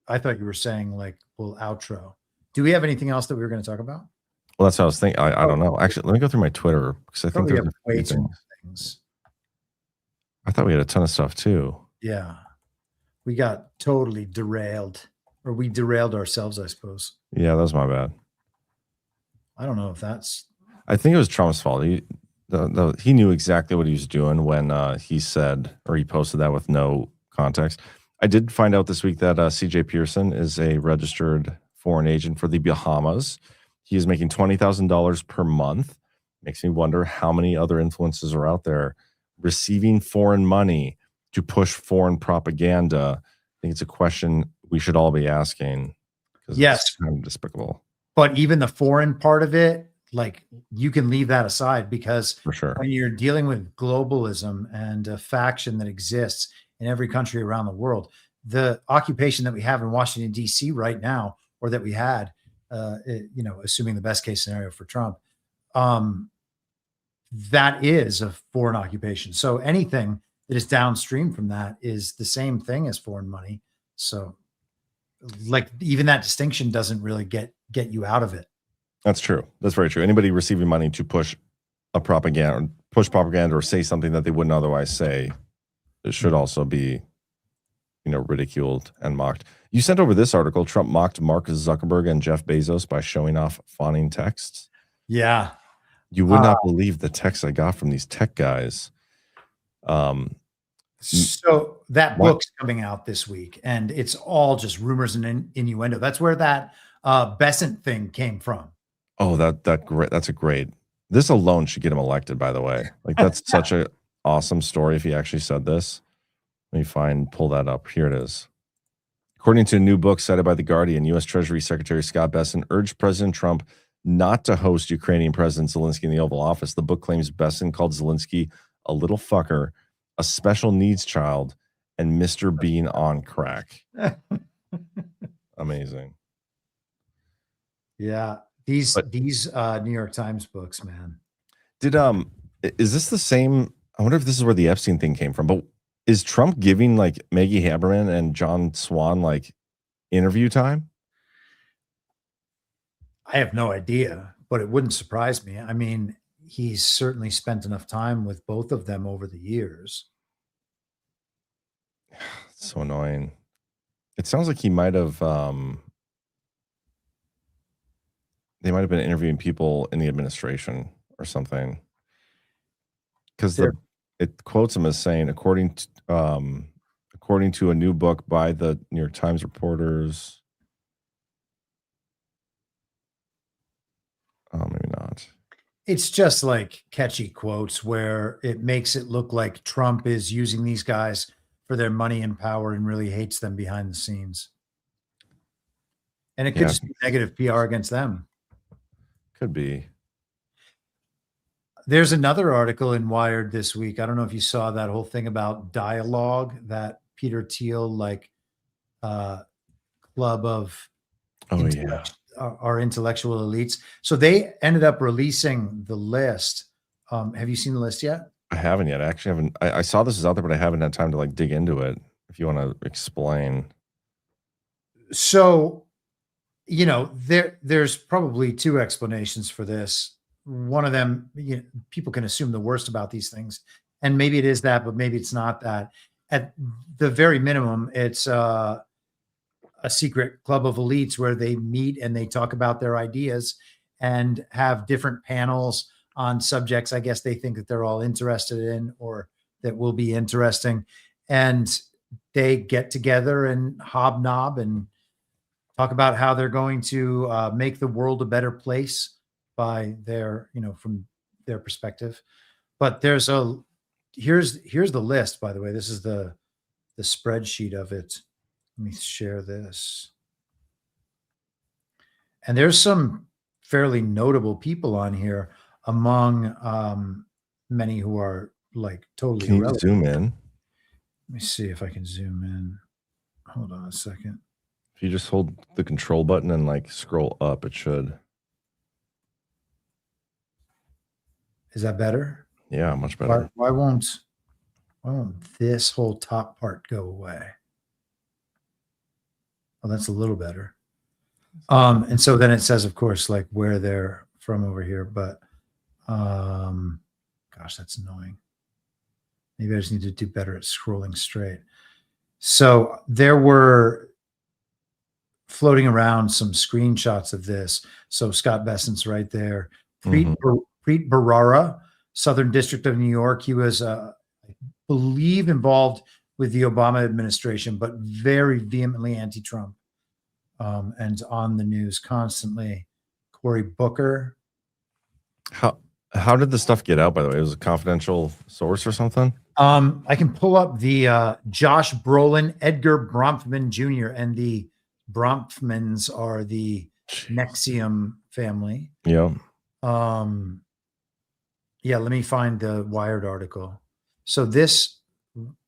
P: I thought you were saying like, well, outro. Do we have anything else that we were going to talk about?
F: well, that's what I was thinking. I don't know. Actually, let me go through my Twitter because I think
P: we
F: there's
P: have
F: a few
P: way too many
F: things.
P: things.
F: I thought we had a ton of stuff too.
P: Yeah. We got totally derailed, or we derailed ourselves, I suppose.
F: Yeah, that was my bad.
P: I don't know if that's.
F: I think it was Trump's fault. He knew exactly what he was doing when he said, or he posted that with no context. I did find out this week that CJ Pearson is a registered foreign agent for the Bahamas. He is making $20,000 per month. Makes me wonder how many other influencers are out there receiving foreign money to push foreign propaganda. I think it's a question we should all be asking.
P: Yes.
F: It's kind of despicable.
P: But even the foreign part of it, like you can leave that aside, because
F: for sure,
P: when you're dealing with globalism and a faction that exists in every country around the world, the occupation that we have in Washington, D.C. right now, or that we had, assuming the best case scenario for Trump, that is a foreign occupation. So anything that is downstream from that is the same thing as foreign money. So like even that distinction doesn't really get you out of it.
F: That's true. That's very true. Anybody receiving money to push propaganda or say something that they wouldn't otherwise say, it should also be, ridiculed and mocked. You sent over this article. Trump mocked Mark Zuckerberg and Jeff Bezos by showing off fawning texts.
P: Yeah.
F: You would not believe the texts I got from these tech guys.
P: So that book's coming out this week, and it's all just rumors and innuendo. That's where that Besant thing came from.
F: Oh, that's a great. This alone should get him elected, by the way. Like that's such a awesome story if he actually said this. Let me pull that up. Here it is. According to a new book cited by The Guardian, U.S. Treasury Secretary Scott Bessent urged President Trump not to host Ukrainian President Zelensky in the Oval Office. The book claims Bessent called Zelensky a little fucker, a special needs child, and Mr. Bean on crack. Amazing.
P: Yeah. These New York Times books, man.
F: Is this the same? I wonder if this is where the Epstein thing came from, but is Trump giving like Maggie Haberman and John Swan like interview time?
P: I have no idea, but it wouldn't surprise me. I mean, he's certainly spent enough time with both of them over the years.
F: It's so annoying. It sounds like he might have they might have been interviewing people in the administration or something. Because it quotes him as saying, according to a new book by the New York Times reporters. Oh, maybe not.
P: It's just like catchy quotes where it makes it look like Trump is using these guys for their money and power and really hates them behind the scenes. And it could just be negative PR against them.
F: Could be.
P: There's another article in Wired this week. I don't know if you saw that whole thing about Dialogue, that Peter Thiel club of our intellectual elites. So they ended up releasing the list. Have you seen the list yet?
F: I haven't yet. I actually haven't. I saw this is out there, but I haven't had time to like dig into it. If you want to explain.
P: So, there's probably two explanations for this. One of them, people can assume the worst about these things, and maybe it is that, but maybe it's not that. At the very minimum, it's a secret club of elites where they meet and they talk about their ideas and have different panels on subjects I guess they think that they're all interested in or that will be interesting. And they get together and hobnob and talk about how they're going to make the world a better place by their, from their perspective. But here's the list, by the way. This is the spreadsheet of it. Let me share this. And there's some fairly notable people on here among many who are like totally
F: Can you
P: irrelevant.
F: zoom in?
P: Let me see if I can zoom in. Hold on a second.
F: If you just hold the control button and like scroll up, it should.
P: Is that better?
F: Yeah, much better.
P: Why won't this whole top part go away? Oh, that's a little better. And so then it says, of course, like where they're from over here, but gosh, that's annoying. Maybe I just need to do better at scrolling straight. So there were floating around some screenshots of this. So Scott Bessent's right there. Preet Bharara, Southern District of New York. He was, I believe, involved with the Obama administration, but very vehemently anti-Trump, and on the news constantly. Cory Booker.
F: How did the stuff get out, by the way? It was a confidential source or something?
P: I can pull up the Josh Brolin, Edgar Bronfman Jr., and the Bronfmans are the Nexium family.
F: Yeah.
P: Yeah, let me find the Wired article. So this,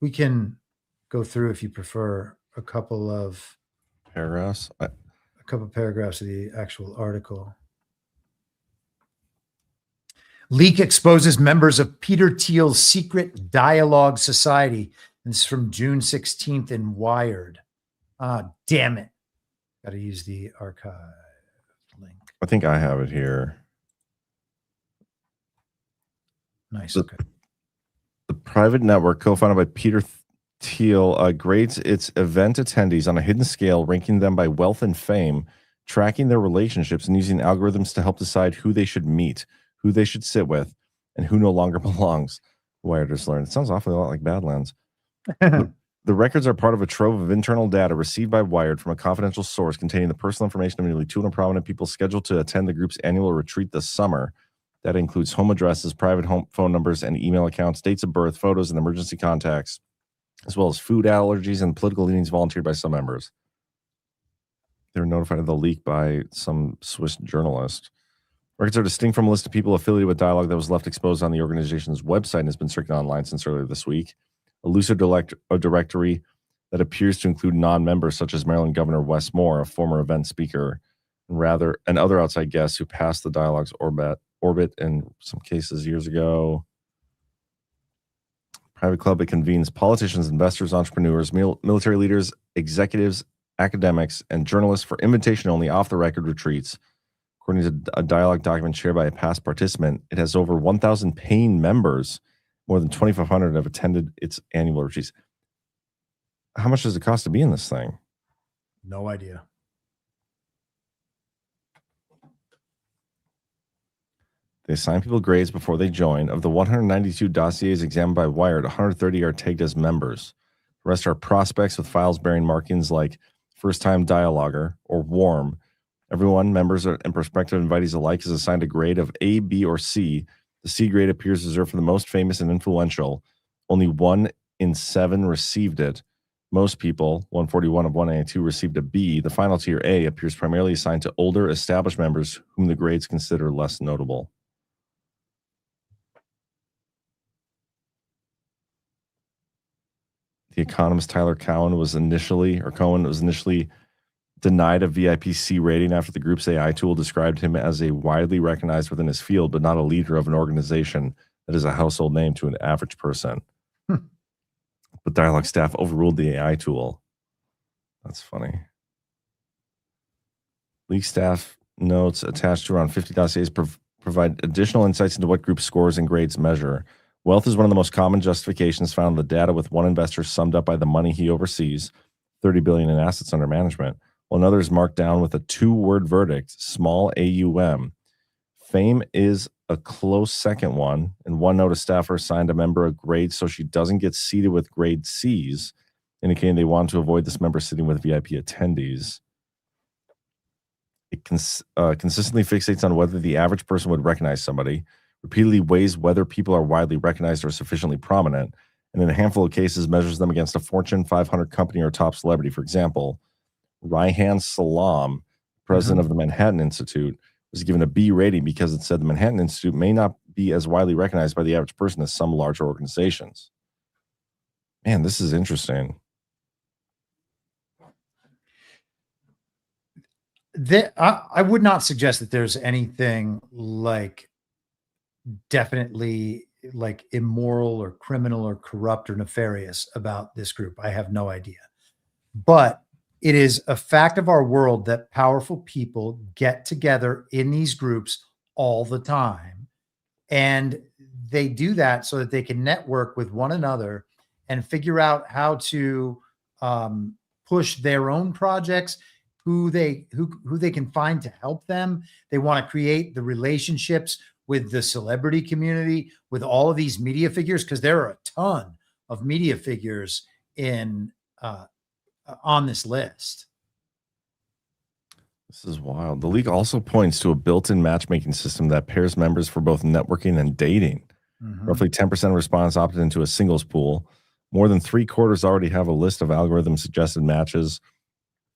P: we can go through, if you prefer, a couple of
F: paragraphs.
P: A couple of paragraphs of the actual article. Leak exposes members of Peter Thiel's secret dialogue society. This is from June 16th in Wired. Damn it. Got to use the archive link.
F: I think I have it here.
P: Nice.
F: Okay. The private network, co-founded by Peter Thiel, grades its event attendees on a hidden scale, ranking them by wealth and fame, tracking their relationships, and using algorithms to help decide who they should meet, who they should sit with, and who no longer belongs. Wired just learned. It sounds awfully a lot like Badlands. The records are part of a trove of internal data received by Wired from a confidential source containing the personal information of nearly 200 prominent people scheduled to attend the group's annual retreat this summer. That includes home addresses, private home phone numbers, and email accounts, dates of birth, photos, and emergency contacts, as well as food allergies and political leanings volunteered by some members. They were notified of the leak by some Swiss journalist. Records are distinct from a list of people affiliated with Dialogue that was left exposed on the organization's website and has been circulating online since earlier this week. A looser directory that appears to include non-members such as Maryland Governor Wes Moore, a former event speaker, and other outside guests who passed the Dialogue's orbit in some cases years ago. Private club that convenes politicians, investors, entrepreneurs, military leaders, executives, academics, and journalists for invitation-only off-the-record retreats. According to a Dialogue document shared by a past participant, it has over 1,000 paying members. More than 2,500 have attended its annual retreats. How much does it cost to be in this thing?
P: No idea.
F: They assign people grades before they join. Of the 192 dossiers examined by Wired, 130 are tagged as members. The rest are prospects with files bearing markings like first-time dialoguer or warm. Everyone, members and prospective invitees alike, is assigned a grade of A, B, or C. The C grade appears reserved for the most famous and influential. Only 1 in 7 received it. Most people, 141 of 192, received a B. The final tier A appears primarily assigned to older, established members whom the grades consider less notable. The economist Tyler Cowen was initially denied a VIP C rating after the group's AI tool described him as a widely recognized within his field, but not a leader of an organization that is a household name to an average person. But Dialogue staff overruled the AI tool. That's funny. League staff notes attached to around 50 dossiers provide additional insights into what group scores and grades measure. Wealth is one of the most common justifications found in the data, with one investor summed up by the money he oversees, $30 billion in assets under management, while another is marked down with a 2-word verdict, small AUM. Fame is a close second one, and one note, a staffer assigned a member a grade so she doesn't get seated with grade Cs, indicating they want to avoid this member sitting with VIP attendees. It consistently fixates on whether the average person would recognize somebody, repeatedly weighs whether people are widely recognized or sufficiently prominent, and in a handful of cases measures them against a Fortune 500 company or top celebrity. For example, Raihan Salam, president of the Manhattan Institute, was given a B rating because it said the Manhattan Institute may not be as widely recognized by the average person as some larger organizations. Man, this is interesting.
P: I would not suggest that there's anything like definitely like immoral or criminal or corrupt or nefarious about this group. I have no idea. But it is a fact of our world that powerful people get together in these groups all the time. And they do that so that they can network with one another and figure out how to push their own projects, who they can find to help them. They want to create the relationships with the celebrity community, with all of these media figures, because there are a ton of media figures in on this list.
F: This is wild. The league also points to a built-in matchmaking system that pairs members for both networking and dating. Roughly 10% of respondents opted into a singles pool. More than 3/4 already have a list of algorithm-suggested matches,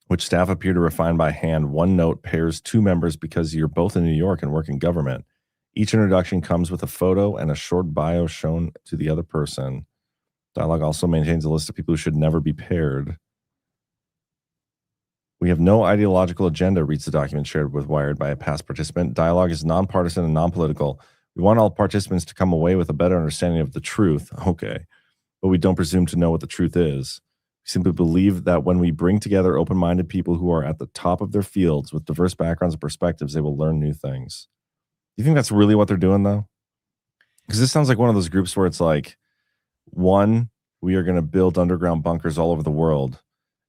F: which staff appear to refine by hand. One note pairs two members because you're both in New York and work in government. Each introduction comes with a photo and a short bio shown to the other person. Dialogue also maintains a list of people who should never be paired. We have no ideological agenda, reads the document shared with Wired by a past participant. Dialogue is nonpartisan and non-political. We want all participants to come away with a better understanding of the truth. Okay. But we don't presume to know what the truth is. We simply believe that when we bring together open-minded people who are at the top of their fields with diverse backgrounds and perspectives, they will learn new things. Do you think that's really what they're doing, though? Because this sounds like one of those groups where it's like, one, we are going to build underground bunkers all over the world.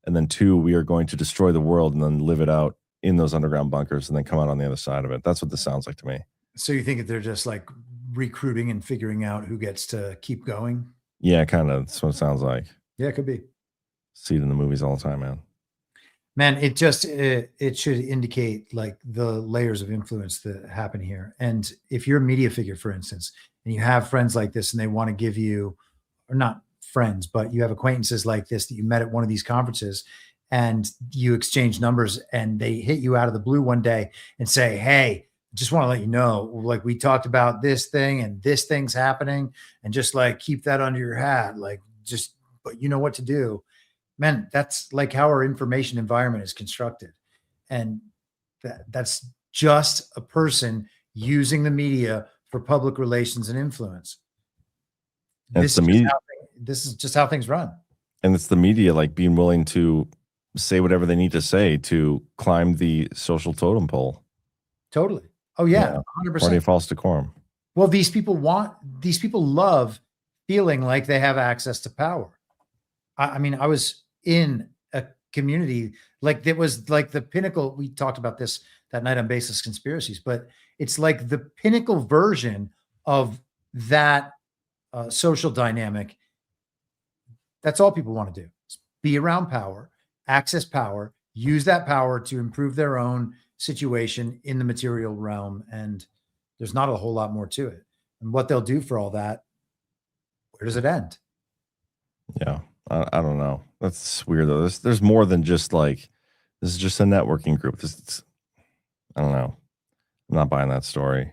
F: And then two, we are going to destroy the world and then live it out in those underground bunkers and then come out on the other side of it. That's what this sounds like to me.
P: So you think that they're just like recruiting and figuring out who gets to keep going?
F: Yeah, kind of. That's what it sounds like.
P: Yeah, it could be.
F: See it in the movies all the time, man.
P: Man, it should indicate like the layers of influence that happen here. And if you're a media figure, for instance, and you have friends like this and they want to give you, or not friends, but you have acquaintances like this that you met at one of these conferences and you exchange numbers and they hit you out of the blue one day and say, hey, just want to let you know, like we talked about this thing and this thing's happening and just like keep that under your hat. Like just, but you know what to do. Man, that's like how our information environment is constructed. And that's just a person using the media for public relations and influence. This is just how things run.
F: And it's the media like being willing to say whatever they need to say to climb the social totem pole.
P: Totally. Oh yeah, 100%.
F: Party of false decorum.
P: Well, these people love feeling like they have access to power. I mean, I was in a community like that was like the pinnacle. We talked about this that night on Baseless Conspiracies, but it's like the pinnacle version of that social dynamic. That's all people want to do. Be around power, access power, use that power to improve their own situation in the material realm. And there's not a whole lot more to it. And what they'll do for all that, where does it end?
F: Yeah, I don't know. That's weird though. There's more than just like, this is just a networking group. I don't know. I'm not buying that story.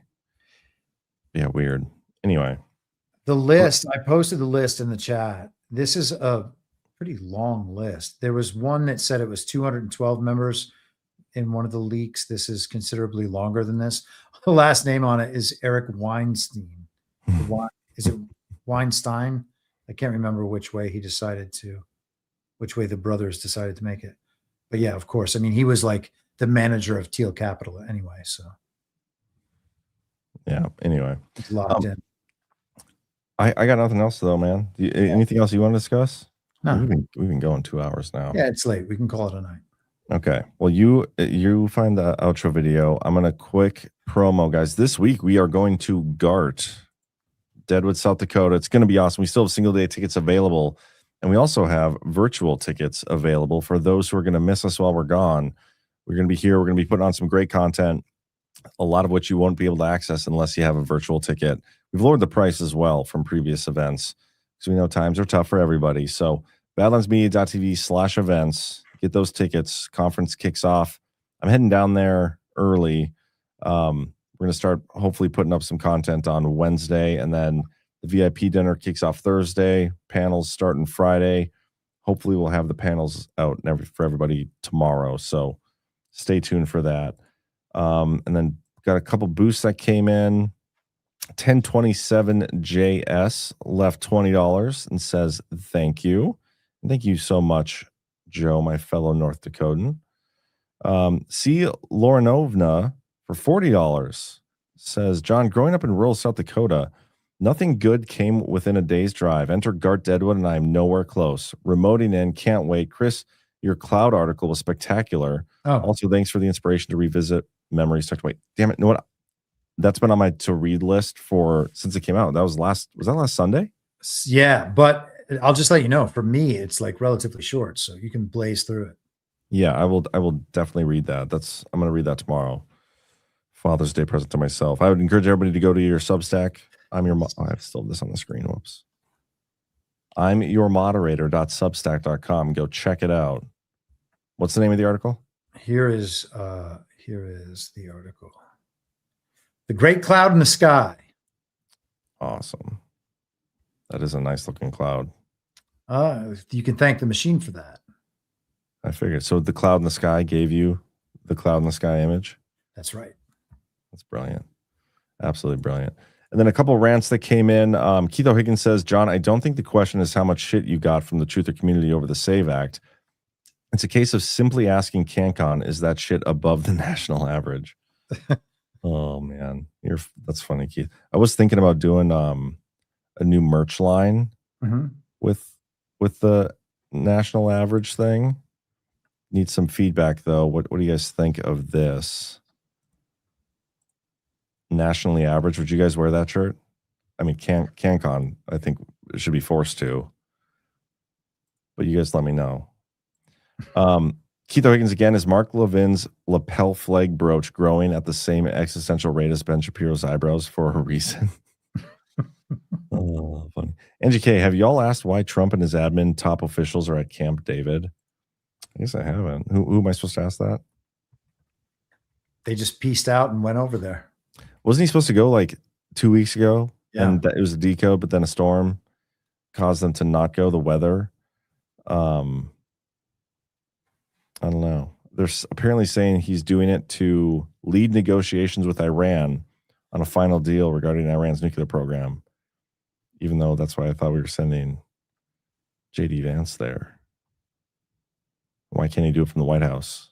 F: Yeah, weird. Anyway.
P: The list, I posted the list in the chat. This is a pretty long list. There was one that said it was 212 members in one of the leaks. This is considerably longer than this. The last name on it is Eric Weinstein. Is it Weinstein? I can't remember which way the brothers decided to make it. But yeah, of course. I mean, he was like the manager of Thiel Capital anyway. So
F: yeah, anyway.
P: It's locked in.
F: I got nothing else though, man. Anything else you want to discuss?
P: No.
F: We've been going 2 hours now.
P: Yeah, it's late. We can call it a night.
F: Okay. Well, you find the outro video. I'm gonna quick promo, guys. This week we are going to GART, Deadwood, South Dakota. It's gonna be awesome. We still have single day tickets available, and we also have virtual tickets available for those who are gonna miss us while we're gone. We're gonna be here. We're gonna be putting on some great content, a lot of which you won't be able to access unless you have a virtual ticket. We've lowered the price as well from previous events because we know times are tough for everybody. So badlandsmedia.tv/events. Get those tickets. Conference kicks off. I'm heading down there early. We're going to start hopefully putting up some content on Wednesday, and then the VIP dinner kicks off Thursday. Panels starting Friday. Hopefully we'll have the panels out for everybody tomorrow. So stay tuned for that. And then got a couple boosts that came in. 1027JS left $20 and says thank you. And thank you so much, Joe, my fellow North Dakotan. C. Lorenovna for $40 says, John, growing up in rural South Dakota, nothing good came within a day's drive. Enter GART Deadwood and I am nowhere close. Remoting in, can't wait. Chris, your cloud article was spectacular. Also, thanks for the inspiration to revisit memories tucked away. Damn it, you know what? That's been on my to read list since it came out. Was that last Sunday?
P: Yeah, but I'll just let you know. For me, it's like relatively short, so you can blaze through it.
F: Yeah, I will definitely read that. I'm going to read that tomorrow. Father's Day present to myself. I would encourage everybody to go to your Substack. I have still this on the screen. Whoops. I'm your moderator.substack.com. Go check it out. What's the name of the article?
P: Here is the article. The Great Cloud in the Sky.
F: Awesome. That is a nice looking cloud.
P: You can thank the machine for that.
F: I figured. So the cloud in the sky gave you the cloud in the sky image?
P: That's right.
F: That's brilliant. Absolutely brilliant. And then a couple rants that came in. Keith O'Higgins says, John, I don't think the question is how much shit you got from the truther community over the SAVE Act. It's a case of simply asking CannCon, is that shit above the national average? Oh, man. That's funny, Keith. I was thinking about doing a new merch line with the national average thing. Need some feedback, though. What do you guys think of this? Nationally average. Would you guys wear that shirt? I mean, CannCon, I think it should be forced to. But you guys let me know. Keith O'Higgins again, is Mark Levin's lapel flag brooch growing at the same existential rate as Ben Shapiro's eyebrows for a reason? Oh, funny. Angie K, have y'all asked why Trump and his admin top officials are at Camp David? I guess I haven't. Who am I supposed to ask that?
P: They just pieced out and went over there.
F: Wasn't he supposed to go like 2 weeks ago?
P: Yeah.
F: And it was a decode, but then a storm caused them to not go. The weather. I don't know. They're apparently saying he's doing it to lead negotiations with Iran on a final deal regarding Iran's nuclear program. Even though that's why I thought we were sending JD Vance there. Why can't he do it from the White House?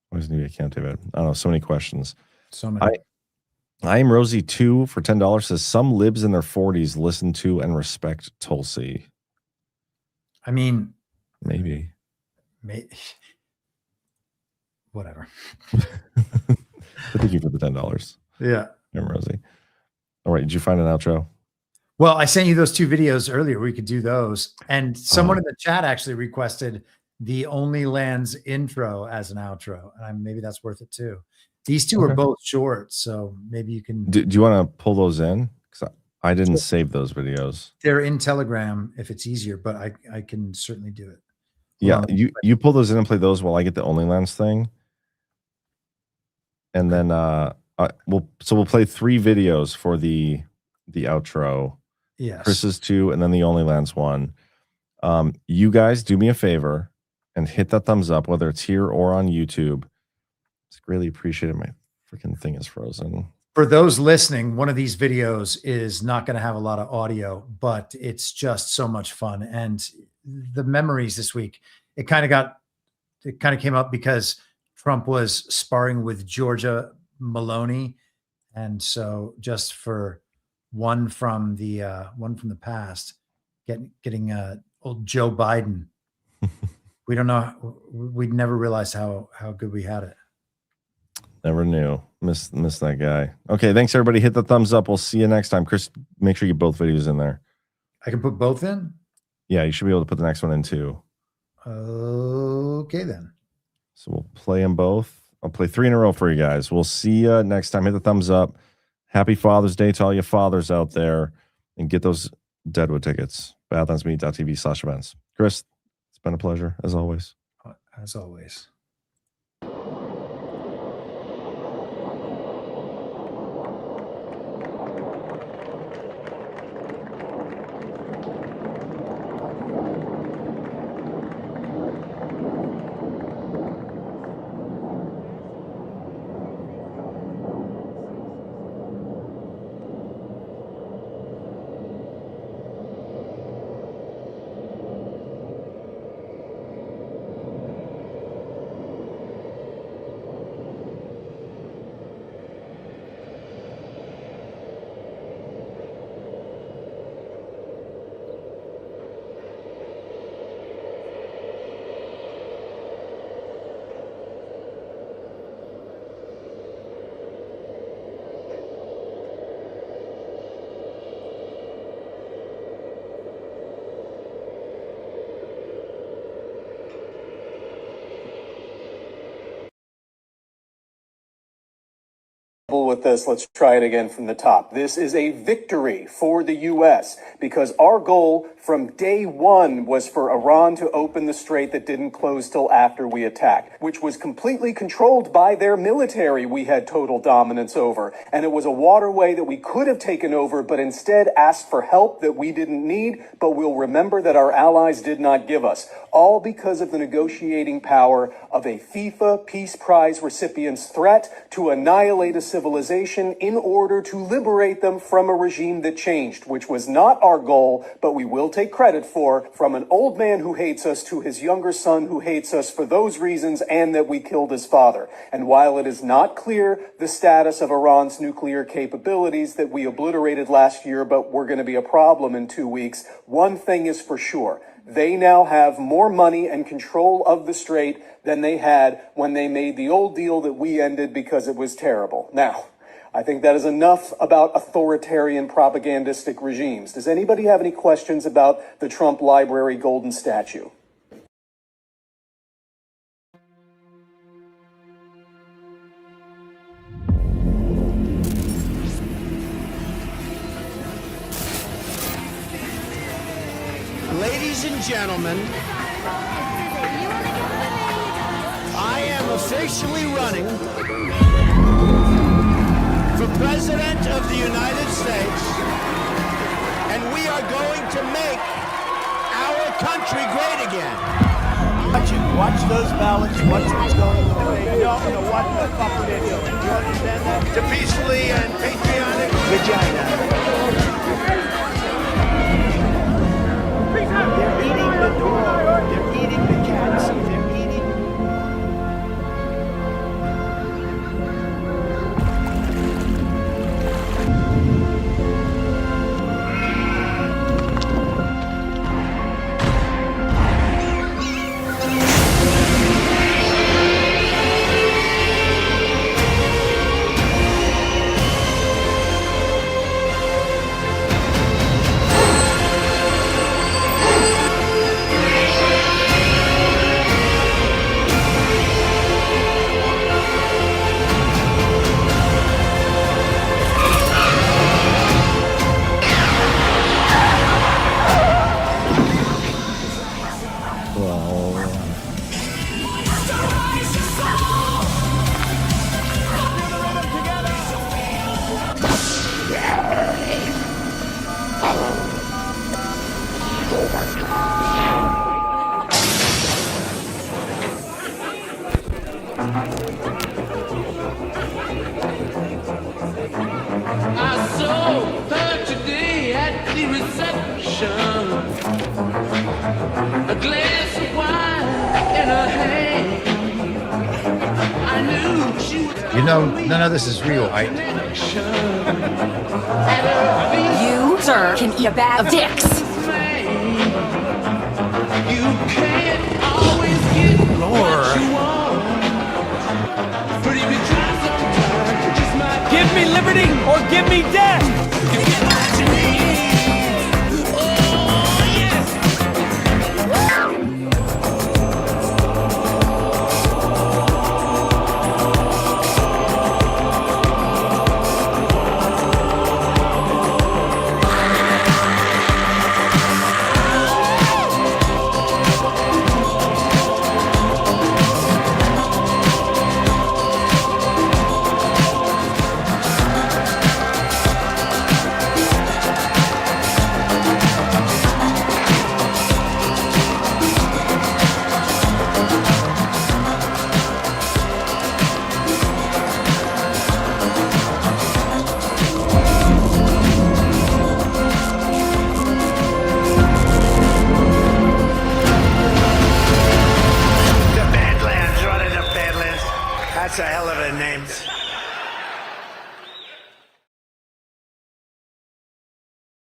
F: Why doesn't he at Camp David? I don't know. So many questions.
P: So many.
F: I am Rosie 2 for $10 says some libs in their 40s listen to and respect Tulsi.
P: I mean,
F: maybe.
P: Whatever.
F: Thank you for the $10.
P: Yeah.
F: I'm Rosie. All right. Did you find an outro?
P: Well, I sent you those 2 videos earlier. We could do those. And someone in the chat actually requested the Only Lands intro as an outro. And maybe that's worth it too. These 2 are both short, so maybe you can.
F: Do you want to pull those in? Because I didn't save those videos.
P: They're in Telegram if it's easier, but I can certainly do it.
F: Yeah, you pull those in and play those while I get the Only Lands thing. And then we'll play 3 videos for the outro.
P: Yes.
F: Chris's 2 and then the Only Lands one. You guys do me a favor and hit that thumbs up, whether it's here or on YouTube. It's greatly appreciated. My freaking thing is frozen.
P: For those listening, one of these videos is not going to have a lot of audio, but it's just so much fun. And the memories this week, it kind of came up because Trump was sparring with Georgia Maloney. And so just for one from the past, getting old Joe Biden. We don't know. We'd never realized how good we had it.
F: Never knew. Miss that guy. Okay, thanks everybody. Hit the thumbs up. We'll see you next time. Chris, make sure you get both videos in there.
P: I can put both in?
F: Yeah, you should be able to put the next one in too.
P: Okay then.
F: So we'll play them both. I'll play 3 in a row for you guys. We'll see you next time. Hit the thumbs up. Happy Father's Day to all you fathers out there. And get those Deadwood tickets. Badlandsmeet.tv/events. Chris, it's been a pleasure as always.
P: As always.
I: trouble with this. Let's try it again from the top. This is a victory for the U.S. because our goal from day one was for Iran to open the strait that didn't close till after we attacked, which was completely controlled by their military we had total dominance over. And it was a waterway that we could have taken over, but instead asked for help that we didn't need, but we'll remember that our allies did not give us. All because of the negotiating power of a FIFA Peace Prize recipient's threat to annihilate a civilization in order to liberate them from a regime that changed, which was not our goal, but we will take credit for, from an old man who hates us to his younger son who hates us for those reasons, and that we killed his father. And while it is not clear the status of Iran's nuclear capabilities that we obliterated last year, but we're going to be a problem in 2 weeks, one thing is for sure. They now have more money and control of the strait than they had when they made the old deal that we ended because it was terrible. Now, I think that is enough about authoritarian propagandistic regimes. Does anybody have any questions about the Trump Library golden statue?
J: Ladies and gentlemen, I am officially running for President of the United States, and we are going to make our country great again. Watch those ballots, watch what's going on. You know what the fuck they're doing. Do you understand that? To peacefully and patriotic vagina. They're eating the dog. They're eating the cats. They're eating.
S: I saw her today at the reception, a glass of wine in her hand. I knew she was.
P: You know, none of this is real.
K: You, sir, can eat a bag of dicks.
S: You can't always get what you want. But if you try sometimes, you just might.
J: Give me liberty or give me death.